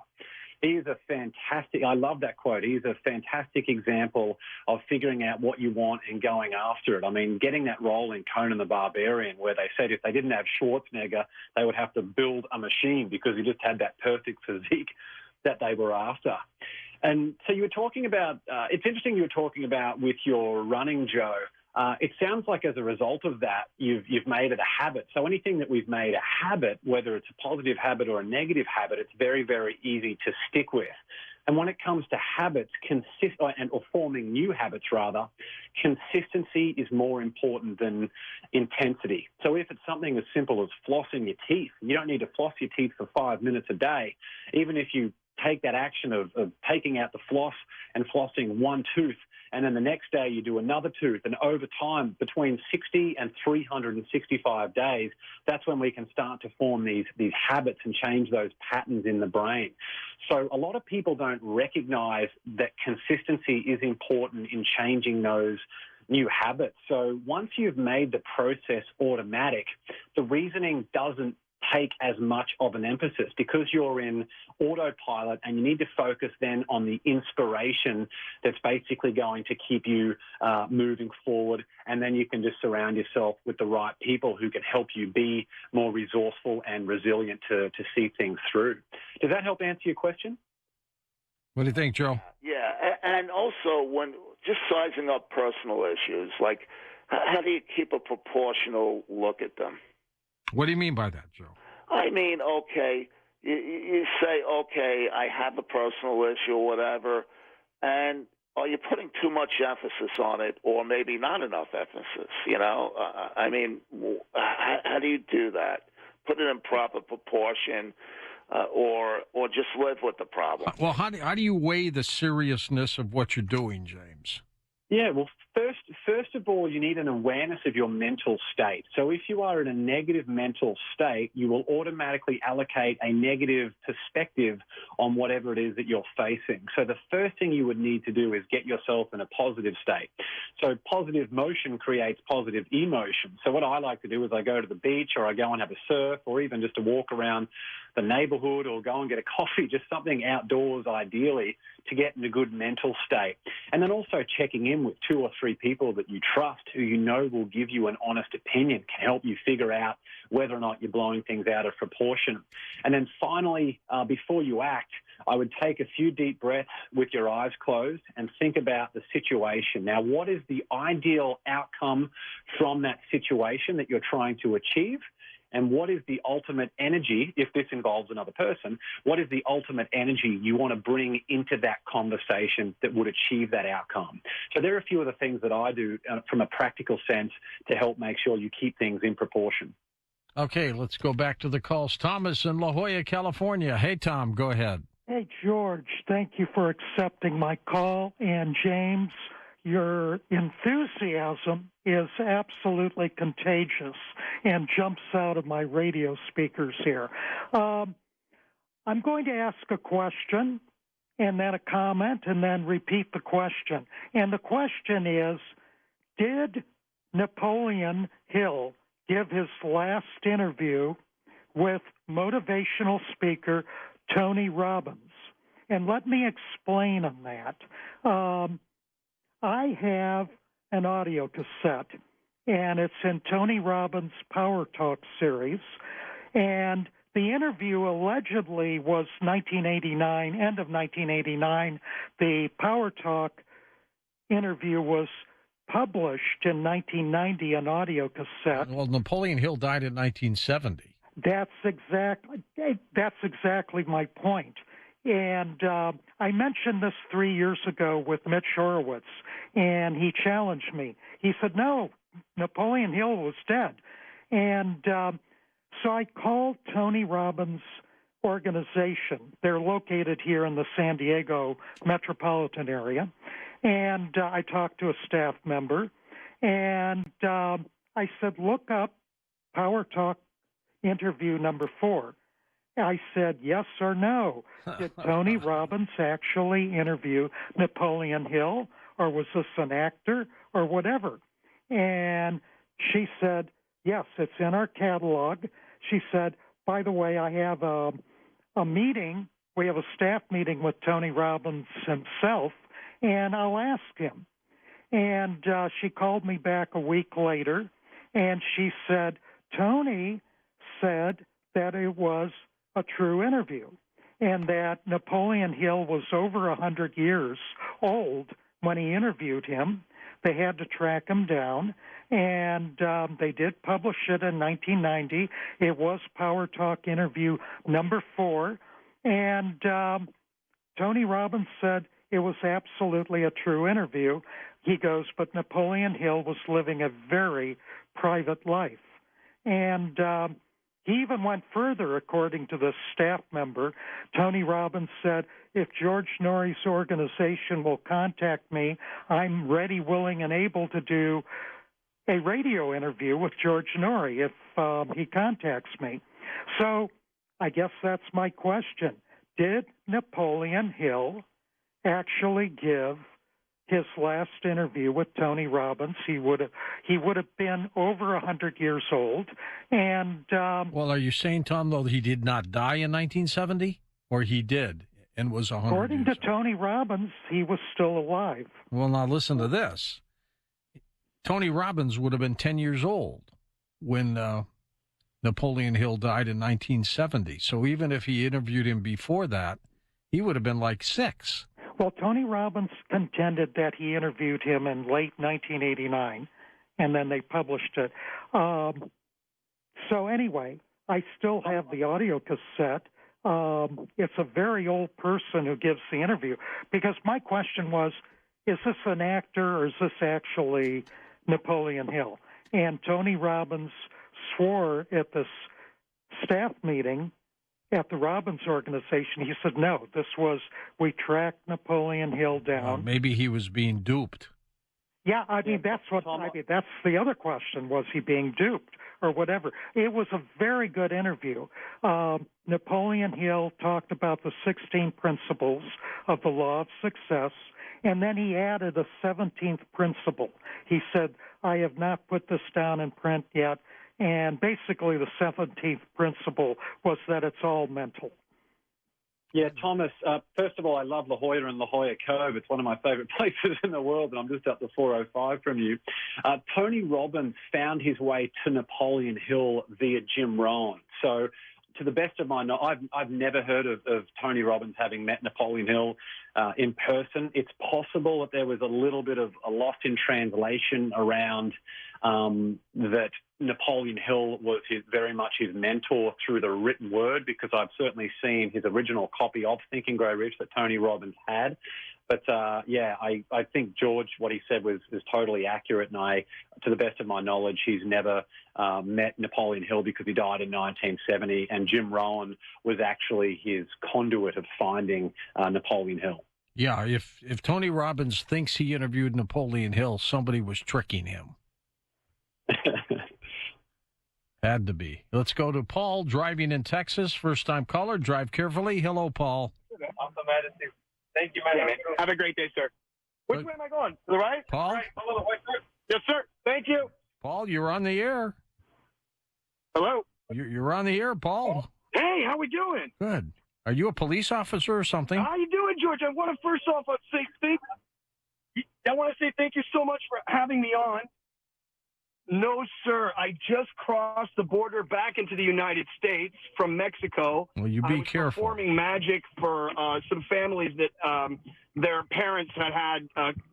He is a fantastic, I love that quote. He's a fantastic example of figuring out what you want and going after it. I mean, getting that role in Conan the Barbarian where they said if they didn't have Schwarzenegger, they would have to build a machine because he just had that perfect physique that they were after. And so you were talking about, it's interesting you were talking about with your running, Joe. It sounds like as a result of that, you've made it a habit. So anything that we've made a habit, whether it's a positive habit or a negative habit, it's very, very easy to stick with. And when it comes to habits, or forming new habits rather, consistency is more important than intensity. So if it's something as simple as flossing your teeth, you don't need to floss your teeth for 5 minutes a day. Even if you take that action of taking out the floss and flossing one tooth, and then the next day you do another tooth, and over time, between 60 and 365 days, that's when we can start to form these habits and change those patterns in the brain. So a lot of people don't recognize that consistency is important in changing those new habits. So once you've made the process automatic, the reasoning doesn't take as much of an emphasis because you're in autopilot and you need to focus then on the inspiration that's basically going to keep you moving forward, and then you can just surround yourself with the right people who can help you be more resourceful and resilient to see things through. Does that help answer your question? What do you think, Joe? Yeah, and also when just sizing up personal issues, like how do you keep a proportional look at them? What do you mean by that, Joe? I mean, okay, you say, okay, I have a personal issue or whatever, and are you putting too much emphasis on it or maybe not enough emphasis, you know? I mean, how do you do that? Put it in proper proportion or just live with the problem? Well, how do you weigh the seriousness of what you're doing, James? Yeah, well, first of all, you need an awareness of your mental state. So if you are in a negative mental state, you will automatically allocate a negative perspective on whatever it is that you're facing. So the first thing you would need to do is get yourself in a positive state. So positive motion creates positive emotion. So what I like to do is I go to the beach or I go and have a surf or even just a walk around the neighborhood or go and get a coffee, just something outdoors ideally to get in a good mental state. And then also checking in with 2 or 3 people that you trust who you know will give you an honest opinion, can help you figure out whether or not you're blowing things out of proportion. And then finally, before you act, I would take a few deep breaths with your eyes closed and think about the situation. Now, what is the ideal outcome from that situation that you're trying to achieve? And what is the ultimate energy, if this involves another person, what is the ultimate energy you want to bring into that conversation that would achieve that outcome? So there are a few of the things that I do from a practical sense to help make sure you keep things in proportion. Okay, let's go back to the calls. Thomas in La Jolla, California. Hey, Tom, go ahead. Hey, George, thank you for accepting my call. And James, your enthusiasm is absolutely contagious and jumps out of my radio speakers here. I'm going to ask a question and then a comment and then repeat the question. And the question is, did Napoleon Hill give his last interview with motivational speaker Tony Robbins? And let me explain on that. I have an audio cassette, and it's in Tony Robbins' Power Talk series. And the interview allegedly was 1989, end of 1989. The Power Talk interview was published in 1990, an audio cassette. Well, Napoleon Hill died in 1970. That's exactly my point. And I mentioned this 3 years ago with Mitch Horowitz, and he challenged me. He said, no, Napoleon Hill was dead. And so I called Tony Robbins' organization. They're located here in the San Diego metropolitan area. And I talked to a staff member, and I said, look up Power Talk interview number 4. I said, yes or no. Did Tony Robbins actually interview Napoleon Hill, or was this an actor, or whatever? And she said, yes, it's in our catalog. She said, by the way, I have a meeting we have a staff meeting with Tony Robbins himself, and I'll ask him. And she called me back a week later, and she said, Tony said that it was a true interview and that Napoleon Hill was over 100 years old when he interviewed him. They had to track him down, and they did publish it in 1990. It was Power Talk interview number 4, and Tony Robbins said it was absolutely a true interview. He goes, but Napoleon Hill was living a very private life. And he even went further, according to the staff member. Tony Robbins said, if George Norrie's organization will contact me, I'm ready, willing, and able to do a radio interview with George Norrie if he contacts me. So I guess that's my question. Did Napoleon Hill actually give his last interview with Tony Robbins? He would have been over 100 years old. And well, are you saying, Tom, though, he did not die in 1970, or he did and was 100? According to Tony Robbins, he was still alive. Well, now listen to this. Tony Robbins would have been 10 years old when Napoleon Hill died in 1970. So even if he interviewed him before that, he would have been like 6. Well, Tony Robbins contended that he interviewed him in late 1989, and then they published it. So anyway, I still have the audio cassette. It's a very old person who gives the interview, because my question was, is this an actor or is this actually Napoleon Hill? And Tony Robbins swore at this staff meeting at the Robbins organization. He said, no, we tracked Napoleon Hill down. Maybe he was being duped. Yeah, that's the other question. Was he being duped or whatever? It was a very good interview. Napoleon Hill talked about the 16 principles of the law of success, and then he added a 17th principle. He said, I have not put this down in print yet. And basically the 17th principle was that it's all mental. Yeah, Thomas, first of all, I love La Jolla and La Jolla Cove. It's one of my favorite places in the world, and I'm just up the 405 from you. Tony Robbins found his way to Napoleon Hill via Jim Rohn. So to the best of my knowledge, I've never heard of Tony Robbins having met Napoleon Hill in person. It's possible that there was a little bit of a lost in translation around that Napoleon Hill was very much his mentor through the written word, because I've certainly seen his original copy of Think and Grow Rich that Tony Robbins had. But, I think George, what he said was totally accurate. And to the best of my knowledge, he's never met Napoleon Hill because he died in 1970. And Jim Rohn was actually his conduit of finding Napoleon Hill. Yeah, if Tony Robbins thinks he interviewed Napoleon Hill, somebody was tricking him. Had to be. Let's go to Paul, driving in Texas. First-time caller. Drive carefully. Hello, Paul. Awesome attitude. Thank you, man. Have a great day, sir. Which way am I going? To the right? Paul? Right. Yes, sir. Thank you. Paul, you're on the air. Hello? You're on the air, Paul. Hey, how we doing? Good. Are you a police officer or something? How you doing, George? I want to first off say thank you so much for having me on. No, sir. I just crossed the border back into the United States from Mexico. Well, you be careful. Performing magic for some families that their parents had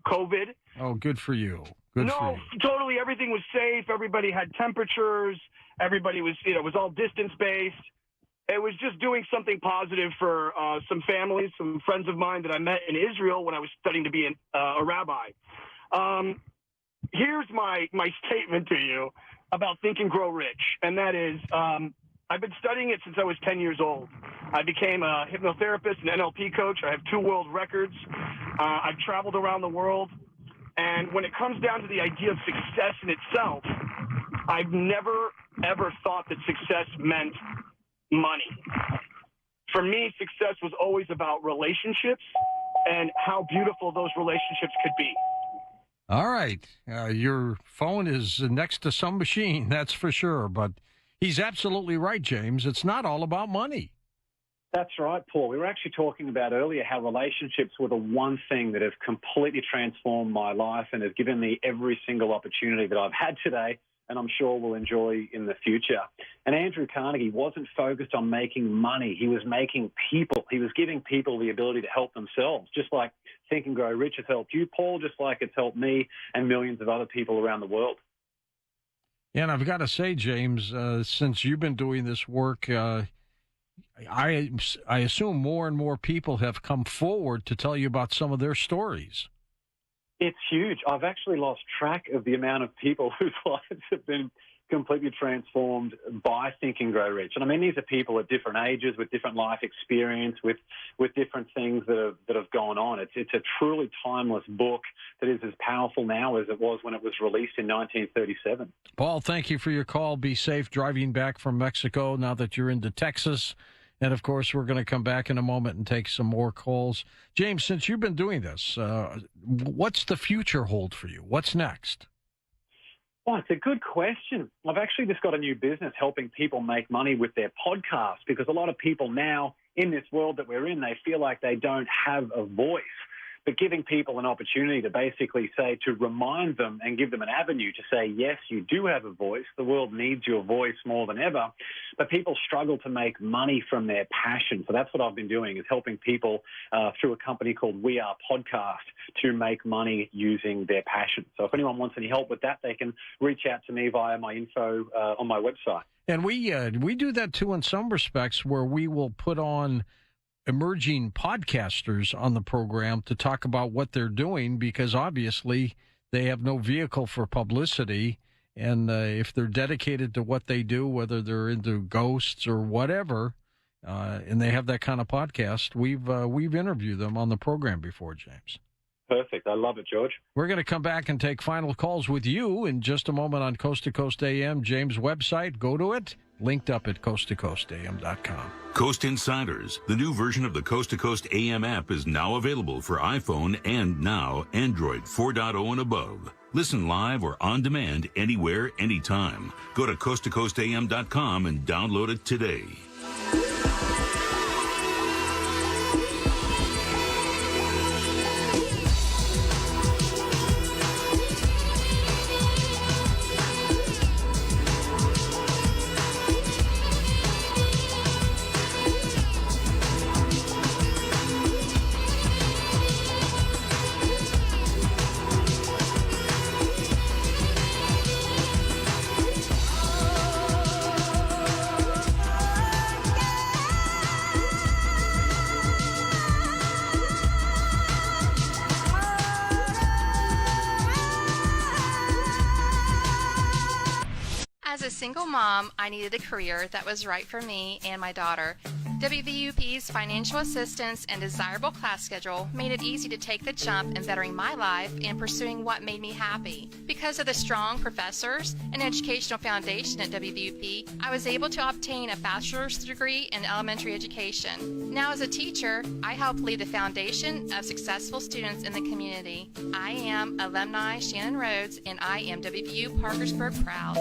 COVID. Oh, good for you. Good for you. Totally. Everything was safe. Everybody had temperatures. Everybody was, it was all distance-based. It was just doing something positive for some families, some friends of mine that I met in Israel when I was studying to be a rabbi. Here's my statement to you about Think and Grow Rich, and that is I've been studying it since I was 10 years old. I became a hypnotherapist and NLP coach. I have 2 world records. I've traveled around the world, and when it comes down to the idea of success in itself, I've never, ever thought that success meant money. For me, success was always about relationships and how beautiful those relationships could be. All right. Your phone is next to some machine, that's for sure. But he's absolutely right, James. It's not all about money. That's right, Paul. We were actually talking about earlier how relationships were the one thing that has completely transformed my life and has given me every single opportunity that I've had today and I'm sure will enjoy in the future. And Andrew Carnegie wasn't focused on making money. He was making people. He was giving people the ability to help themselves, just like Think and Grow Rich has helped you, Paul, just like it's helped me and millions of other people around the world. And I've got to say, James, since you've been doing this work, I assume more and more people have come forward to tell you about some of their stories. It's huge. I've actually lost track of the amount of people whose lives have been completely transformed by Think and Grow Rich. And I mean, these are people at different ages, with different life experience, with different things that have gone on. It's a truly timeless book that is as powerful now as it was when it was released in 1937. Paul, thank you for your call. Be safe driving back from Mexico now that you're into Texas. And, of course, we're going to come back in a moment and take some more calls. James, since you've been doing this, what's the future hold for you? What's next? Well, it's a good question. I've actually just got a new business helping people make money with their podcasts, because a lot of people now in this world that we're in, they feel like they don't have a voice. But giving people an opportunity to basically say, to remind them and give them an avenue to say, yes, you do have a voice. The world needs your voice more than ever. But people struggle to make money from their passion. So that's what I've been doing, is helping people through a company called We Are Podcast to make money using their passion. So if anyone wants any help with that, they can reach out to me via my info on my website. And we do that, too, in some respects, where we will put on emerging podcasters on the program to talk about what they're doing, because obviously they have no vehicle for publicity. And if they're dedicated to what they do, whether they're into ghosts or whatever, and they have that kind of podcast, we've interviewed them on the program before, James. Perfect. I love it, George. We're going to come back and take final calls with you in just a moment on Coast to Coast AM. James' website, go to it, linked up at coasttocoastam.com. Coast Insiders, the new version of the Coast to Coast AM app, is now available for iPhone and now Android 4.0 and above. Listen live or on demand anywhere, anytime. Go to coasttocoastam.com and download it today. As a single mom, I needed a career that was right for me and my daughter. WVUP's financial assistance and desirable class schedule made it easy to take the jump in bettering my life and pursuing what made me happy. Because of the strong professors and educational foundation at WVUP, I was able to obtain a bachelor's degree in elementary education. Now as a teacher, I help lead the foundation of successful students in the community. I am alumni Shannon Rhodes, and I am WVU Parkersburg proud.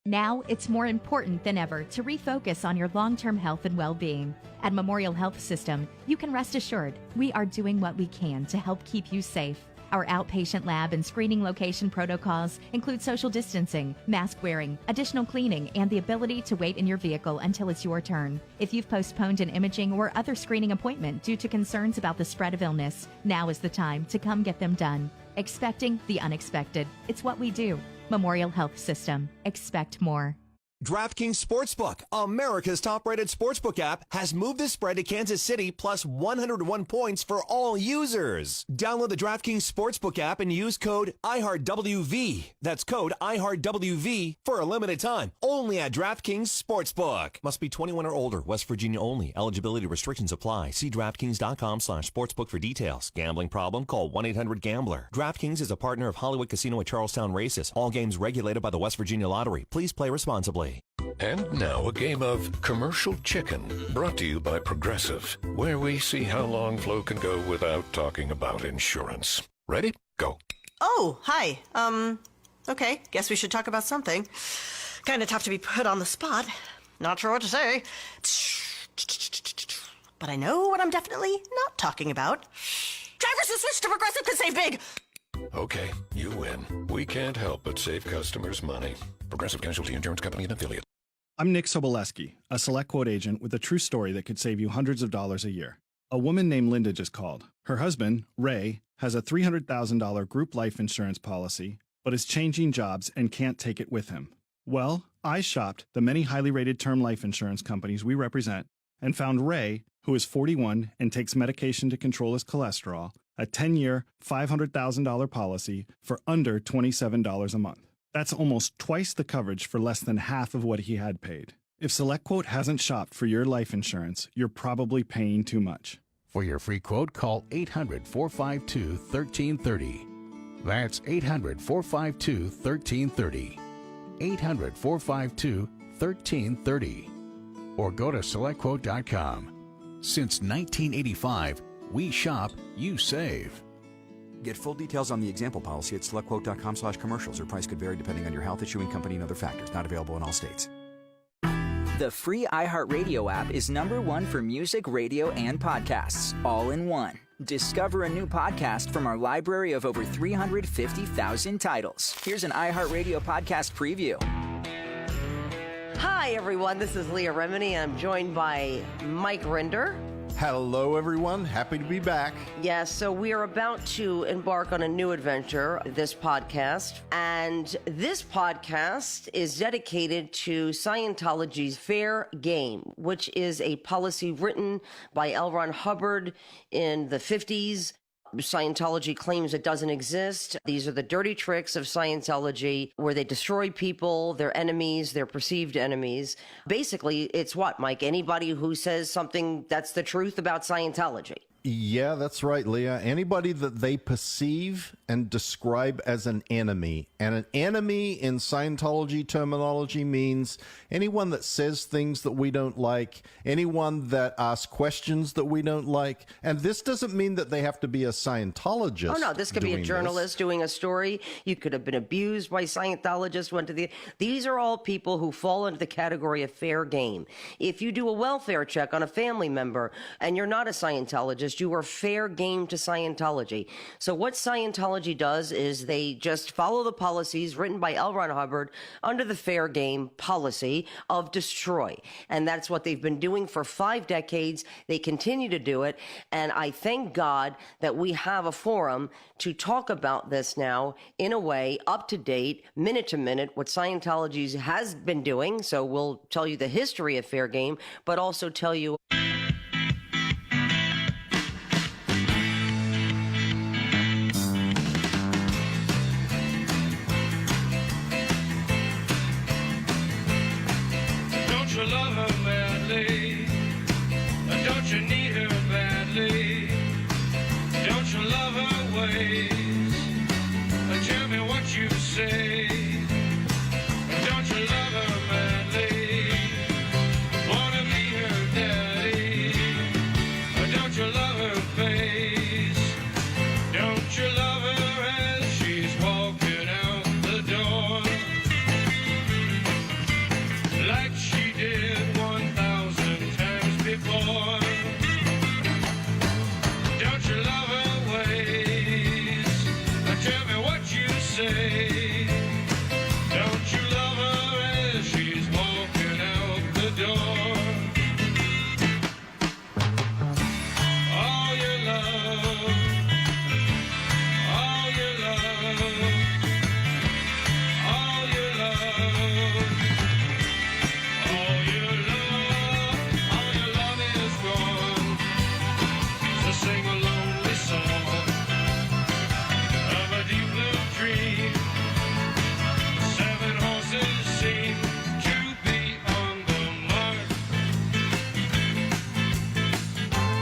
Now, it's more important than ever to refocus on your long-term health and well-being. At Memorial Health System, you can rest assured we are doing what we can to help keep you safe. Our outpatient lab and screening location protocols include social distancing, mask wearing, additional cleaning, and the ability to wait in your vehicle until it's your turn. If you've postponed an imaging or other screening appointment due to concerns about the spread of illness, now is the time to come get them done. Expecting the unexpected. It's what we do. Memorial Health System. Expect more. DraftKings Sportsbook, America's top-rated sportsbook app, has moved the spread to Kansas City plus 101 points for all users. Download the DraftKings Sportsbook app and use code IHEARTWV. That's code IHEARTWV for a limited time, only at DraftKings Sportsbook. Must be 21 or older, West Virginia only. Eligibility restrictions apply. See DraftKings.com/sportsbook for details. Gambling problem? Call 1-800-GAMBLER. DraftKings is a partner of Hollywood Casino at Charlestown Races. All games regulated by the West Virginia Lottery. Please play responsibly. And now a game of Commercial Chicken, brought to you by Progressive, where we see how long Flo can go without talking about insurance. Ready? Go. Oh, hi. Okay, guess we should talk about something. Kind of tough to be put on the spot. Not sure what to say. But I know what I'm definitely not talking about. Drivers who switch to Progressive can save big. Okay, you win. We can't help but save customers money. Progressive Casualty Insurance Company and Affiliate. I'm Nick Soboleski, a Select Quote agent with a true story that could save you hundreds of dollars a year. A woman named Linda just called. Her husband, Ray, has a $300,000 group life insurance policy, but is changing jobs and can't take it with him. Well, I shopped the many highly rated term life insurance companies we represent and found Ray, who is 41 and takes medication to control his cholesterol, a 10-year, $500,000 policy for under $27 a month. That's almost twice the coverage for less than half of what he had paid. If SelectQuote hasn't shopped for your life insurance, you're probably paying too much. For your free quote, call 800-452-1330. That's 800-452-1330. 800-452-1330. Or go to SelectQuote.com. Since 1985, we shop, you save. Get full details on the example policy at SelectQuote.com/commercials. Or price could vary depending on your health, issuing company, and other factors. Not available in all states. The free iHeartRadio app is #1 for music, radio, and podcasts, all in one. Discover a new podcast from our library of over 350,000 titles. Here's an iHeartRadio podcast preview. Hi, everyone. This is Leah Remini. I'm joined by Mike Rinder. Hello, everyone. Happy to be back. Yes, so we are about to embark on a new adventure, this podcast. And this podcast is dedicated to Scientology's Fair Game, which is a policy written by L. Ron Hubbard in the 50s. Scientology claims it doesn't exist. These are the dirty tricks of Scientology where they destroy people, their enemies, their perceived enemies. Basically, it's what, Mike? Anybody who says something that's the truth about Scientology. Yeah, that's right, Leah. Anybody that they perceive and describe as an enemy. And an enemy in Scientology terminology means anyone that says things that we don't like, anyone that asks questions that we don't like. And this doesn't mean that they have to be a Scientologist. Oh, no, this could be a journalist doing a story. You could have been abused by Scientologists. These are all people who fall into the category of fair game. If you do a welfare check on a family member and you're not a Scientologist, you are fair game to Scientology. So what Scientology does is they just follow the policies written by L. Ron Hubbard under the fair game policy of destroy. And that's what they've been doing for 5 decades. They continue to do it. And I thank God that we have a forum to talk about this now in a way, up to date, minute to minute, what Scientology has been doing. So we'll tell you the history of fair game, but also tell you love her madly? Don't you need her badly? Don't you love her ways? Tell me what you say. Don't you love her madly? Wanna be her daddy? Don't you love her face? Don't you love her as she's walking out the door? Like she did 1,000 times before. Don't you love her ways? Tell me what you say. Don't you love her as she's walking out the door? All your love, all your love, all your love. All your love is gone. So sing a lonely song of a deep blue dream. 7 horses seem to be on the mark.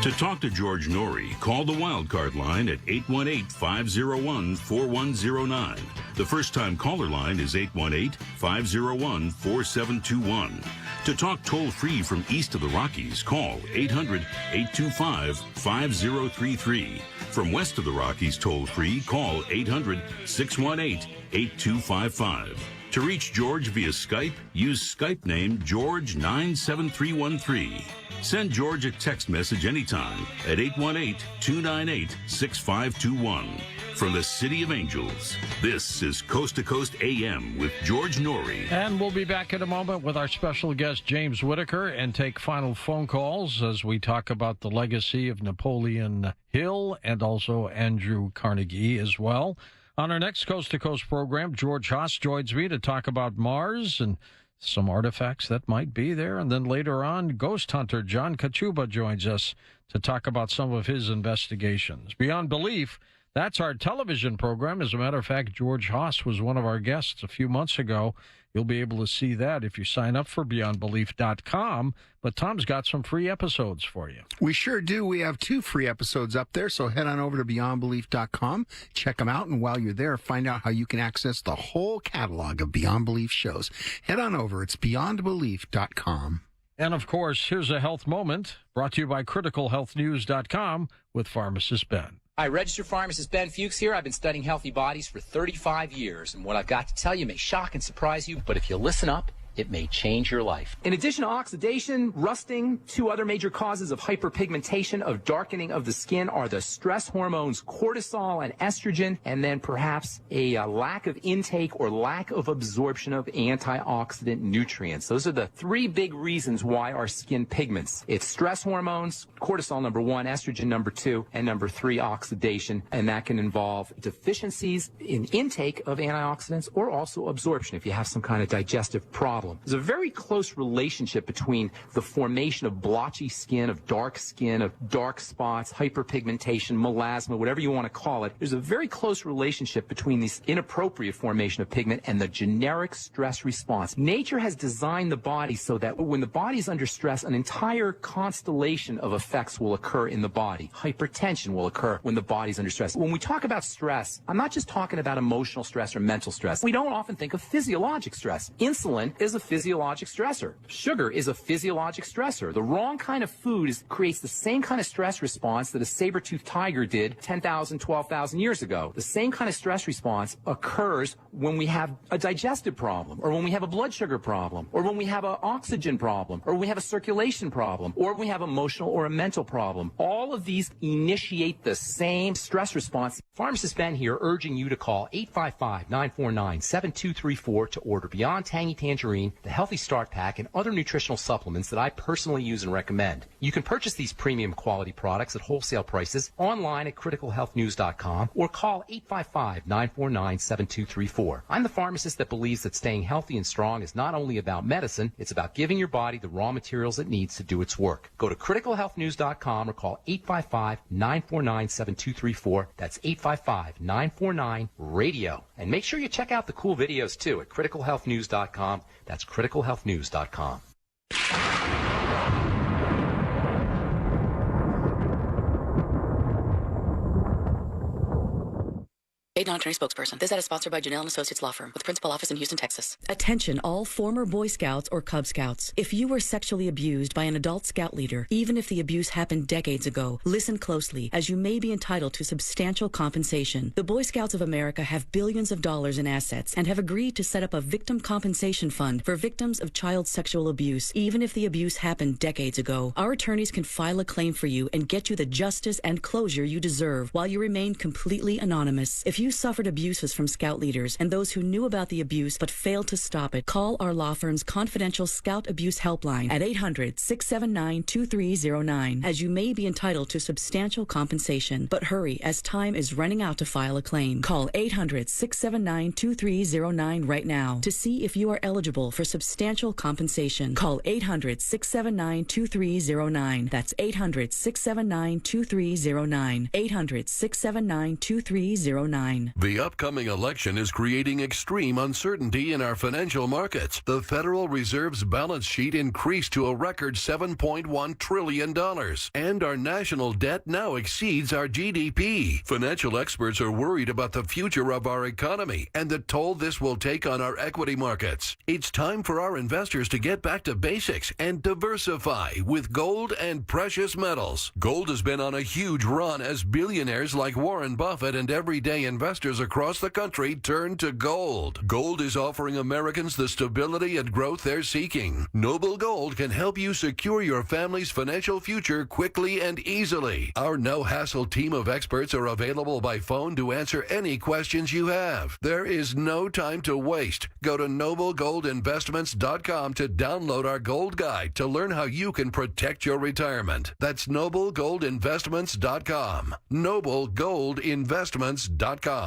To talk to George Norrie, call the wildcard line at 818-501-4109. The first-time caller line is 818-501-4721. To talk toll-free from east of the Rockies, call 800-825-5033. From west of the Rockies toll-free, call 800-618-8255. To reach George via Skype, use Skype name George97313. Send George a text message anytime at 818-298-6521. From the City of Angels, this is Coast to Coast AM with George Norrie. And we'll be back in a moment with our special guest, James Whitaker, and take final phone calls as we talk about the legacy of Napoleon Hill and also Andrew Carnegie as well. On our next Coast to Coast program, George Haas joins me to talk about Mars and some artifacts that might be there. And then later on, ghost hunter John Kachuba joins us to talk about some of his investigations. Beyond Belief, that's our television program. As a matter of fact, George Haas was one of our guests a few months ago. You'll be able to see that if you sign up for BeyondBelief.com. But Tom's got some free episodes for you. We sure do. We have 2 free episodes up there, so head on over to BeyondBelief.com, check them out, and while you're there, find out how you can access the whole catalog of Beyond Belief shows. Head on over. It's BeyondBelief.com. And, of course, here's a health moment brought to you by CriticalHealthNews.com with Pharmacist Ben. Hi, registered pharmacist Ben Fuchs here. I've been studying healthy bodies for 35 years, and what I've got to tell you may shock and surprise you, but if you listen up, it may change your life. In addition to oxidation, rusting, 2 other major causes of hyperpigmentation, of darkening of the skin are the stress hormones cortisol and estrogen, and then perhaps a lack of intake or lack of absorption of antioxidant nutrients. Those are the 3 big reasons why our skin pigments. It's stress hormones, cortisol number 1, estrogen number 2, and number 3, oxidation, and that can involve deficiencies in intake of antioxidants or also absorption if you have some kind of digestive problem. There's a very close relationship between the formation of blotchy skin, of dark spots, hyperpigmentation, melasma, whatever you want to call it. There's a very close relationship between this inappropriate formation of pigment and the generic stress response. Nature has designed the body so that when the body is under stress, an entire constellation of effects will occur in the body. Hypertension will occur when the body's under stress. When we talk about stress, I'm not just talking about emotional stress or mental stress. We don't often think of physiologic stress. Insulin is a physiologic stressor. Sugar is a physiologic stressor. The wrong kind of food creates the same kind of stress response that a saber-toothed tiger did 10,000, 12,000 years ago. The same kind of stress response occurs when we have a digestive problem, or when we have a blood sugar problem, or when we have an oxygen problem, or we have a circulation problem, or we have emotional or a mental problem. All of these initiate the same stress response. Pharmacist Ben here urging you to call 855-949-7234 to order Beyond Tangy Tangerine, the Healthy Start Pack, and other nutritional supplements that I personally use and recommend. You can purchase these premium quality products at wholesale prices online at criticalhealthnews.com or call 855-949-7234. I'm the pharmacist that believes that staying healthy and strong is not only about medicine, it's about giving your body the raw materials it needs to do its work. Go to criticalhealthnews.com or call 855-949-7234. That's 855-949-RADIO. And make sure you check out the cool videos too at criticalhealthnews.com. That's criticalhealthnews.com. 8-9 attorney spokesperson. This ad is sponsored by Janelle & Associates Law Firm with principal office in Houston, Texas. Attention all former Boy Scouts or Cub Scouts. If you were sexually abused by an adult scout leader, even if the abuse happened decades ago, listen closely, as you may be entitled to substantial compensation. The Boy Scouts of America have billions of dollars in assets and have agreed to set up a victim compensation fund for victims of child sexual abuse, even if the abuse happened decades ago. Our attorneys can file a claim for you and get you the justice and closure you deserve while you remain completely anonymous. If you suffered abuses from scout leaders and those who knew about the abuse but failed to stop it, call our law firm's confidential Scout Abuse Helpline at 800-679-2309, as you may be entitled to substantial compensation. But hurry, as time is running out to file a claim. Call 800-679-2309 right now to see if you are eligible for substantial compensation. Call 800-679-2309. That's 800-679-2309. 800-679-2309. The upcoming election is creating extreme uncertainty in our financial markets. The Federal Reserve's balance sheet increased to a record $7.1 trillion, and our national debt now exceeds our GDP. Financial experts are worried about the future of our economy and the toll this will take on our equity markets. It's time for our investors to get back to basics and diversify with gold and precious metals. Gold has been on a huge run as billionaires like Warren Buffett and everyday investors investors across the country turn to gold. Gold is offering Americans the stability and growth they're seeking. Noble Gold can help you secure your family's financial future quickly and easily. Our no-hassle team of experts are available by phone to answer any questions you have. There is no time to waste. Go to noblegoldinvestments.com to download our gold guide to learn how you can protect your retirement. That's noblegoldinvestments.com. noblegoldinvestments.com.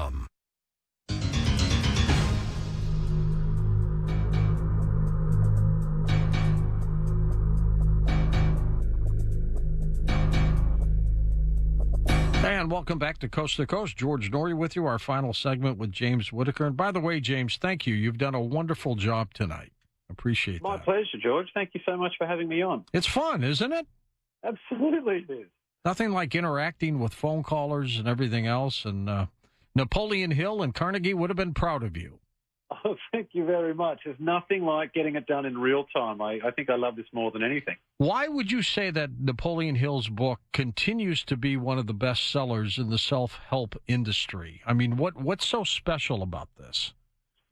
And welcome back to Coast. George Norrie with you, our final segment with James Whitaker. And by the way, James, thank you. You've done a wonderful job tonight. Appreciate My that. pleasure, George. Thank you so much for having me on. It's fun, isn't it? Absolutely it is. Nothing like interacting with phone callers and everything else. And Napoleon Hill and Carnegie would have been proud of you. Oh, thank you very much. There's nothing like getting it done in real time. I think I love this more than anything. Why would you say that Napoleon Hill's book continues to be one of the best sellers in the self-help industry? I mean, what's so special about this?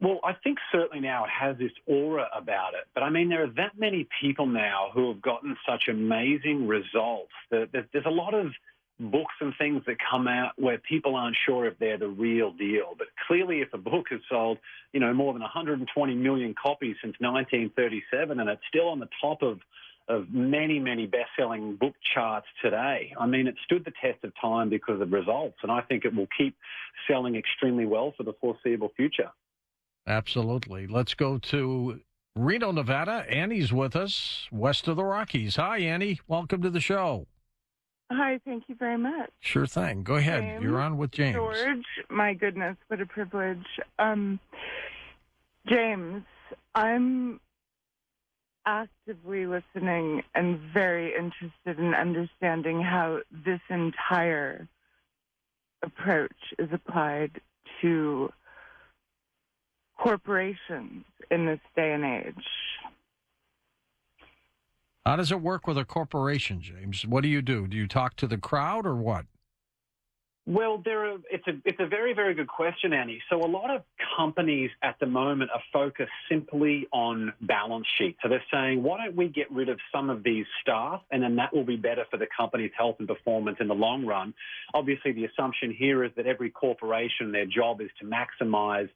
Well, I think certainly now it has this aura about it. But, I mean, there are that many people now who have gotten such amazing results. There's a lot of books and things that come out where people aren't sure if they're the real deal. But clearly, if a book has sold, more than 120 million copies since 1937, and it's still on the top of many, many best-selling book charts today, I mean, it stood the test of time because of results. And I think it will keep selling extremely well for the foreseeable future. Absolutely. Let's go to Reno, Nevada. Annie's with us, west of the Rockies. Hi, Annie. Welcome to the show. Hi, thank you very much. Sure thing. Go ahead. James, You're on with James. George, my goodness, what a privilege. James, I'm actively listening and very interested in understanding how this entire approach is applied to corporations in this day and age. How does it work with a corporation, James? What do? Do you talk to the crowd or what? Well, it's a very, very good question, Annie. So a lot of companies at the moment are focused simply on balance sheet. So they're saying, why don't we get rid of some of these staff, and then that will be better for the company's health and performance in the long run. Obviously, the assumption here is that every corporation, their job is to maximize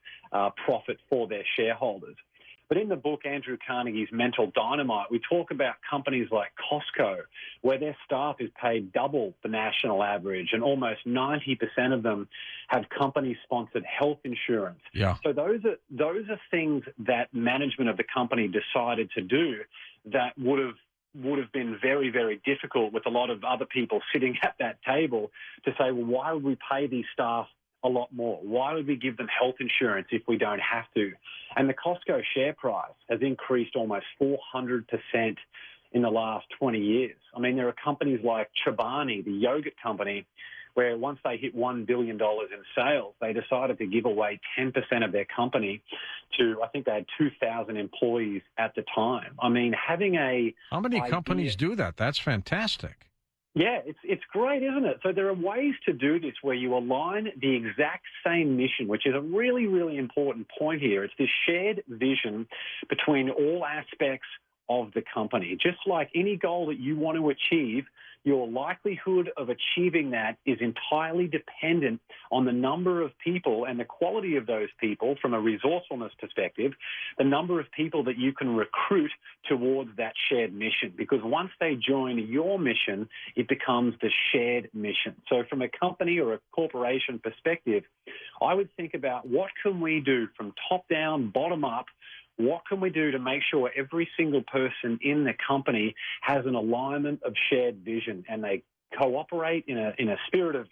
profit for their shareholders. But in the book, Andrew Carnegie's Mental Dynamite, we talk about companies like Costco, where their staff is paid double the national average, and almost 90% of them have company-sponsored health insurance. Yeah. So those are things that management of the company decided to do that would have been very, very difficult with a lot of other people sitting at that table to say, well, why would we pay these staff a lot more? Why would we give them health insurance if we don't have to? And the Costco share price has increased almost 400% in the last 20 years. I mean, there are companies like Chobani, the yogurt company, where once they hit $1 billion in sales, they decided to give away 10% of their company to, I think they had 2,000 employees at the time. I mean, having a... How many companies do that? That's fantastic. Yeah, it's great, isn't it? So there are ways to do this where you align the exact same mission, which is a really, really important point here. It's this shared vision between all aspects of the company. Just like any goal that you want to achieve, your likelihood of achieving that is entirely dependent on the number of people and the quality of those people from a resourcefulness perspective, the number of people that you can recruit towards that shared mission. Because once they join your mission, it becomes the shared mission. So from a company or a corporation perspective, I would think about what can we do from top down, bottom up. What can we do to make sure every single person in the company has an alignment of shared vision and they cooperate in a spirit of,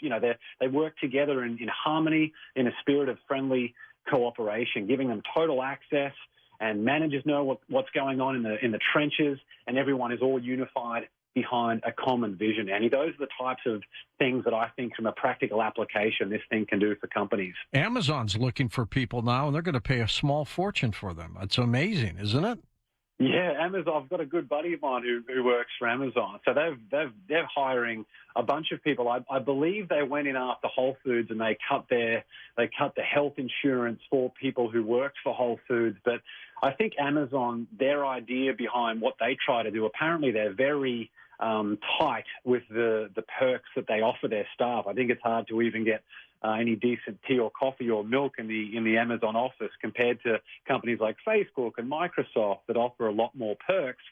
they work together in harmony, in a spirit of friendly cooperation, giving them total access, and managers know what's going on in the trenches, and everyone is all unified behind a common vision. Annie, those are the types of things that I think from a practical application this thing can do for companies. Amazon's looking for people now, and they're going to pay a small fortune for them. It's amazing, isn't it? Yeah, Amazon. I've got a good buddy of mine who works for Amazon. So they're hiring a bunch of people. I believe they went in after Whole Foods and they cut the health insurance for people who worked for Whole Foods. But I think Amazon, their idea behind what they try to do, apparently they're very tight with the perks that they offer their staff. I think it's hard to even get any decent tea or coffee or milk in the Amazon office compared to companies like Facebook and Microsoft that offer a lot more perks.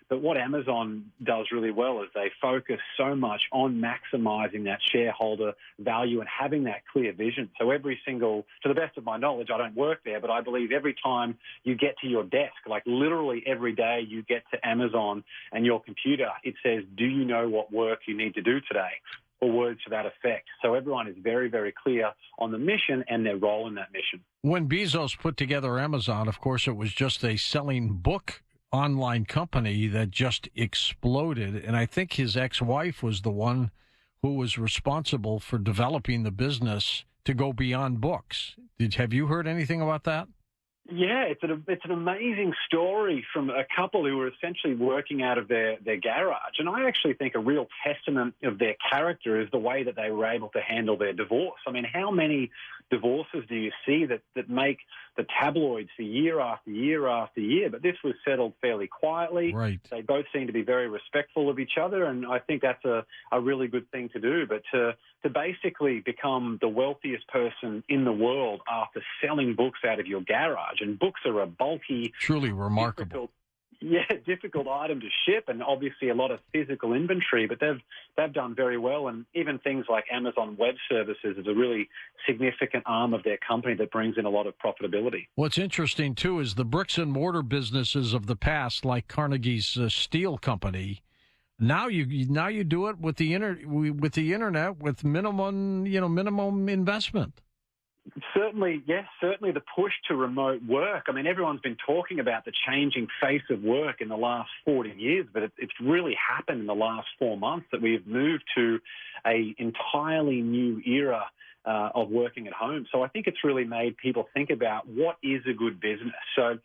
But what Amazon does really well is they focus so much on maximizing that shareholder value and having that clear vision. So to the best of my knowledge, I don't work there, but I believe every time you get to your desk, like literally every day you get to Amazon and your computer, it says, do you know what work you need to do today? Or words to that effect. So everyone is very, very clear on the mission and their role in that mission. When Bezos put together Amazon, of course, it was just a selling book online company that just exploded. And I think his ex-wife was the one who was responsible for developing the business to go beyond books. Have you heard anything about that? Yeah, it's an amazing story from a couple who were essentially working out of their garage. And I actually think a real testament of their character is the way that they were able to handle their divorce. I mean, how many divorces do you see that make the tabloids for year after year after year? But this was settled fairly quietly. Right. They both seem to be very respectful of each other, and I think that's a really good thing to do. But to basically become the wealthiest person in the world after selling books out of your garage, and books are a bulky, truly remarkable, difficult item to ship, and obviously a lot of physical inventory, but they've done very well. And even things like Amazon Web Services is a really significant arm of their company that brings in a lot of profitability. What's interesting, too, is the bricks and mortar businesses of the past, like Carnegie's steel company. Now you do it with the internet with minimum investment. Certainly, yes, certainly the push to remote work. I mean, everyone's been talking about the changing face of work in the last 40 years, but it's really happened in the last 4 months that we've moved to an entirely new era of working at home. So I think it's really made people think about what is a good business. So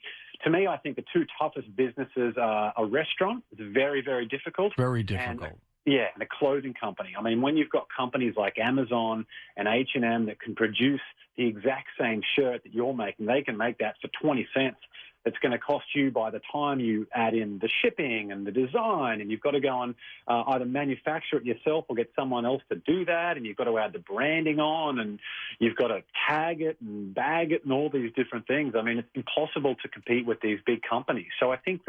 to me, I think the two toughest businesses are a restaurant. It's very, very difficult. Very difficult. And a clothing company. I mean, when you've got companies like Amazon and H&M that can produce the exact same shirt that you're making, they can make that for 20 cents. It's going to cost you by the time you add in the shipping and the design, and you've got to go and either manufacture it yourself or get someone else to do that, and you've got to add the branding on, and you've got to tag it and bag it and all these different things. I mean, it's impossible to compete with these big companies. So I think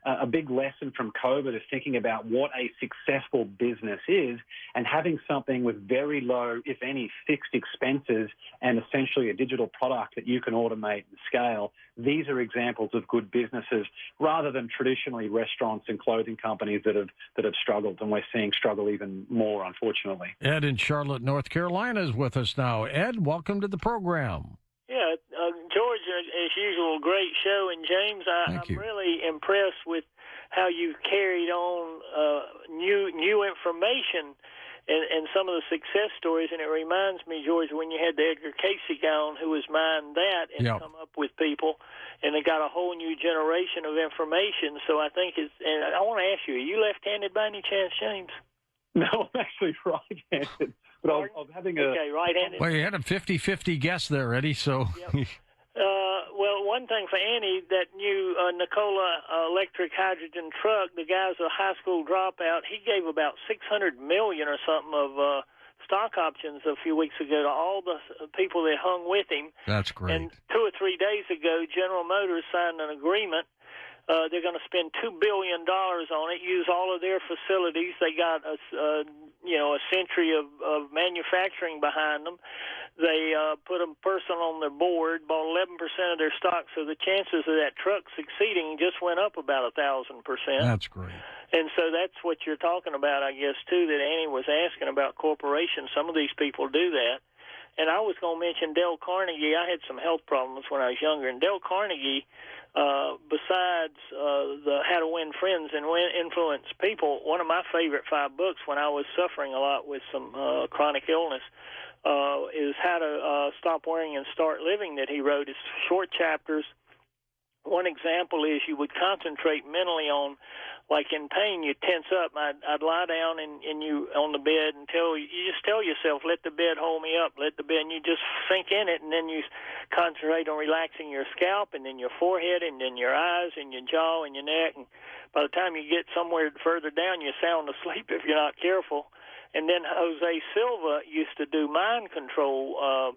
a big lesson from COVID is thinking about what a successful business is and having something with very low, if any, fixed expenses and essentially a digital product that you can automate and scale. These are examples of good businesses rather than traditionally restaurants and clothing companies that have struggled, and we're seeing struggle even more, unfortunately. Ed in Charlotte, North Carolina is with us now. Ed, welcome to the program. Yeah, George, as usual, great show. And James, I'm really impressed with how you've carried on new information and some of the success stories. And it reminds me, George, when you had the Edgar Casey guy on who was mined that and come up with people, and they got a whole new generation of information. So I think and I want to ask you, are you left-handed by any chance, James? No, I'm actually right-handed. But I'm having right-handed. Well, you had a 50-50 guess there, Eddie, so... Yep. Well, one thing for Annie, that new Nikola electric hydrogen truck, the guy's a high school dropout. He gave about $600 million or something of stock options a few weeks ago to all the people that hung with him. That's great. And 2 or 3 days ago, General Motors signed an agreement. They're going to spend $2 billion on it, use all of their facilities. They got a century of manufacturing behind them. They put a person on their board, bought 11% of their stock, so the chances of that truck succeeding just went up about 1,000%. That's great. And so that's what you're talking about, I guess, too, that Annie was asking about corporations. Some of these people do that. And I was going to mention Dale Carnegie. I had some health problems when I was younger, and Dale Carnegie, besides the How to Win Friends and Influence People, one of my favorite 5 books when I was suffering a lot with some chronic illness is How to Stop Worrying and Start Living, that he wrote. It's short chapters, one example is you would concentrate mentally on, like in pain, you tense up. I'd lie down and you on the bed and you just tell yourself, let the bed hold me up, let the bed, and you just sink in it, and then you concentrate on relaxing your scalp and then your forehead and then your eyes and your jaw and your neck. And by the time you get somewhere further down, you're sound asleep if you're not careful. And then Jose Silva used to do mind control,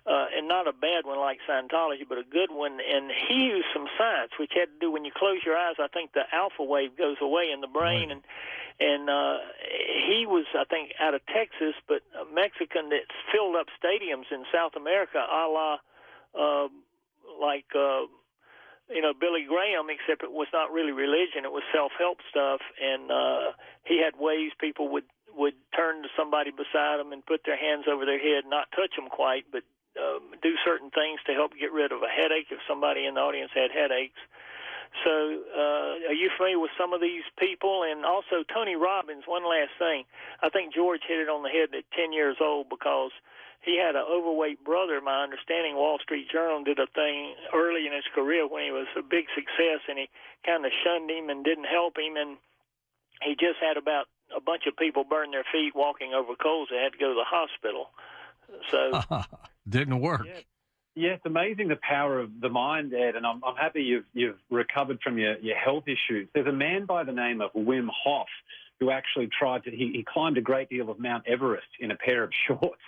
and not a bad one like Scientology, but a good one. And he used some science, which had to do when you close your eyes, I think the alpha wave goes away in the brain. Right. And he was, I think, out of Texas, but a Mexican that's filled up stadiums in South America, a la Billy Graham, except it was not really religion, it was self-help stuff. And he had ways people would turn to somebody beside them and put their hands over their head, not touch them quite, but do certain things to help get rid of a headache if somebody in the audience had headaches. So are you familiar with some of these people? And also Tony Robbins, one last thing. I think George hit it on the head at 10 years old because he had an overweight brother. My understanding, Wall Street Journal did a thing early in his career when he was a big success, and he kind of shunned him and didn't help him, and he just had about a bunch of people burn their feet walking over coals. They had to go to the hospital. So didn't work. Yeah, it's amazing the power of the mind, Ed, and I'm happy you've recovered from your health issues. There's a man by the name of Wim Hof who actually he climbed a great deal of Mount Everest in a pair of shorts.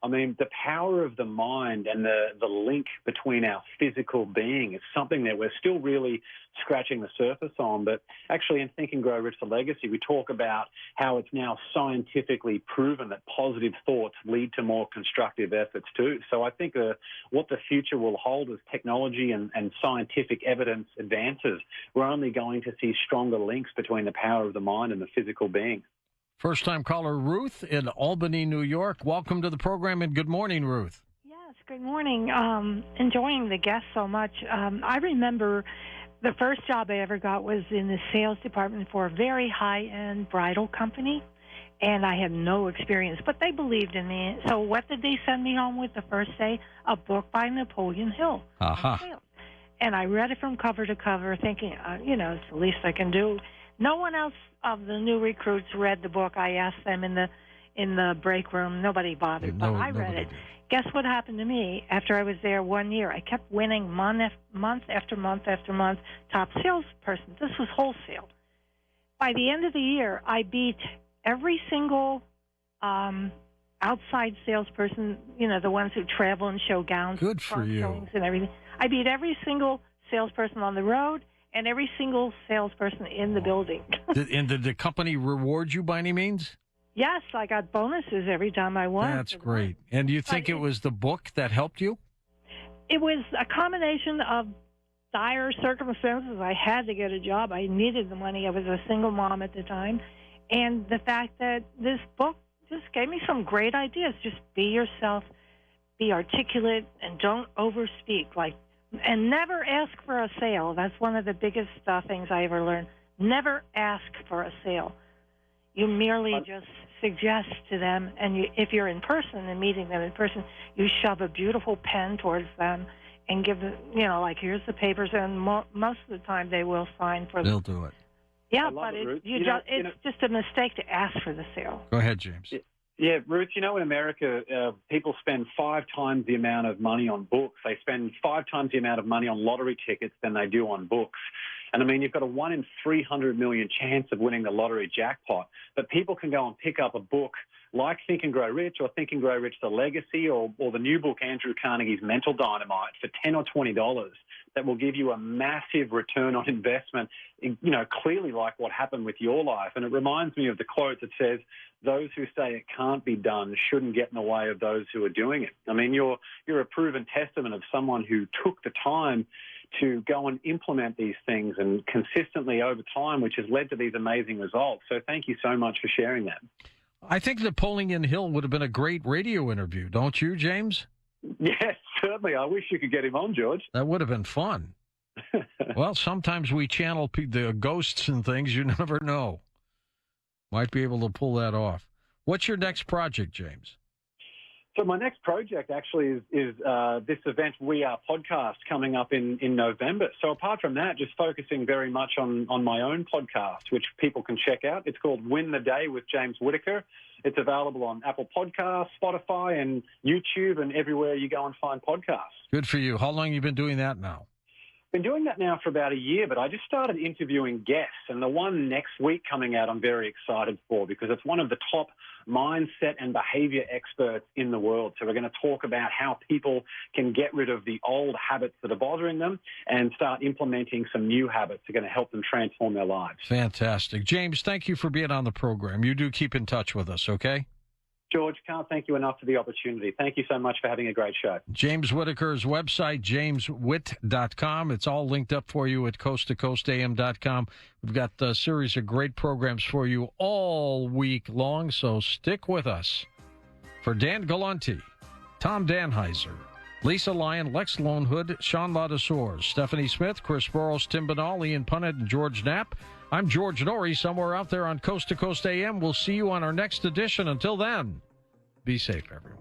I mean, the power of the mind and the link between our physical being is something that we're still really scratching the surface on. But actually in Think and Grow Rich, the Legacy, we talk about how it's now scientifically proven that positive thoughts lead to more constructive efforts too. So I think what the future will hold as technology and scientific evidence advances, we're only going to see stronger links between the power of the mind and the physical being. First-time caller Ruth in Albany, New York. Welcome to the program, and good morning, Ruth. Yes, good morning. Enjoying the guest so much. I remember the first job I ever got was in the sales department for a very high-end bridal company, and I had no experience, but they believed in me. So what did they send me home with the first day? A book by Napoleon Hill. And I read it from cover to cover, thinking, it's the least I can do. No one else of the new recruits read the book. I asked them in the break room. Nobody bothered, but I read it. Guess what happened to me after I was there 1 year? I kept winning month after month after month, top salesperson. This was wholesale. By the end of the year, I beat every single outside salesperson, the ones who travel and show gowns. Good for you. And everything. I beat every single salesperson on the road and every single salesperson in the building. And did the company reward you by any means? Yes, I got bonuses every time I won. That's great. And do you think it was the book that helped you? It was a combination of dire circumstances. I had to get a job. I needed the money. I was a single mom at the time. And the fact that this book just gave me some great ideas. Just be yourself, be articulate, and don't overspeak. And never ask for a sale. That's one of the biggest things I ever learned. Never ask for a sale. You merely just suggest to them, and if you're in person and meeting them in person, you shove a beautiful pen towards them and give them, here's the papers, and most of the time they will sign for them. They'll do it. Yeah, but it's just a mistake to ask for the sale. Go ahead, James. Yeah, Ruth, in America, people spend 5 times the amount of money on books. They spend 5 times the amount of money on lottery tickets than they do on books. And, you've got a 1 in 300 million chance of winning the lottery jackpot. But people can go and pick up a book like Think and Grow Rich or Think and Grow Rich, The Legacy, or the new book, Andrew Carnegie's Mental Dynamite, for $10 or $20 that will give you a massive return on investment, clearly like what happened with your life. And it reminds me of the quote that says, those who say it can't be done shouldn't get in the way of those who are doing it. You're a proven testament of someone who took the time to go and implement these things and consistently over time, which has led to these amazing results. So thank you so much for sharing that. I think Napoleon Hill would have been a great radio interview, don't you, James? Yes, certainly. I wish you could get him on, George. That would have been fun. Well, sometimes we channel the ghosts and things. You never know. Might be able to pull that off. What's your next project, James? So my next project actually is this event, We Are Podcast, coming up in November. So apart from that, just focusing very much on my own podcast, which people can check out. It's called Win the Day with James Whitaker. It's available on Apple Podcasts, Spotify, and YouTube, and everywhere you go and find podcasts. Good for you. How long have you been doing that now? Been doing that now for about a year, but I just started interviewing guests, and the one next week coming out I'm very excited for because it's one of the top mindset and behavior experts in the world. So we're going to talk about how people can get rid of the old habits that are bothering them and start implementing some new habits that are going to help them transform their lives. Fantastic. James, thank you for being on the program. You do keep in touch with us, okay? George, can't thank you enough for the opportunity. Thank you so much for having a great show. James Whitaker's website, jameswhit.com. It's all linked up for you at coasttocoastam.com. We've got a series of great programs for you all week long, so stick with us. For Dan Galante, Tom Danheiser, Lisa Lyon, Lex Lonehood, Sean Ladesor, Stephanie Smith, Chris Burrows, Tim Banal, Ian Punnett, and George Knapp. I'm George Norrie, somewhere out there on Coast to Coast AM. We'll see you on our next edition. Until then, be safe, everyone.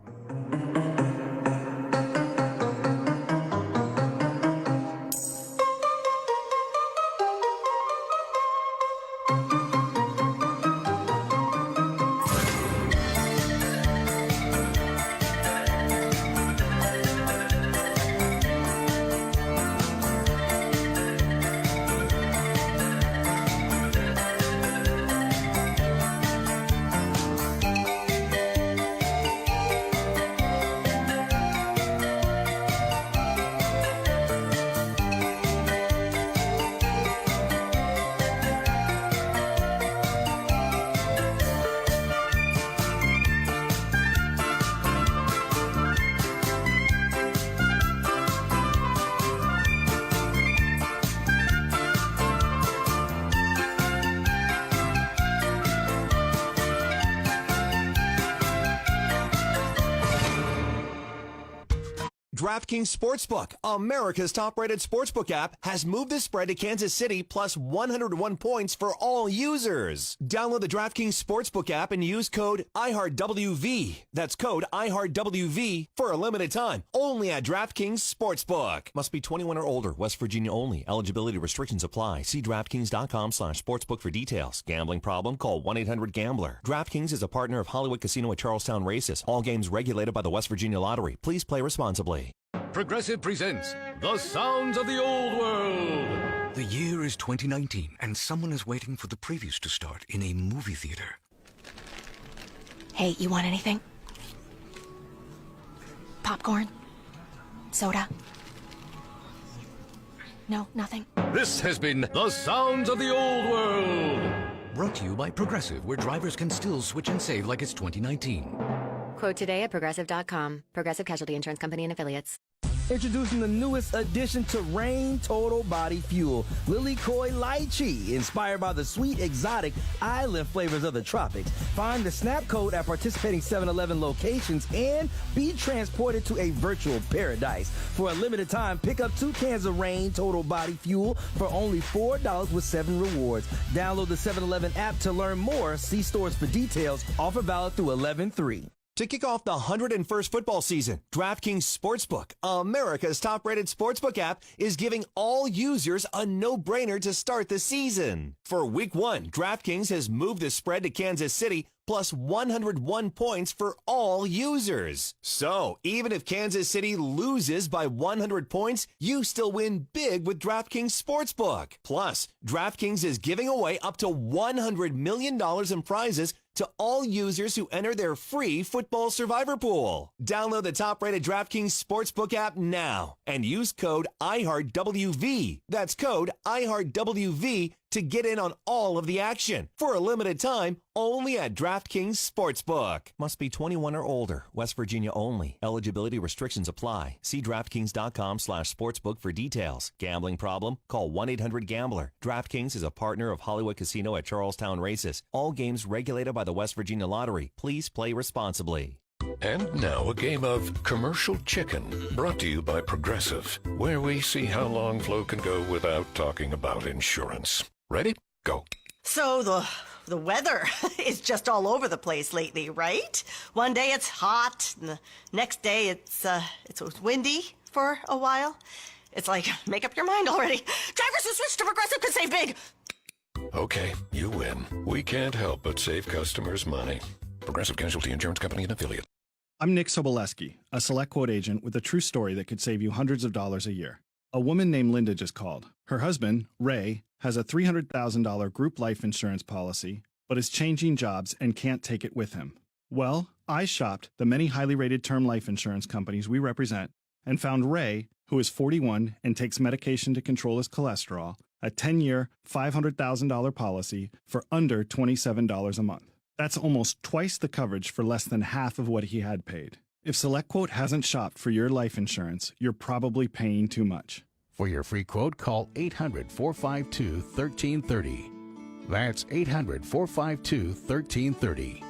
DraftKings Sportsbook, America's top-rated sportsbook app, has moved the spread to Kansas City plus 101 points for all users. Download the DraftKings Sportsbook app and use code IHEARTWV. That's code IHEARTWV for a limited time, only at DraftKings Sportsbook. Must be 21 or older, West Virginia only. Eligibility restrictions apply. See DraftKings.com/sportsbook for details. Gambling problem? Call 1-800-GAMBLER. DraftKings is a partner of Hollywood Casino at Charlestown Races. All games regulated by the West Virginia Lottery. Please play responsibly. Progressive presents The Sounds of the Old World. The year is 2019, and someone is waiting for the previews to start in a movie theater. Hey, you want anything? Popcorn? Soda? No, nothing? This has been The Sounds of the Old World. Brought to you by Progressive, where drivers can still switch and save like it's 2019. Quote today at Progressive.com. Progressive Casualty Insurance Company and Affiliates. Introducing the newest addition to Reign Total Body Fuel, Lily Koi Lychee, inspired by the sweet, exotic island flavors of the tropics. Find the snap code at participating 7-Eleven locations and be transported to a virtual paradise. For a limited time, pick up 2 cans of Reign Total Body Fuel for only $4 with 7 rewards. Download the 7-Eleven app to learn more. See stores for details. Offer valid through 11/3. To kick off the 101st football season, DraftKings Sportsbook, America's top-rated sportsbook app, is giving all users a no-brainer to start the season. For Week 1, DraftKings has moved the spread to Kansas City plus 101 points for all users. So, even if Kansas City loses by 100 points, you still win big with DraftKings Sportsbook. Plus, DraftKings is giving away up to $100 million in prizes to all users who enter their free football survivor pool. Download the top-rated DraftKings Sportsbook app now and use code IHEARTWV. That's code IHEARTWV to get in on all of the action. For a limited time, only at DraftKings Sportsbook. Must be 21 or older. West Virginia only. Eligibility restrictions apply. See DraftKings.com/sportsbook for details. Gambling problem? Call 1-800-GAMBLER. DraftKings is a partner of Hollywood Casino at Charlestown Races. All games regulated by the West Virginia Lottery. Please play responsibly. And now a game of Commercial Chicken, brought to you by Progressive, where we see how long Flo can go without talking about insurance. Ready? Go. So the the weather is just all over the place lately, right? One day it's hot, and the next day it's windy for a while. It's like, make up your mind already. Drivers who switch to Progressive could save big. Okay, you win. We can't help but save customers money. Progressive Casualty Insurance Company and Affiliate. I'm Nick Soboleski, a Select Quote agent with a true story that could save you hundreds of dollars a year. A woman named Linda just called. Her husband, Ray, has a $300,000 group life insurance policy, but is changing jobs and can't take it with him. Well, I shopped the many highly rated term life insurance companies we represent and found Ray, who is 41 and takes medication to control his cholesterol, a 10-year, $500,000 policy for under $27 a month. That's almost twice the coverage for less than half of what he had paid. If SelectQuote hasn't shopped for your life insurance, you're probably paying too much. For your free quote, call 800-452-1330. That's 800-452-1330.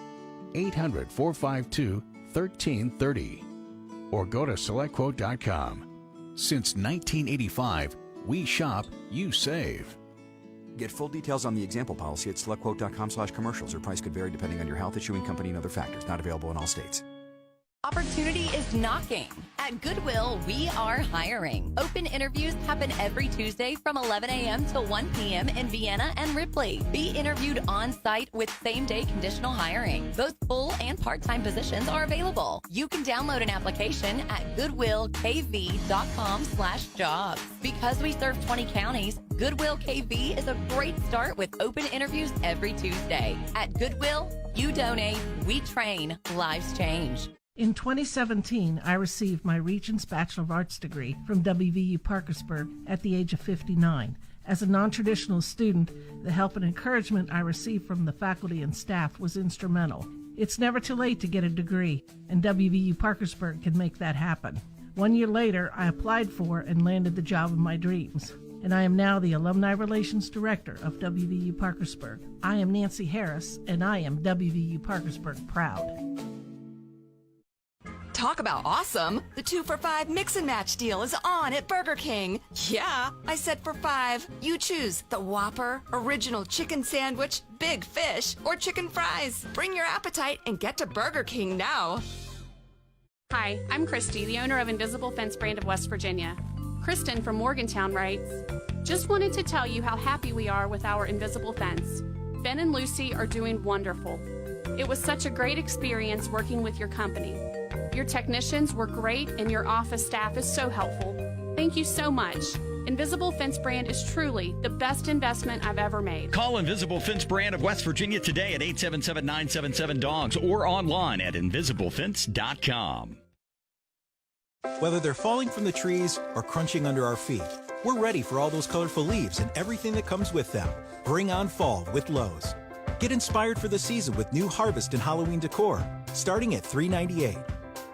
800-452-1330. Or go to SelectQuote.com. Since 1985, we shop, you save. Get full details on the example policy at SelectQuote.com/commercials. Or price could vary depending on your health, issuing company, and other factors. Not available in all states. Opportunity is knocking. At Goodwill, we are hiring. Open interviews happen every Tuesday from 11 a.m. to 1 p.m. in Vienna and Ripley. Be interviewed on site with same-day conditional hiring. Both full and part-time positions are available. You can download an application at goodwillkv.com/jobs. Because we serve 20 counties, Goodwill KV is a great start with open interviews every Tuesday. At Goodwill, you donate, we train, lives change. In 2017, I received my Regents Bachelor of Arts degree from WVU Parkersburg at the age of 59. As a non-traditional student, the help and encouragement I received from the faculty and staff was instrumental. It's never too late to get a degree, and WVU Parkersburg can make that happen. 1 year later, I applied for and landed the job of my dreams, and I am now the Alumni Relations Director of WVU Parkersburg. I am Nancy Harris, and I am WVU Parkersburg proud. Talk about awesome! The 2 for $5 mix and match deal is on at Burger King. Yeah, I said for $5. You choose the Whopper, Original Chicken Sandwich, Big Fish, or Chicken Fries. Bring your appetite and get to Burger King now. Hi, I'm Christy, the owner of Invisible Fence brand of West Virginia. Kristen from Morgantown writes, just wanted to tell you how happy we are with our Invisible Fence. Ben and Lucy are doing wonderful. It was such a great experience working with your company. Your technicians were great and your office staff is so helpful. Thank you so much. Invisible Fence brand is truly the best investment I've ever made. Call Invisible Fence brand of West Virginia today at 877-977-DOGS or online at invisiblefence.com. Whether they're falling from the trees or crunching under our feet, we're ready for all those colorful leaves and everything that comes with them. Bring on fall with Lowe's. Get inspired for the season with new harvest and Halloween decor, starting at $3.98.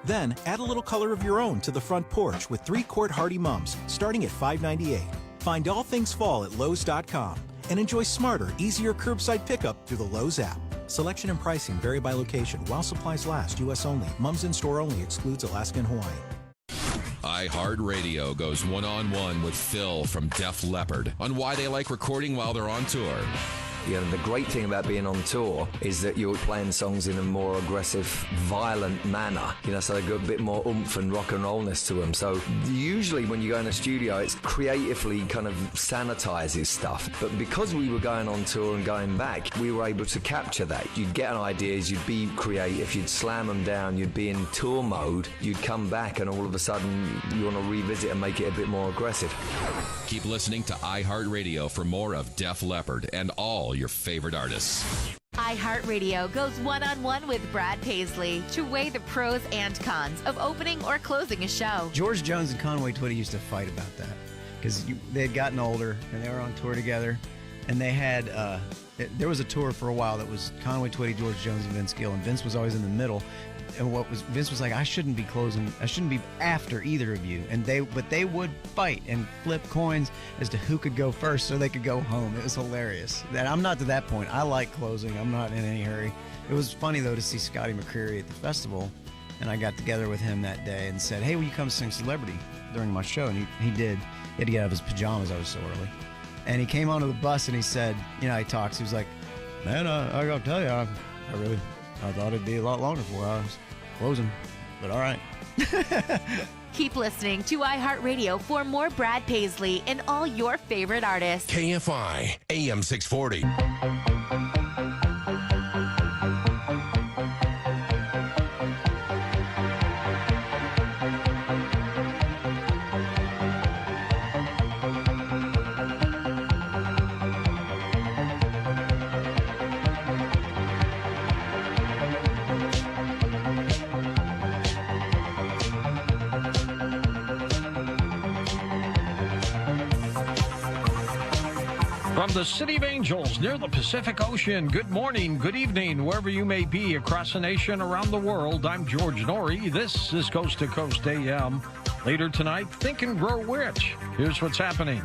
Then add a little color of your own to the front porch with 3-quart Hardy Mums, starting at $5.98. Find all things fall at Lowe's.com and enjoy smarter, easier curbside pickup through the Lowe's app. Selection and pricing vary by location while supplies last. U.S. only. Mums in store only. Excludes Alaska and Hawaii. iHeartRadio goes one-on-one with Phil from Def Leppard on why they like recording while they're on tour. You know, the great thing about being on tour is that you're playing songs in a more aggressive, violent manner. You know, so they've got a bit more oomph and rock and rollness to them. So usually when you go in a studio, it's creatively kind of sanitizes stuff. But because we were going on tour and going back, we were able to capture that. You'd get ideas, you'd be creative, you'd slam them down, you'd be in tour mode, you'd come back and all of a sudden you want to revisit and make it a bit more aggressive. Keep listening to iHeartRadio for more of Def Leppard and all your favorite artists. iHeartRadio goes one-on-one with Brad Paisley to weigh the pros and cons of opening or closing a show. George Jones and Conway Twitty used to fight about that because they had gotten older and they were on tour together, and they had there was a tour for a while that was Conway Twitty, George Jones, and Vince Gill, and Vince was always in the middle. And Vince was like, I shouldn't be closing. I shouldn't be after either of you. But they would fight and flip coins as to who could go first, so they could go home. It was hilarious. And I'm not to that point. I like closing. I'm not in any hurry. It was funny though to see Scotty McCreery at the festival, and I got together with him that day and said, "Hey, will you come sing Celebrity during my show?" And he did. He had to get out of his pajamas. I was so early, and he came onto the bus and he said, he talks. He was like, Man, I got to tell you, I thought it'd be a lot longer before I was closing, but all right. Keep listening to iHeartRadio for more Brad Paisley and all your favorite artists. KFI, AM 640. From the City of Angels near the Pacific Ocean, good morning, good evening, wherever you may be across the nation, around the world. I'm George Norrie. This is Coast to Coast AM. Later tonight, Think and Grow Rich. Here's what's happening.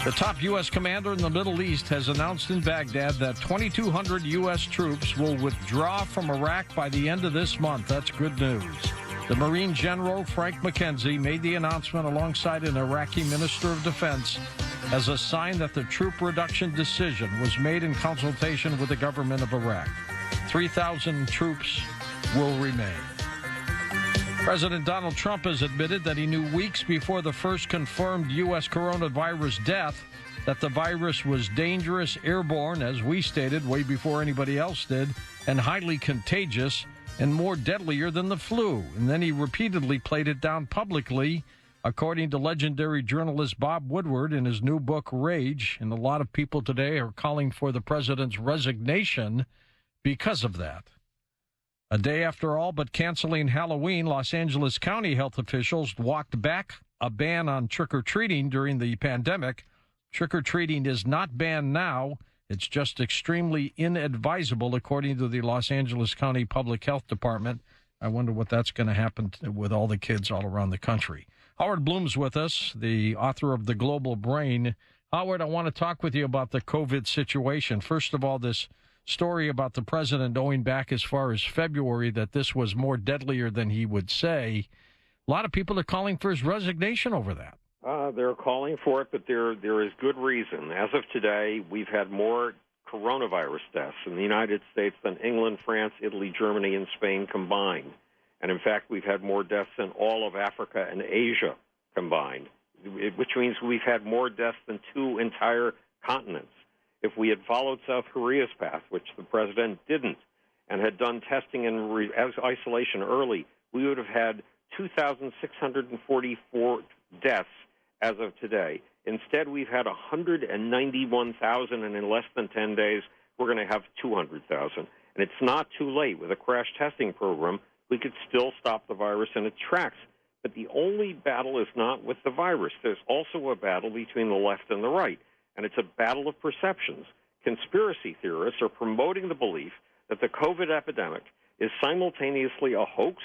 The top U.S. commander in the Middle East has announced in Baghdad that 2,200 U.S. troops will withdraw from Iraq by the end of this month. That's good news. The Marine General Frank McKenzie made the announcement alongside an Iraqi Minister of Defense as a sign that the troop reduction decision was made in consultation with the government of Iraq. 3,000 troops will remain. President Donald Trump has admitted that he knew weeks before the first confirmed U.S. coronavirus death that the virus was dangerous, airborne, as we stated way before anybody else did, and highly contagious and more deadlier than the flu. And then he repeatedly played it down publicly, according to legendary journalist Bob Woodward in his new book, Rage. And a lot of people today are calling for the president's resignation because of that. A day after all but canceling Halloween, Los Angeles County health officials walked back a ban on trick-or-treating during the pandemic. Trick-or-treating is not banned now. It's just extremely inadvisable, according to the Los Angeles County Public Health Department. I wonder what that's going to happen with all the kids all around the country. Howard Bloom's with us, the author of The Global Brain. Howard, I want to talk with you about the COVID situation. First of all, this story about the president going back as far as February, that this was more deadlier than he would say. A lot of people are calling for his resignation over that. They're calling for it, but there is good reason. As of today, we've had more coronavirus deaths in the United States than England, France, Italy, Germany, and Spain combined. And in fact, we've had more deaths than all of Africa and Asia combined, which means we've had more deaths than two entire continents. If we had followed South Korea's path, which the president didn't, and had done testing and isolation early, we would have had 2,644 deaths as of today. Instead, we've had 191,000, and in less than 10 days, we're going to have 200,000. And it's not too late. With a crash testing program, we could still stop the virus in its tracks. But the only battle is not with the virus. There's also a battle between the left and the right, and it's a battle of perceptions. Conspiracy theorists are promoting the belief that the COVID epidemic is simultaneously a hoax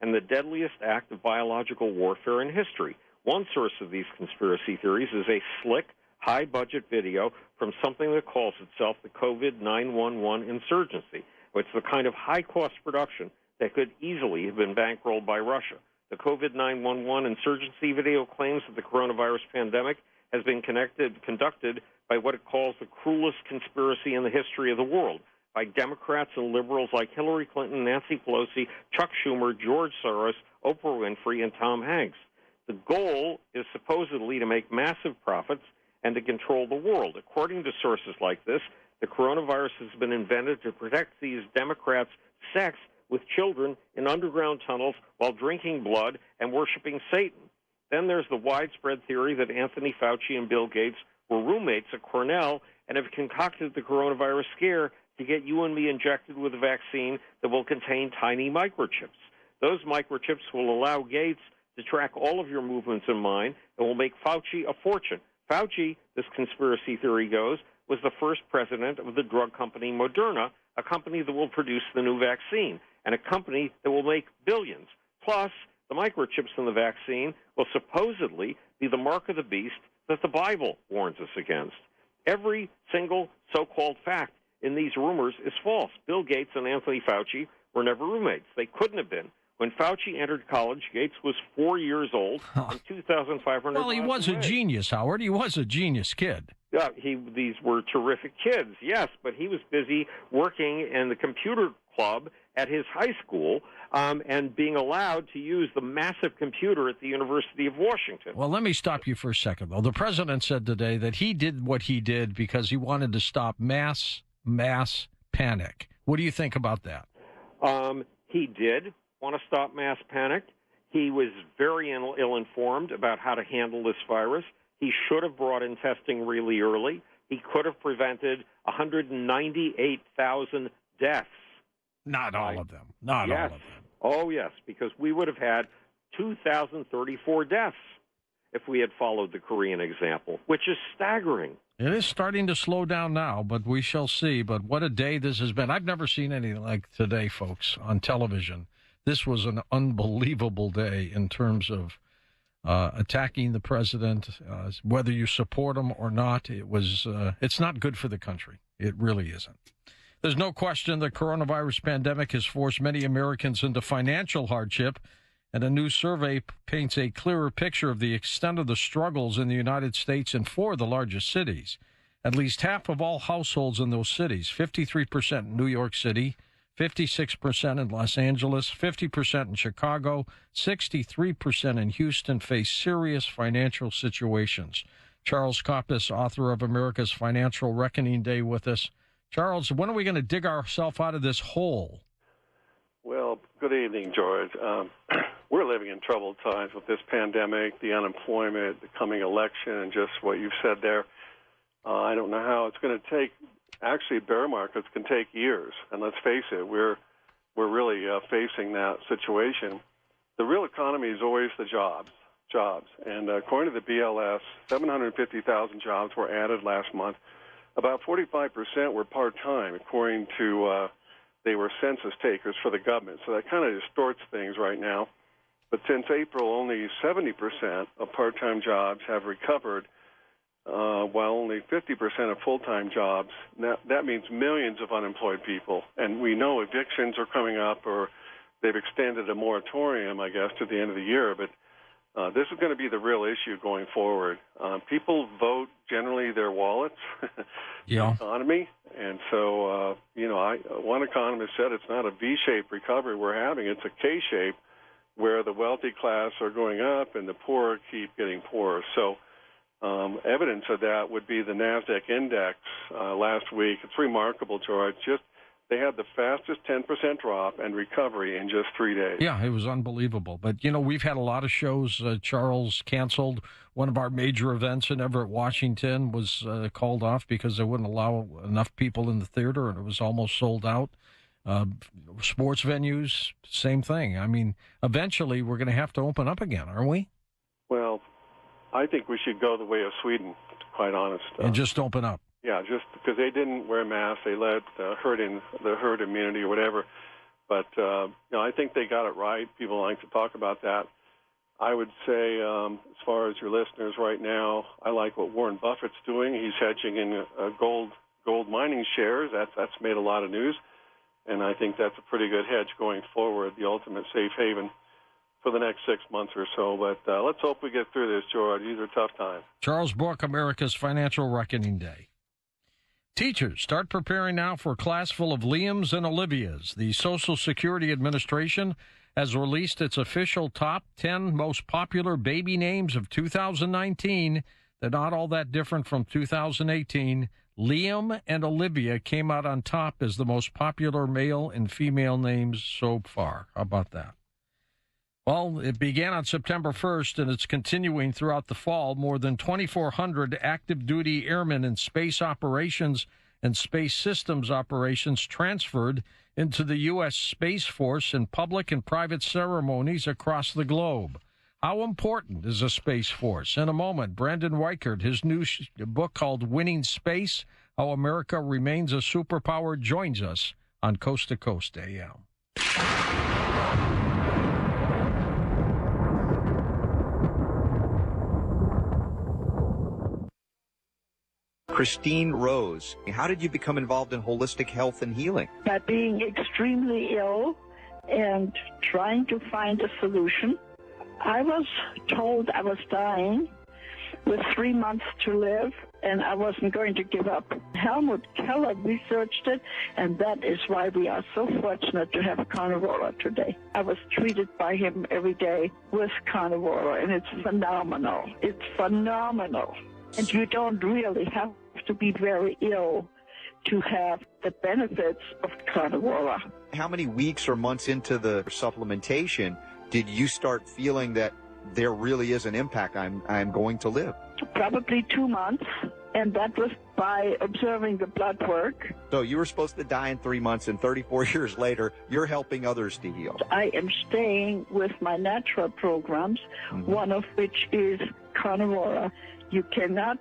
and the deadliest act of biological warfare in history. One source of these conspiracy theories is a slick, high-budget video from something that calls itself the COVID 911 insurgency. It's the kind of high-cost production that could easily have been bankrolled by Russia. The COVID 911 insurgency video claims that the coronavirus pandemic has been conducted by what it calls the cruelest conspiracy in the history of the world, by Democrats and liberals like Hillary Clinton, Nancy Pelosi, Chuck Schumer, George Soros, Oprah Winfrey, and Tom Hanks. The goal is supposedly to make massive profits and to control the world. According to sources like this, the coronavirus has been invented to protect these Democrats' sex with children in underground tunnels while drinking blood and worshiping Satan. Then there's the widespread theory that Anthony Fauci and Bill Gates were roommates at Cornell and have concocted the coronavirus scare to get you and me injected with a vaccine that will contain tiny microchips. Those microchips will allow Gates to track all of your movements in mind and will make Fauci a fortune. Fauci, this conspiracy theory goes, was the first president of the drug company Moderna, a company that will produce the new vaccine, and a company that will make billions. Plus, the microchips in the vaccine will supposedly be the mark of the beast that the Bible warns us against. Every single so-called fact in these rumors is false. Bill Gates and Anthony Fauci were never roommates. They couldn't have been. When Fauci entered college, Gates was 4 years old and 2,500 Well, he was away. a genius, Howard. He was a genius kid. Yeah, these were terrific kids, yes, but he was busy working in the computer club at his high school and being allowed to use the massive computer at the University of Washington. Well, let me stop you for a second, though. The president said today that he did what he did because he wanted to stop mass panic. What do you think about that? He did want to stop mass panic. He was very ill-informed about how to handle this virus. He should have brought in testing really early. He could have prevented 198,000 deaths. Not all of them. Not all of them. Oh, yes, because we would have had 2,034 deaths if we had followed the Korean example, which is staggering. It is starting to slow down now, but we shall see. But what a day this has been. I've never seen anything like today, folks, on television. This was an unbelievable day in terms of attacking the president, whether you support him or not. It's not good for the country. It really isn't. There's no question the coronavirus pandemic has forced many Americans into financial hardship, and a new survey paints a clearer picture of the extent of the struggles in the United States and four of the largest cities. At least half of all households in those cities, 53% in New York City, 56% in Los Angeles, 50% in Chicago, 63% in Houston, face serious financial situations. Charles Koppes, author of America's Financial Reckoning Day, with us. Charles, when are we going to dig ourselves out of this hole? Well, good evening, George. We're living in troubled times with this pandemic, the unemployment, the coming election, and just what you've said there. I don't know how it's going to take. Actually, bear markets can take years, and let's face it, we're really facing that situation. The real economy is always the jobs. And according to the BLS, 750,000 jobs were added last month. About 45% were part-time, according to they were census takers for the government. So that kind of distorts things right now. But since April, only 70% of part-time jobs have recovered, while only 50% of full-time jobs. Now, that means millions of unemployed people. And we know evictions are coming up, or they've extended a moratorium, I guess, to the end of the year. But this is going to be the real issue going forward. People vote generally their wallets, the economy. And so, one economist said it's not a V-shaped recovery we're having. It's a K-shape where the wealthy class are going up and the poor keep getting poorer. So evidence of that would be the NASDAQ index last week. It's remarkable, George. They had the fastest 10% drop and recovery in just 3 days. Yeah, it was unbelievable. But, we've had a lot of shows. Charles canceled one of our major events in Everett, Washington, was called off because they wouldn't allow enough people in the theater, and it was almost sold out. Sports venues, same thing. I mean, eventually we're going to have to open up again, aren't we? Well, I think we should go the way of Sweden, to be quite honest. And just open up. Yeah, just because they didn't wear masks, they let the herd immunity or whatever. But I think they got it right. People like to talk about that. I would say, as far as your listeners right now, I like what Warren Buffett's doing. He's hedging in gold mining shares. That's made a lot of news, and I think that's a pretty good hedge going forward, the ultimate safe haven for the next 6 months or so. But let's hope we get through this, George. These are tough times. Charles Book, America's Financial Reckoning Day. Teachers, start preparing now for a class full of Liams and Olivias. The Social Security Administration has released its official top 10 most popular baby names of 2019. They're not all that different from 2018. Liam and Olivia came out on top as the most popular male and female names so far. How about that? Well, it began on September 1st, and it's continuing throughout the fall. More than 2,400 active-duty airmen in space operations and space systems operations transferred into the U.S. Space Force in public and private ceremonies across the globe. How important is a Space Force? In a moment, Brandon Weichert, his new book called Winning Space, How America Remains a Superpower, joins us on Coast to Coast AM. Christine Rose, how did you become involved in holistic health and healing? By being extremely ill and trying to find a solution. I was told I was dying with 3 months to live, and I wasn't going to give up. Helmut Keller researched it, and that is why we are so fortunate to have Carnivora today. I was treated by him every day with Carnivora, and it's phenomenal. It's phenomenal. And you don't really have to be very ill to have the benefits of Carnivora. How many weeks or months into the supplementation did you start feeling that there really is an impact? I'm going to live. Probably 2 months, and that was by observing the blood work. So you were supposed to die in 3 months, and 34 years later, you're helping others to heal. I am staying with my natural programs, one of which is Carnivora. You cannot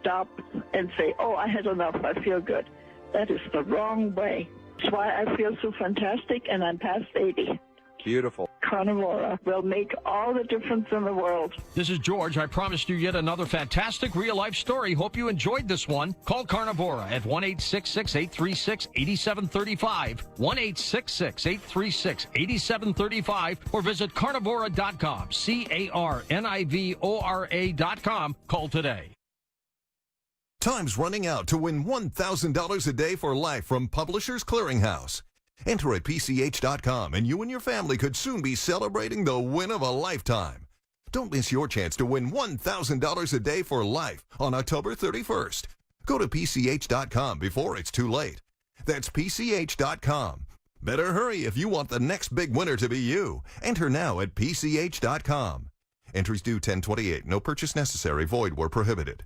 stop and say, oh, I had enough, I feel good. That is the wrong way. That's why I feel so fantastic, and I'm past 80. Beautiful. Carnivora will make all the difference in the world. This is George. I promised you yet another fantastic real-life story. Hope you enjoyed this one. Call Carnivora at 1-866-836-8735, 1-866-836-8735, or visit carnivora.com, carnivora.com. Call today. Time's running out to win $1,000 a day for life from Publishers Clearinghouse. Enter at PCH.com, and you and your family could soon be celebrating the win of a lifetime. Don't miss your chance to win $1,000 a day for life on October 31st. Go to PCH.com before it's too late. That's PCH.com. Better hurry if you want the next big winner to be you. Enter now at PCH.com. Entries due 10/28. No purchase necessary. Void where prohibited.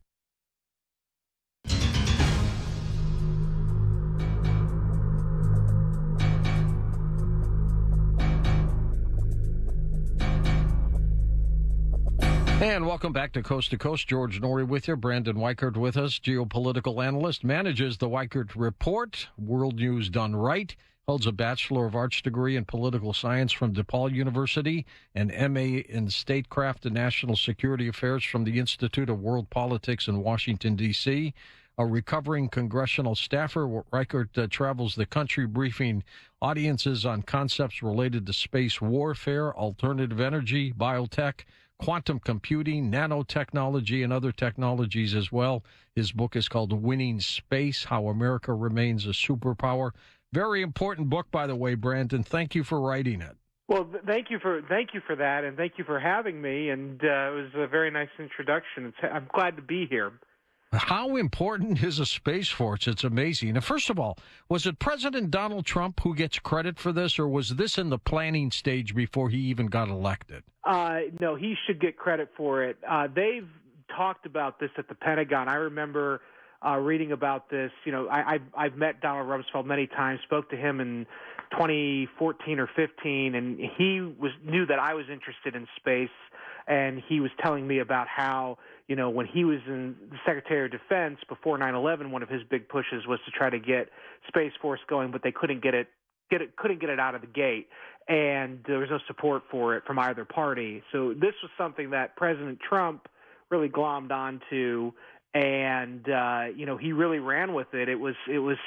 And welcome back to Coast. George Norrie with you. Brandon Weichert with us, geopolitical analyst, manages the Weichert Report, World News Done Right, holds a Bachelor of Arts degree in political science from DePaul University, and MA in statecraft and national security affairs from the Institute of World Politics in Washington, D.C., a recovering congressional staffer. Weichert travels the country briefing audiences on concepts related to space warfare, alternative energy, biotech, quantum computing, nanotechnology, and other technologies as well. His book is called Winning Space, How America Remains a Superpower. Very important book, by the way, Brandon. Thank you for writing it. Well, thank you for that, and thank you for having me. And it was a very nice introduction. I'm glad to be here. How important is a Space Force? It's amazing. And first of all, was it President Donald Trump who gets credit for this, or was this in the planning stage before he even got elected? No, he should get credit for it. They've talked about this at the Pentagon. I remember reading about this. You know, I've met Donald Rumsfeld many times, spoke to him in 2014 or 15, and he knew that I was interested in space, and he was telling me about how, you know, when he was in the Secretary of Defense before 9/11, one of his big pushes was to try to get Space Force going, but they couldn't get it out of the gate, and there was no support for it from either party. So this was something that President Trump really glommed onto, and you know, he really ran with it. It was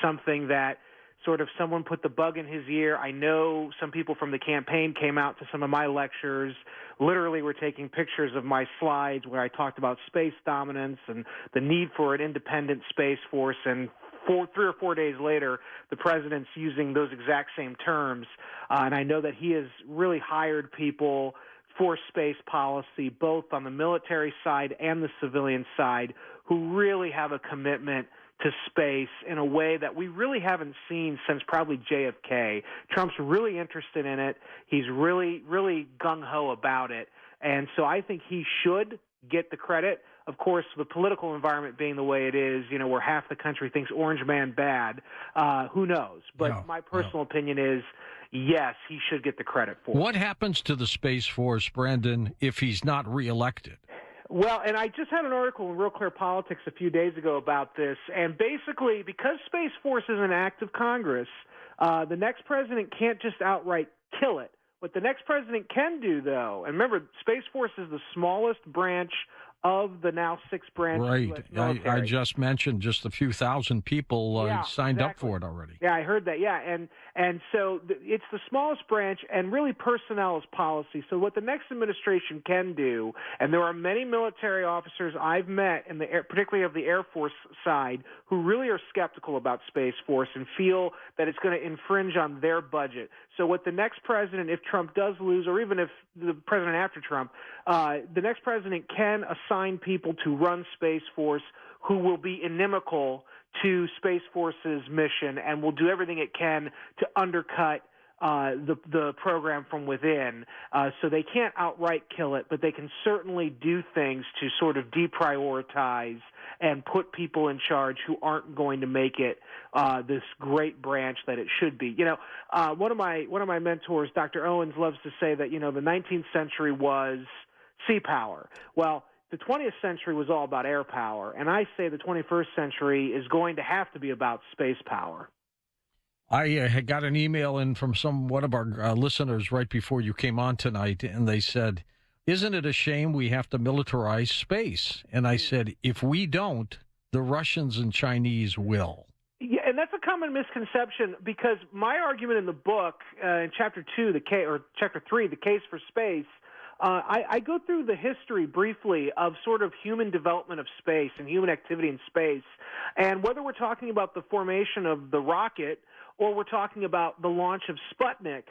something that sort of someone put the bug in his ear. I know some people from the campaign came out to some of my lectures, literally were taking pictures of my slides where I talked about space dominance and the need for an independent space force, and 3 or 4 days later, the president's using those exact same terms. And I know that he has really hired people for space policy, both on the military side and the civilian side, who really have a commitment to space in a way that we really haven't seen since probably JFK. Trump's really interested in it. He's really, really gung-ho about it. And so I think he should get the credit. Of course, the political environment being the way it is, you know, where half the country thinks Orange Man bad, who knows? But my personal opinion is, yes, he should get the credit for it. What happens to the Space Force, Brandon, if he's not reelected? Well, and I just had an article in Real Clear Politics a few days ago about this, and basically, because Space Force is an act of Congress, the next president can't just outright kill it. What the next president can do, though, and remember, Space Force is the smallest branch of the now 6 branches. Right. U.S. military. I just mentioned just a few thousand people signed up exactly. for it already. Yeah, I heard that. Yeah, and so it's the smallest branch, and really personnel is policy. So what the next administration can do, and there are many military officers I've met, particularly of the Air Force side, who really are skeptical about Space Force and feel that it's going to infringe on their budget. So what the next president, if Trump does lose, or even if the president after Trump, the next president can assign people to run Space Force who will be inimical to Space Force's mission and will do everything it can to undercut the program from within. So they can't outright kill it, but they can certainly do things to sort of deprioritize and put people in charge who aren't going to make it this great branch that it should be. One of my mentors, Dr. Owens, loves to say that the 19th century was sea power. Well, the 20th century was all about air power, and I say the 21st century is going to have to be about space power. I had got an email in from one of our listeners right before you came on tonight, and they said, "Isn't it a shame we have to militarize space?" And I said, if we don't, the Russians and Chinese will. Yeah, and that's a common misconception, because my argument in the book, in Chapter 2, Chapter 3, The Case for Space, I go through the history briefly of sort of human development of space and human activity in space, and whether we're talking about the formation of the rocket or we're talking about the launch of Sputnik,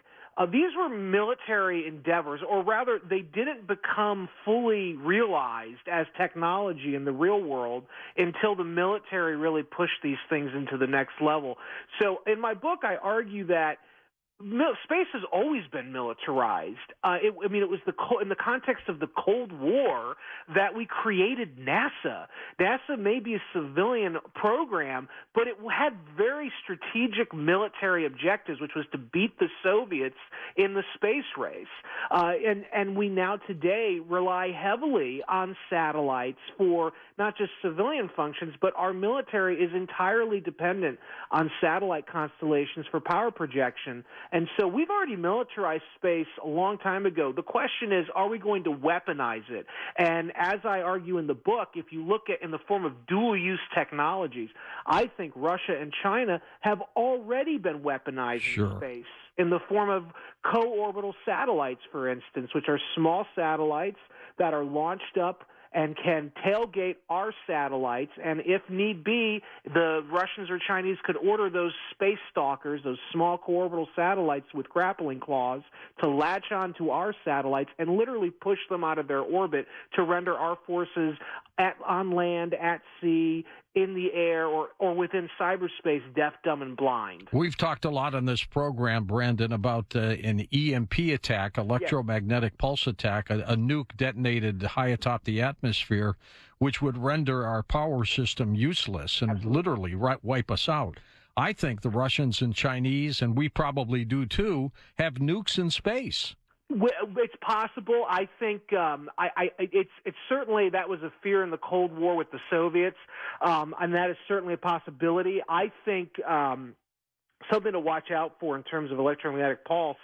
these were military endeavors, or rather they didn't become fully realized as technology in the real world until the military really pushed these things into the next level. So in my book, I argue that space has always been militarized. It was in the context of the Cold War that we created NASA. NASA may be a civilian program, but it had very strategic military objectives, which was to beat the Soviets in the space race. And we now today rely heavily on satellites for not just civilian functions, but our military is entirely dependent on satellite constellations for power projection. And so we've already militarized space a long time ago. The question is, are we going to weaponize it? And as I argue in the book, if you look at in the form of dual-use technologies, I think Russia and China have already been weaponizing space in the form of co-orbital satellites, for instance, which are small satellites that are launched up and can tailgate our satellites, and if need be, the Russians or Chinese could order those space stalkers, those small co-orbital satellites with grappling claws, to latch onto our satellites and literally push them out of their orbit to render our forces on land, at sea, in the air, or within cyberspace deaf, dumb, and blind. We've talked a lot on this program, Brandon, about an EMP attack, electromagnetic pulse attack, a nuke detonated high atop the atmosphere, which would render our power system useless and literally wipe us out. I think the Russians and Chinese, and we probably do too, have nukes in space. It's possible. I think it's certainly that was a fear in the Cold War with the Soviets, and that is certainly a possibility. I think something to watch out for in terms of electromagnetic pulse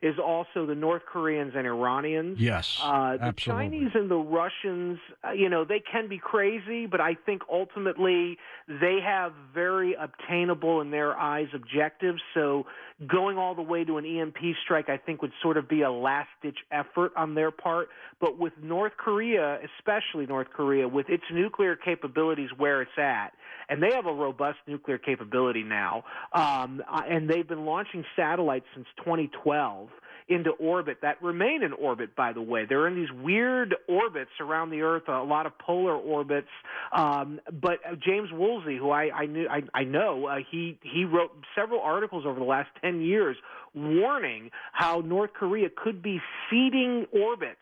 is also the North Koreans and Iranians. Yes, the Chinese and the Russians, they can be crazy, but I think ultimately they have very obtainable in their eyes objectives. So going all the way to an EMP strike, I think, would sort of be a last-ditch effort on their part. But with North Korea, especially North Korea, with its nuclear capabilities where it's at, and they have a robust nuclear capability now, and they've been launching satellites since 2012 into orbit that remain in orbit, by the way. They're in these weird orbits around the Earth, a lot of polar orbits. But James Woolsey, who I know, he wrote several articles over the last 10 years warning how North Korea could be seeding orbits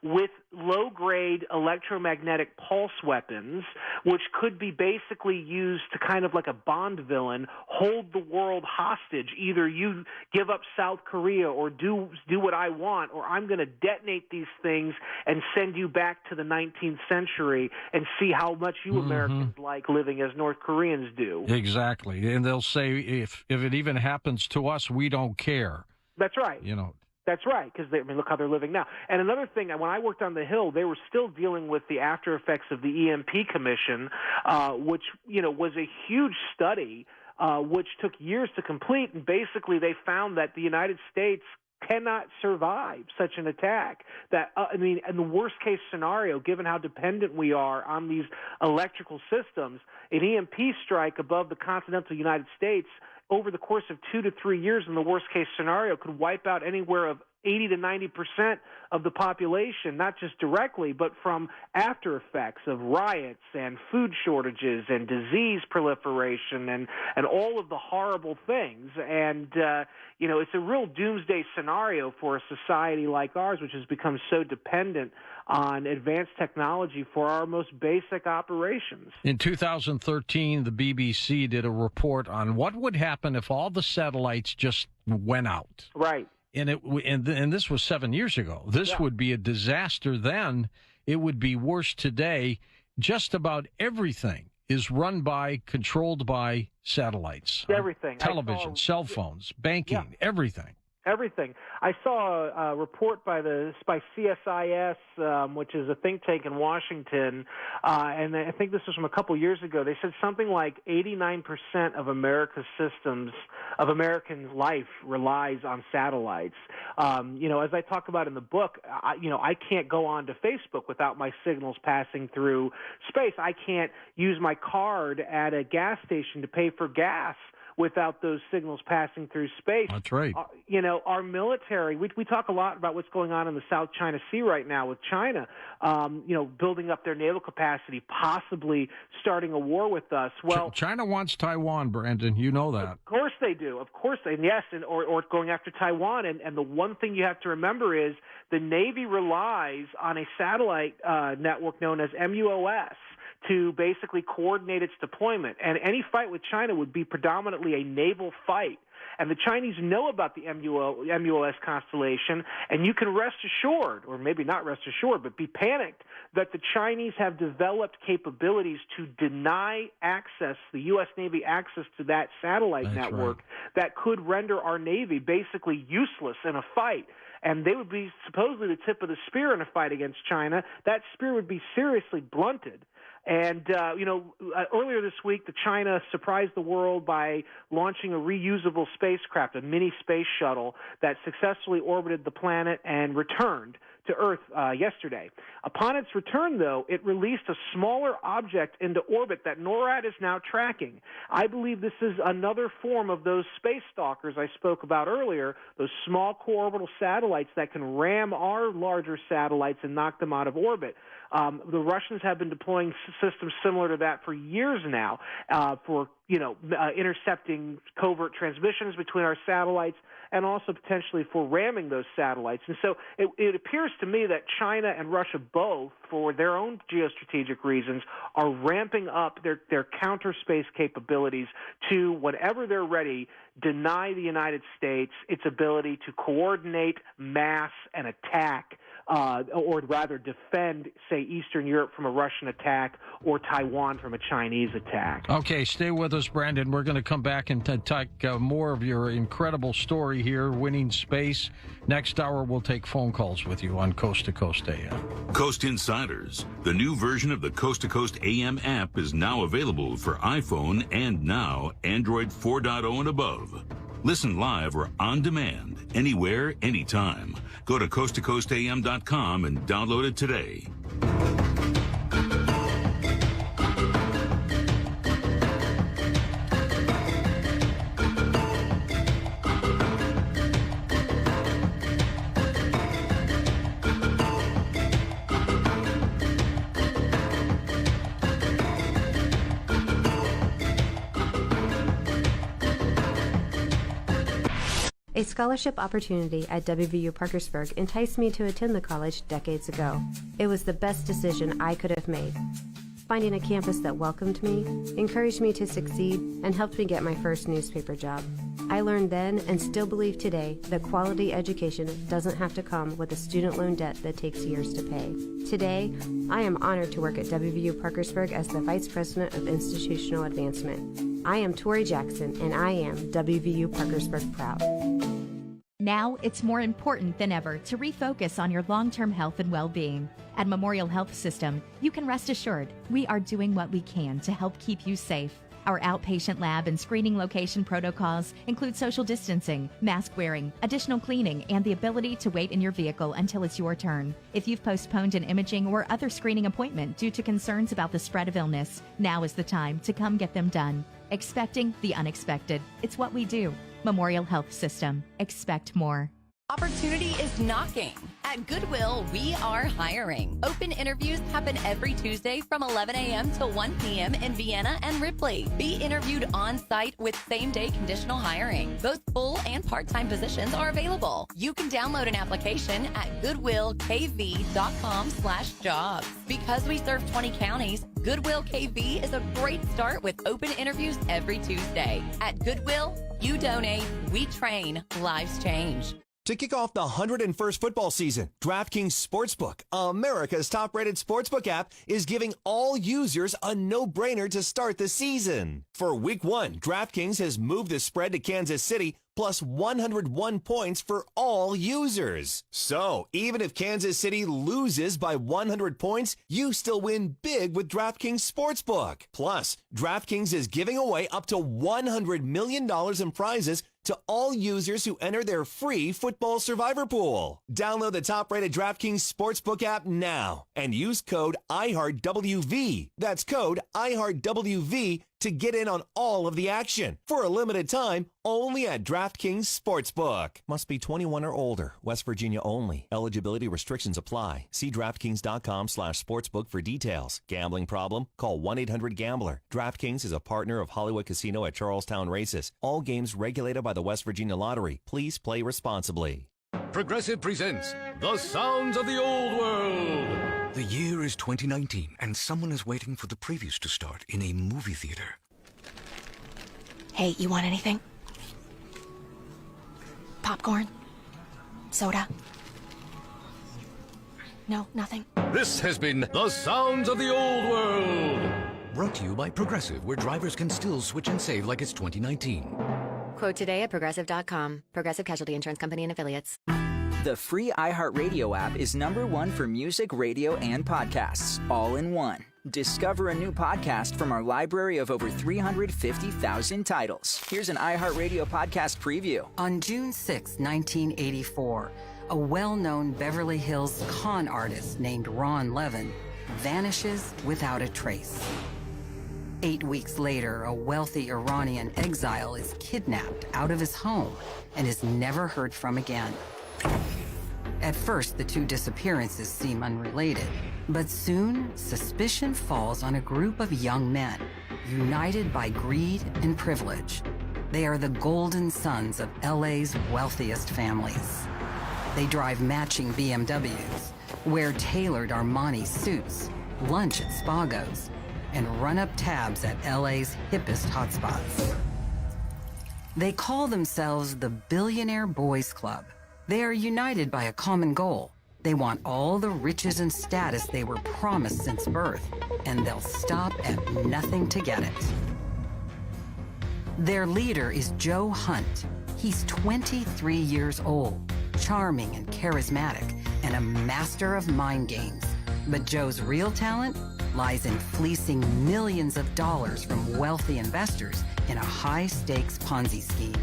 with low-grade electromagnetic pulse weapons, which could be basically used to kind of like a Bond villain, hold the world hostage. Either you give up South Korea or do what I want, or I'm going to detonate these things and send you back to the 19th century and see how much you Americans like living as North Koreans do. Exactly. And they'll say, if it even happens to us, we don't care. That's right. That's right, because look how they're living now. And another thing, when I worked on the Hill, they were still dealing with the after effects of the EMP Commission, which was a huge study, which took years to complete. And basically, they found that the United States cannot survive such an attack. That in the worst case scenario, given how dependent we are on these electrical systems, an EMP strike above the continental United States over the course of 2 to 3 years in the worst case scenario could wipe out anywhere of 80 to 90% of the population, not just directly, but from after effects of riots and food shortages and disease proliferation and all of the horrible things. And, it's a real doomsday scenario for a society like ours, which has become so dependent on advanced technology for our most basic operations. In 2013, the BBC did a report on what would happen if all the satellites just went out. Right. And this was 7 years ago. This would be a disaster then. It would be worse today. Just about everything is controlled by satellites. Everything. Television, cell phones, banking, everything. Everything. I saw a report by CSIS, which is a think tank in Washington, and I think this was from a couple years ago. They said something like 89% of America's systems, of American life, relies on satellites. As I talk about in the book, I can't go on to Facebook without my signals passing through space. I can't use my card at a gas station to pay for gas without those signals passing through space. That's right. Our military, we talk a lot about what's going on in the South China Sea right now with China, building up their naval capacity, possibly starting a war with us. Well, China wants Taiwan, Brandon. You know that. Of course they do. Of course they, yes, or going after Taiwan. And the one thing you have to remember is the Navy relies on a satellite network known as MUOS to basically coordinate its deployment. And any fight with China would be predominantly a naval fight. And the Chinese know about the MUOS constellation, and you can rest assured, or maybe not rest assured, but be panicked, that the Chinese have developed capabilities to deny access, the U.S. Navy access to that satellite network that could render our Navy basically useless in a fight. And they would be supposedly the tip of the spear in a fight against China. That spear would be seriously blunted. And, earlier this week, China surprised the world by launching a reusable spacecraft, a mini space shuttle that successfully orbited the planet and returned to Earth yesterday. Upon its return, though, it released a smaller object into orbit that NORAD is now tracking. I believe this is another form of those space stalkers I spoke about earlier, those small co-orbital satellites that can ram our larger satellites and knock them out of orbit. The Russians have been deploying systems similar to that for years now for intercepting covert transmissions between our satellites and also potentially for ramming those satellites. And so it appears to me that China and Russia both, for their own geostrategic reasons, are ramping up their counter space capabilities to, whenever they're ready, deny the United States its ability to coordinate, mass, and attack, or rather defend, say, Eastern Europe from a Russian attack or Taiwan from a Chinese attack. Okay, stay with us, Brandon. We're going to come back and talk more of your incredible story here, winning space. Next hour, we'll take phone calls with you on Coast to Coast AM. Coast Insiders, the new version of the Coast to Coast AM app, is now available for iPhone and now Android 4.0 and above. Listen live or on demand, anywhere, anytime. Go to coasttocoastam.com and download it today. A scholarship opportunity at WVU Parkersburg enticed me to attend the college decades ago. It was the best decision I could have made. Finding a campus that welcomed me, encouraged me to succeed, and helped me get my first newspaper job. I learned then and still believe today that quality education doesn't have to come with a student loan debt that takes years to pay. Today, I am honored to work at WVU Parkersburg as the Vice President of Institutional Advancement. I am Tori Jackson, and I am WVU Parkersburg proud. Now, it's more important than ever to refocus on your long-term health and well-being. At Memorial Health System, you can rest assured we are doing what we can to help keep you safe. Our outpatient lab and screening location protocols include social distancing, mask wearing, additional cleaning, and the ability to wait in your vehicle until it's your turn. If you've postponed an imaging or other screening appointment due to concerns about the spread of illness, now is the time to come get them done. Expecting the unexpected. It's what we do. Memorial Health System. Expect more. Opportunity is knocking. At Goodwill, we are hiring. Open interviews happen every Tuesday from 11 a.m. to 1 p.m. in Vienna and Ripley. Be interviewed on site with same-day conditional hiring. Both full and part-time positions are available. You can download an application at goodwillkv.com/jobs. Because we serve 20 counties, Goodwill KV is a great start with open interviews every Tuesday. At Goodwill, you donate, we train, lives change. To kick off the 101st football season, DraftKings Sportsbook, America's top-rated sportsbook app, is giving all users a no-brainer to start the season. For Week 1, DraftKings has moved the spread to Kansas City, plus 101 points for all users. So, even if Kansas City loses by 100 points, you still win big with DraftKings Sportsbook. Plus, DraftKings is giving away up to $100 million in prizes to all users who enter their free football survivor pool. Download the top-rated DraftKings Sportsbook app now and use code IHEARTWV. That's code IHEARTWV to get in on all of the action. For a limited time, only at DraftKings Sportsbook. Must be 21 or older. West Virginia only. Eligibility restrictions apply. See DraftKings.com/sportsbook for details. Gambling problem? Call 1-800-GAMBLER. DraftKings is a partner of Hollywood Casino at Charlestown Races. All games regulated by the West Virginia Lottery. Please play responsibly. Progressive presents The Sounds of the Old World. The year is 2019, and someone is waiting for the previews to start in a movie theater. Hey, you want anything? Popcorn? Soda? No, nothing? This has been The Sounds of the Old World. Brought to you by Progressive, where drivers can still switch and save like it's 2019. Quote today at Progressive.com. Progressive Casualty Insurance Company and Affiliates. The free iHeartRadio app is #1 for music, radio, and podcasts, all in one. Discover a new podcast from our library of over 350,000 titles. Here's an iHeartRadio podcast preview. On June 6, 1984, a well-known Beverly Hills con artist named Ron Levin vanishes without a trace. 8 weeks later, a wealthy Iranian exile is kidnapped out of his home and is never heard from again. At first, the two disappearances seem unrelated, but soon suspicion falls on a group of young men, united by greed and privilege. They are the golden sons of LA's wealthiest families. They drive matching BMWs, wear tailored Armani suits, lunch at Spago's, and run up tabs at LA's hippest hotspots. They call themselves the Billionaire Boys Club. They are united by a common goal. They want all the riches and status they were promised since birth, and they'll stop at nothing to get it. Their leader is Joe Hunt. He's 23 years old, charming and charismatic, and a master of mind games. But Joe's real talent lies in fleecing millions of dollars from wealthy investors in a high-stakes Ponzi scheme.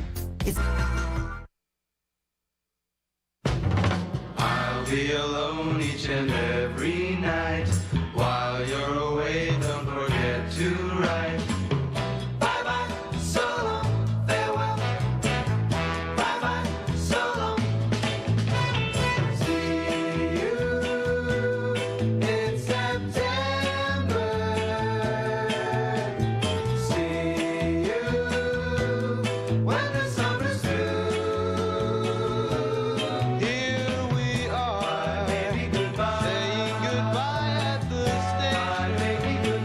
I'll be alone each and every night. While you're away, don't forget to write. Bye-bye, so long, farewell. Bye-bye, so long. See you in September. See you when the summer's through. Here we are, saying goodbye at the station.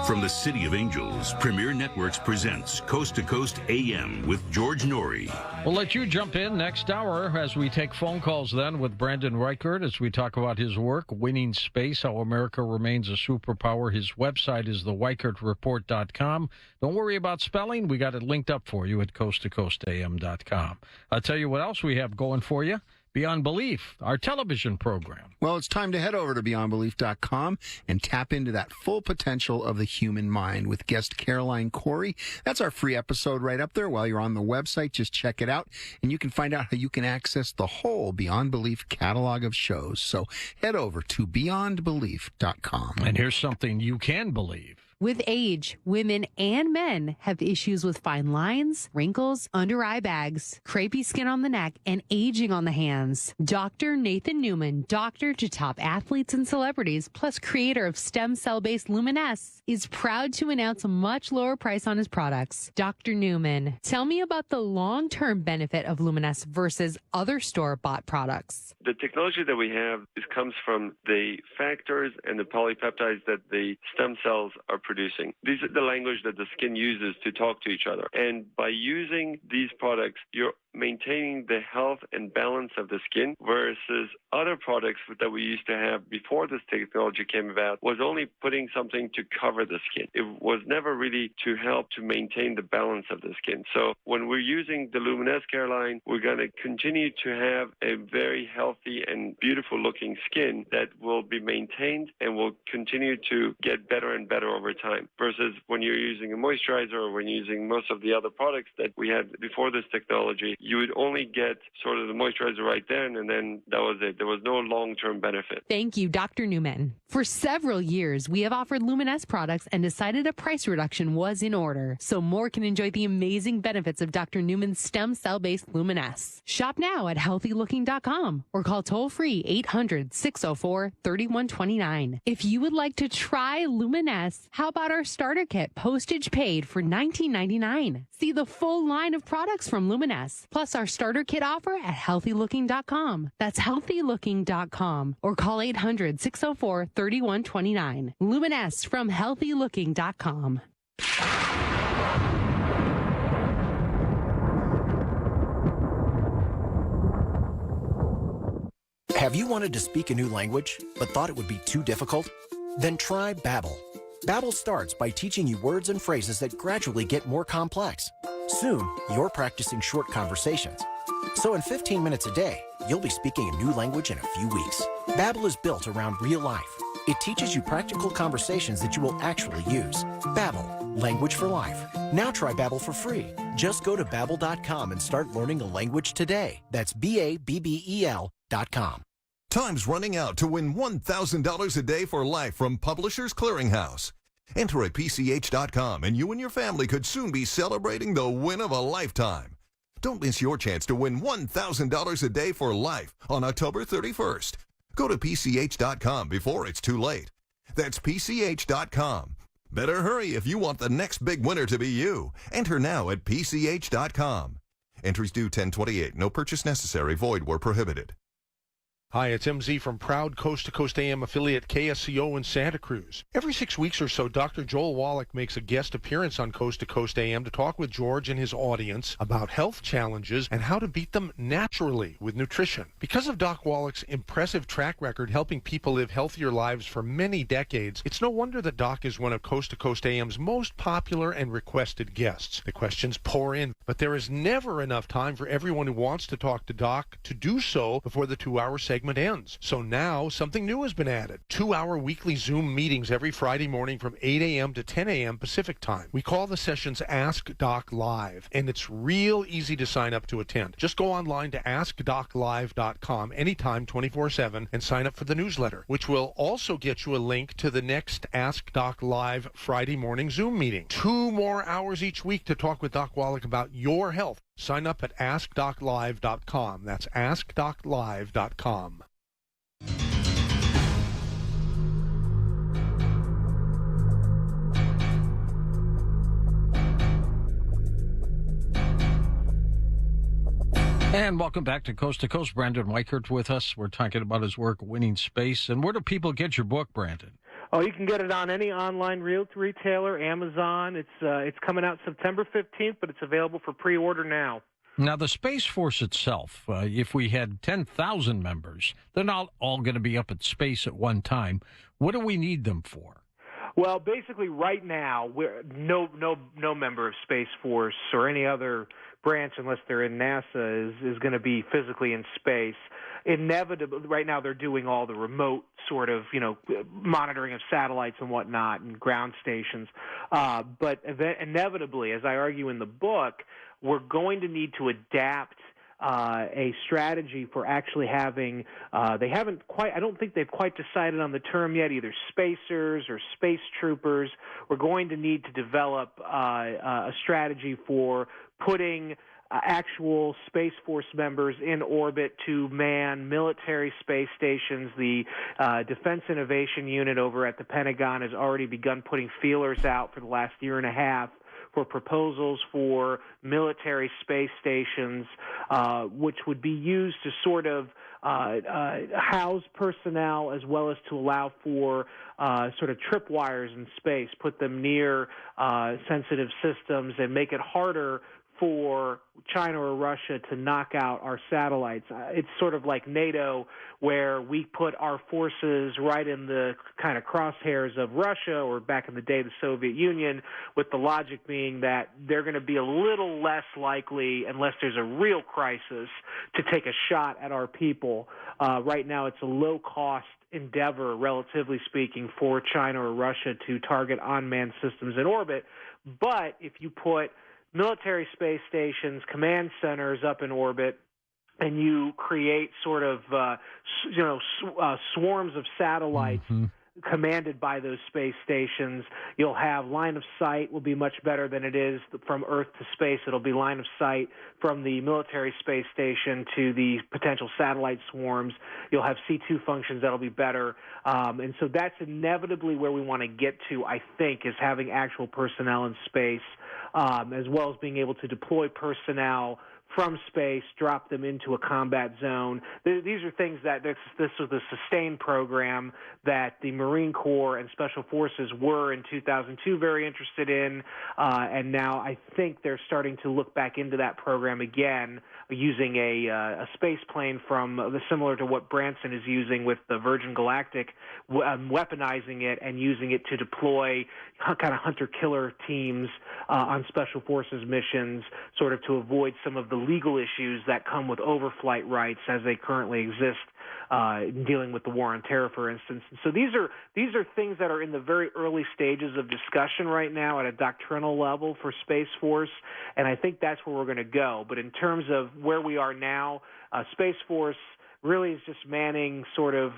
From the City of Angels, Premier Networks presents Coast to Coast AM with George Norrie. We'll let you jump in next hour as we take phone calls then with Brandon Reichert as we talk about his work, Winning Space, How America Remains a Superpower. His website is thereichertreport.com. Don't worry about spelling. We got it linked up for you at coasttocoastam.com. I'll tell you what else we have going for you. Beyond Belief, our television program. Well, it's time to head over to beyondbelief.com and tap into that full potential of the human mind with guest Caroline Corey. That's our free episode right up there. While you're on the website, just check it out, and you can find out how you can access the whole Beyond Belief catalog of shows. So head over to beyondbelief.com. And here's something you can believe. With age, women and men have issues with fine lines, wrinkles, under eye bags, crepey skin on the neck, and aging on the hands. Dr. Nathan Newman, doctor to top athletes and celebrities, plus creator of stem cell-based Luminesse, is proud to announce a much lower price on his products. Dr. Newman, tell me about the long-term benefit of Luminesse versus other store-bought products. The technology that we have comes from the factors and the polypeptides that the stem cells are producing. These are the language that the skin uses to talk to each other. And by using these products, you're maintaining the health and balance of the skin versus other products that we used to have before this technology came about was only putting something to cover the skin. It was never really to help to maintain the balance of the skin. So when we're using the Luminesse, Caroline, we're going to continue to have a very healthy and beautiful looking skin that will be maintained and will continue to get better and better over time versus when you're using a moisturizer or when you're using most of the other products that we had before this technology, you would only get sort of the moisturizer right then, and then that was it. There was no long-term benefit. Thank you, Dr. Newman. For several years, we have offered Luminesse products and decided a price reduction was in order, so more can enjoy the amazing benefits of Dr. Newman's stem cell-based Luminesse. Shop now at healthylooking.com or call toll-free 800-604-3129. If you would like to try Luminesse, how about our starter kit, postage paid for $19.99? See the full line of products from Luminesse, plus our starter kit offer at healthylooking.com. That's healthylooking.com or call 800-604-3129. Luminesse from healthylooking.com. Have you wanted to speak a new language but thought it would be too difficult? Then try Babbel. Babbel starts by teaching you words and phrases that gradually get more complex. Soon, you're practicing short conversations. So in 15 minutes a day, you'll be speaking a new language in a few weeks. Babbel is built around real life. It teaches you practical conversations that you will actually use. Babbel, language for life. Now try Babbel for free. Just go to Babbel.com and start learning a language today. That's BABBEL.com. Time's running out to win $1,000 a day for life from Publishers Clearinghouse. Enter at PCH.com and you and your family could soon be celebrating the win of a lifetime. Don't miss your chance to win $1,000 a day for life on October 31st. Go to PCH.com before it's too late. That's PCH.com. Better hurry if you want the next big winner to be you. Enter now at PCH.com. Entries due 10/28. No purchase necessary. Void where prohibited. Hi, it's MZ from proud Coast to Coast AM affiliate KSCO in Santa Cruz. Every 6 weeks or so, Dr. Joel Wallach makes a guest appearance on Coast to Coast AM to talk with George and his audience about health challenges and how to beat them naturally with nutrition. Because of Doc Wallach's impressive track record helping people live healthier lives for many decades, it's no wonder that Doc is one of Coast to Coast AM's most popular and requested guests. The questions pour in, but there is never enough time for everyone who wants to talk to Doc to do so before the 2-hour segment ends. So now something new has been added. 2-hour weekly Zoom meetings every Friday morning from 8 a.m. to 10 a.m. Pacific time. We call the sessions Ask Doc Live, and it's real easy to sign up to attend. Just go online to AskDocLive.com anytime 24/7 and sign up for the newsletter, which will also get you a link to the next Ask Doc Live Friday morning Zoom meeting. 2 more hours each week to talk with Doc Wallach about your health. Sign up at AskDocLive.com. That's AskDocLive.com. And welcome back to Coast. Brandon Weichert with us. We're talking about his work, Winning Space. And where do people get your book, Brandon? Oh, you can get it on any online retailer, Amazon. It's coming out September 15th, but it's available for pre-order now. Now, the Space Force itself, if we had 10,000 members, they're not all going to be up at space at one time. What do we need them for? Well, basically, right now, no member of Space Force or any other branch, unless they're in NASA, is going to be physically in space. Inevitably, right now they're doing all the remote sort of, monitoring of satellites and whatnot and ground stations. But inevitably, as I argue in the book, we're going to need to adapt a strategy for actually having, I don't think they've quite decided on the term yet, either spacers or space troopers. We're going to need to develop a strategy for putting actual Space Force members in orbit to man military space stations. The Defense Innovation Unit over at the Pentagon has already begun putting feelers out for the last year and a half for proposals for military space stations, which would be used to sort of house personnel as well as to allow for sort of tripwires in space, put them near sensitive systems and make it harder for China or Russia to knock out our satellites. It's sort of like NATO, where we put our forces right in the kind of crosshairs of Russia, or back in the day, the Soviet Union, with the logic being that they're going to be a little less likely, unless there's a real crisis, to take a shot at our people. Right now, it's a low-cost endeavor, relatively speaking, for China or Russia to target unmanned systems in orbit. But if you put military space stations, command centers up in orbit, and you create sort of, swarms of satellites commanded by those space stations, you'll have line of sight will be much better than it is from Earth to space. It'll be line of sight from the military space station to the potential satellite swarms. You'll have C2 functions that'll be better. And so that's inevitably where we want to get to, I think, is having actual personnel in space, as well as being able to deploy personnel from space, drop them into a combat zone. These are things that this was the sustained program that the Marine Corps and Special Forces were in 2002 very interested in, and now I think they're starting to look back into that program again, using a space plane similar to what Branson is using with the Virgin Galactic, weaponizing it and using it to deploy kind of hunter-killer teams on Special Forces missions, sort of to avoid some of the legal issues that come with overflight rights as they currently exist, dealing with the war on terror, for instance. So these are things that are in the very early stages of discussion right now at a doctrinal level for Space Force, and I think that's where we're going to go. But in terms of where we are now, Space Force really is just manning sort of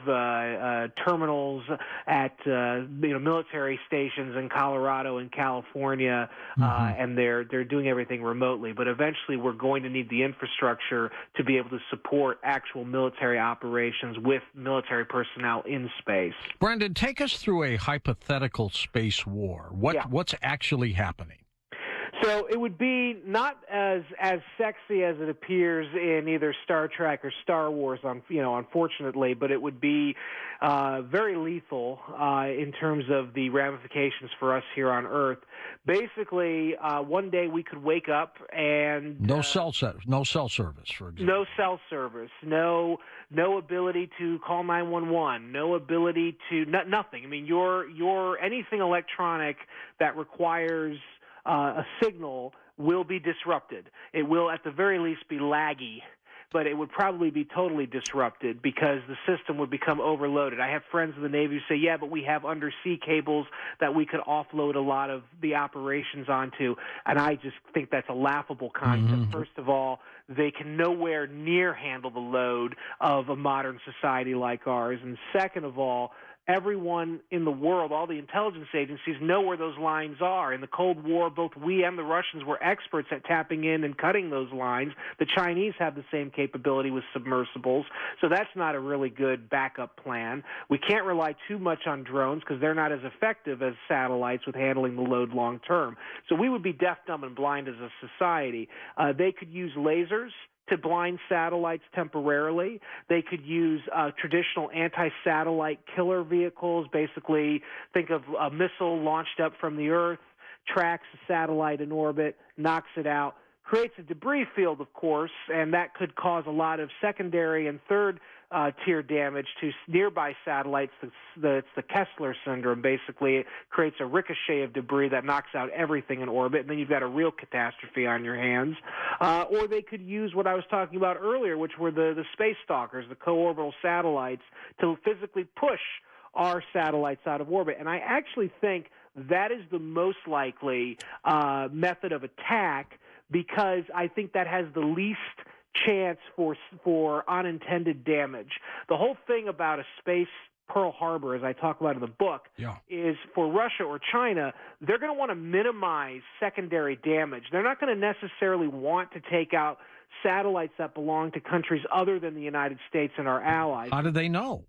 terminals at military stations in Colorado and California, and they're doing everything remotely. But eventually, we're going to need the infrastructure to be able to support actual military operations with military personnel in space. Brendan, take us through a hypothetical space war. What's actually happening? So it would be not as sexy as it appears in either Star Trek or Star Wars, unfortunately, but it would be very lethal in terms of the ramifications for us here on Earth. Basically, one day we could wake up and no cell service, for example. No cell service, no ability to call 911, no ability to nothing. I mean, your anything electronic that requires a signal will be disrupted. It will, at the very least, be laggy, but it would probably be totally disrupted because the system would become overloaded. I have friends in the Navy who say, yeah, but we have undersea cables that we could offload a lot of the operations onto, and I just think that's a laughable concept. First of all, they can nowhere near handle the load of a modern society like ours, and second of all, everyone in the world, all the intelligence agencies, know where those lines are. In the Cold War, both we and the Russians were experts at tapping in and cutting those lines. The Chinese have the same capability with submersibles, so that's not a really good backup plan. We can't rely too much on drones because they're not as effective as satellites with handling the load long term. So we would be deaf, dumb, and blind as a society. They could use lasers to blind satellites temporarily. They could use traditional anti-satellite killer vehicles. Basically, think of a missile launched up from the Earth, tracks a satellite in orbit, knocks it out, creates a debris field, of course, and that could cause a lot of secondary and third tier damage to nearby satellites. It's the Kessler syndrome. Basically, it creates a ricochet of debris that knocks out everything in orbit, and then you've got a real catastrophe on your hands. Or they could use what I was talking about earlier, which were the space stalkers, the co-orbital satellites, to physically push our satellites out of orbit. And I actually think that is the most likely method of attack, because I think that has the least chance for unintended damage. The whole thing about a space Pearl Harbor, as I talk about in the book, is for Russia or China, they're going to want to minimize secondary damage. They're not going to necessarily want to take out satellites that belong to countries other than the United States and our allies. How do they know?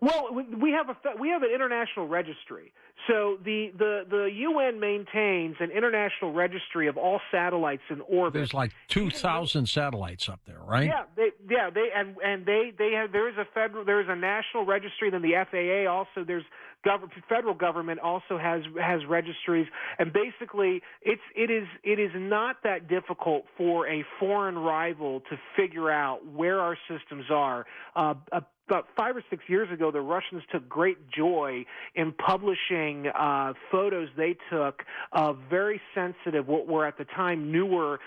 Well, we have an international registry. So the UN maintains an international registry of all satellites in orbit. There's like 2,000 satellites up there, right? There is a national registry. Then the FAA also, federal government also has registries, and basically it is not that difficult for a foreign rival to figure out where our systems are. About 5 or 6 years ago, the Russians took great joy in publishing photos they took of very sensitive, what were at the time newer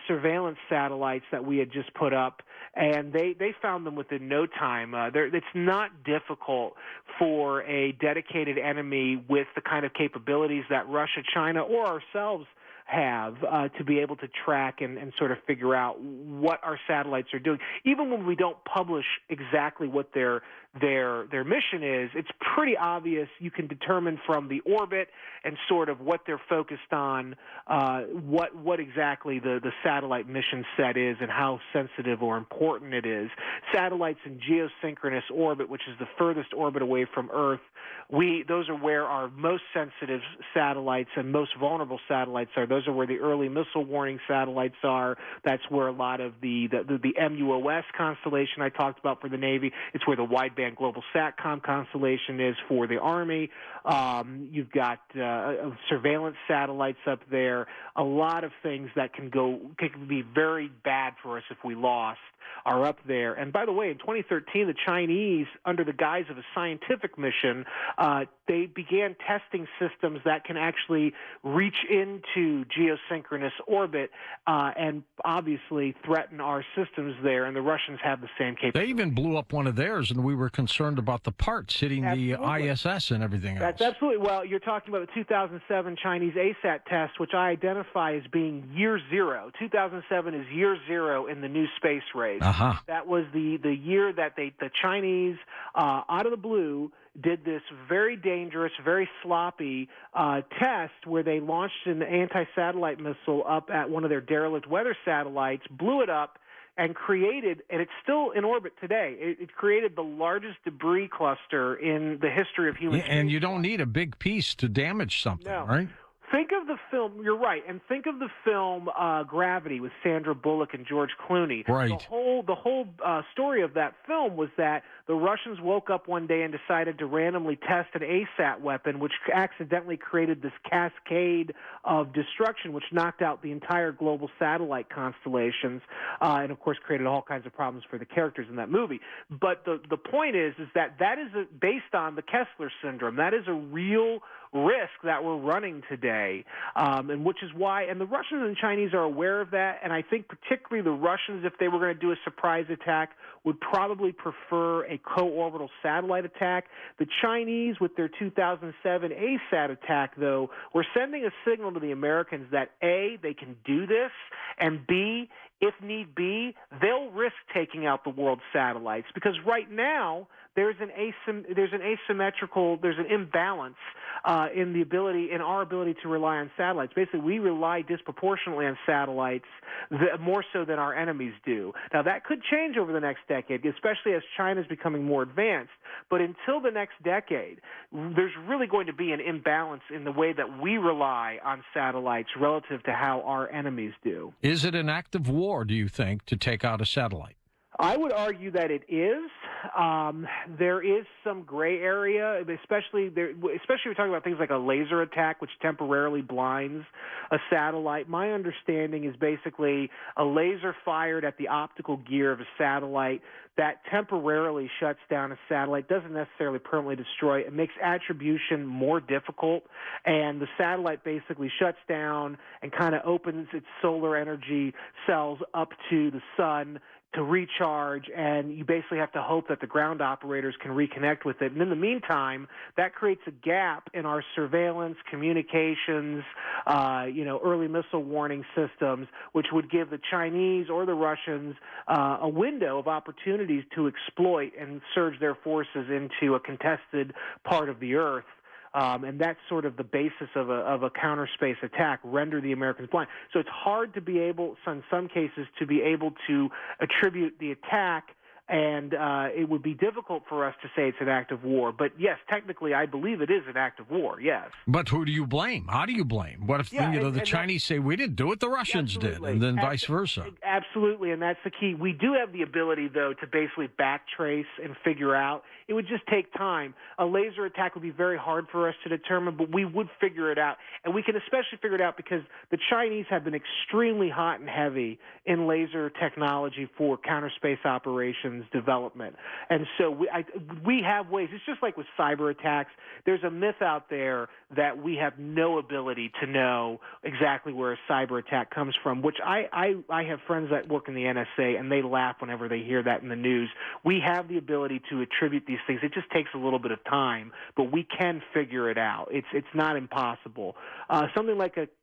surveillance satellites that we had just put up, and they found them within no time. It's not difficult for a dedicated enemy with the kind of capabilities that Russia, China, or ourselves have to be able to track and sort of figure out what our satellites are doing. Even when we don't publish exactly what their mission is, it's pretty obvious. You can determine from the orbit and sort of what they're focused on, what exactly the satellite mission set is and how sensitive or important it is. Satellites in geosynchronous orbit, which is the furthest orbit away from Earth, those are where our most sensitive satellites and most vulnerable satellites are. Those are where the early missile warning satellites are. That's where a lot of the MUOS constellation I talked about for the Navy. It's where the wideband global SATCOM constellation is for the Army. You've got surveillance satellites up there. A lot of things that can be very bad for us if we lost are up there. And by the way, in 2013, the Chinese, under the guise of a scientific mission, they began testing systems that can actually reach into geosynchronous orbit and obviously threaten our systems there, and the Russians have the same capability. They even blew up one of theirs, and we were concerned about the parts hitting the ISS and everything else. That's absolutely. Well, you're talking about the 2007 Chinese ASAT test, which I identify as being year zero. 2007 is year zero in the new space race. That was the year that the Chinese, out of the blue, did this very dangerous, very sloppy test where they launched an anti-satellite missile up at one of their derelict weather satellites, blew it up, and created, and it's still in orbit today, it created the largest debris cluster in the history of human and you don't need a big piece to damage something, right? Think of the film, you're right, and think of the film Gravity with Sandra Bullock and George Clooney. Right. The whole story of that film was that the Russians woke up one day and decided to randomly test an ASAT weapon, which accidentally created this cascade of destruction, which knocked out the entire global satellite constellations, and of course created all kinds of problems for the characters in that movie. But the point is that is based on the Kessler syndrome. That is a real risk that we're running today, and which is why, and the Russians and Chinese are aware of that, and I think particularly the Russians, if they were going to do a surprise attack, would probably prefer a co-orbital satellite attack. The Chinese, with their 2007 ASAT attack, though, were sending a signal to the Americans that A, they can do this, and B, if need be, they'll risk taking out the world's satellites, because right now there's an imbalance in our ability to rely on satellites. Basically, we rely disproportionately on satellites, more so than our enemies do. Now, that could change over the next decade, especially as China is becoming more advanced. But until the next decade, there's really going to be an imbalance in the way that we rely on satellites relative to how our enemies do. Is it an act of war, do you think, to take out a satellite? I would argue that it is. There is some gray area, especially we're talking about things like a laser attack, which temporarily blinds a satellite. My understanding is basically a laser fired at the optical gear of a satellite that temporarily shuts down a satellite, doesn't necessarily permanently destroy it. It makes attribution more difficult, and the satellite basically shuts down and kind of opens its solar energy cells up to the sun to recharge, and you basically have to hope that the ground operators can reconnect with it. And in the meantime, that creates a gap in our surveillance, communications, early missile warning systems, which would give the Chinese or the Russians a window of opportunities to exploit and surge their forces into a contested part of the Earth. And that's sort of the basis of a counter space attack, render the Americans blind. So it's hard to be able, in some cases, to be able to attribute the attack, and it would be difficult for us to say it's an act of war. But yes, technically, I believe it is an act of war, yes. But who do you blame? How do you blame? What if the Chinese say we didn't do it, the Russians did, and then vice versa? Absolutely, and that's the key. We do have the ability, though, to basically backtrace and figure out. It would just take time. A laser attack would be very hard for us to determine, but we would figure it out. And we can especially figure it out because the Chinese have been extremely hot and heavy in laser technology for counter space operations development. And so we have ways. It's just like with cyber attacks. There's a myth out there that we have no ability to know exactly where a cyber attack comes from, which I have friends that work in the NSA, and they laugh whenever they hear that in the news. We have the ability to attribute these things. It just takes a little bit of time, but we can figure it out. It's not impossible. Something like a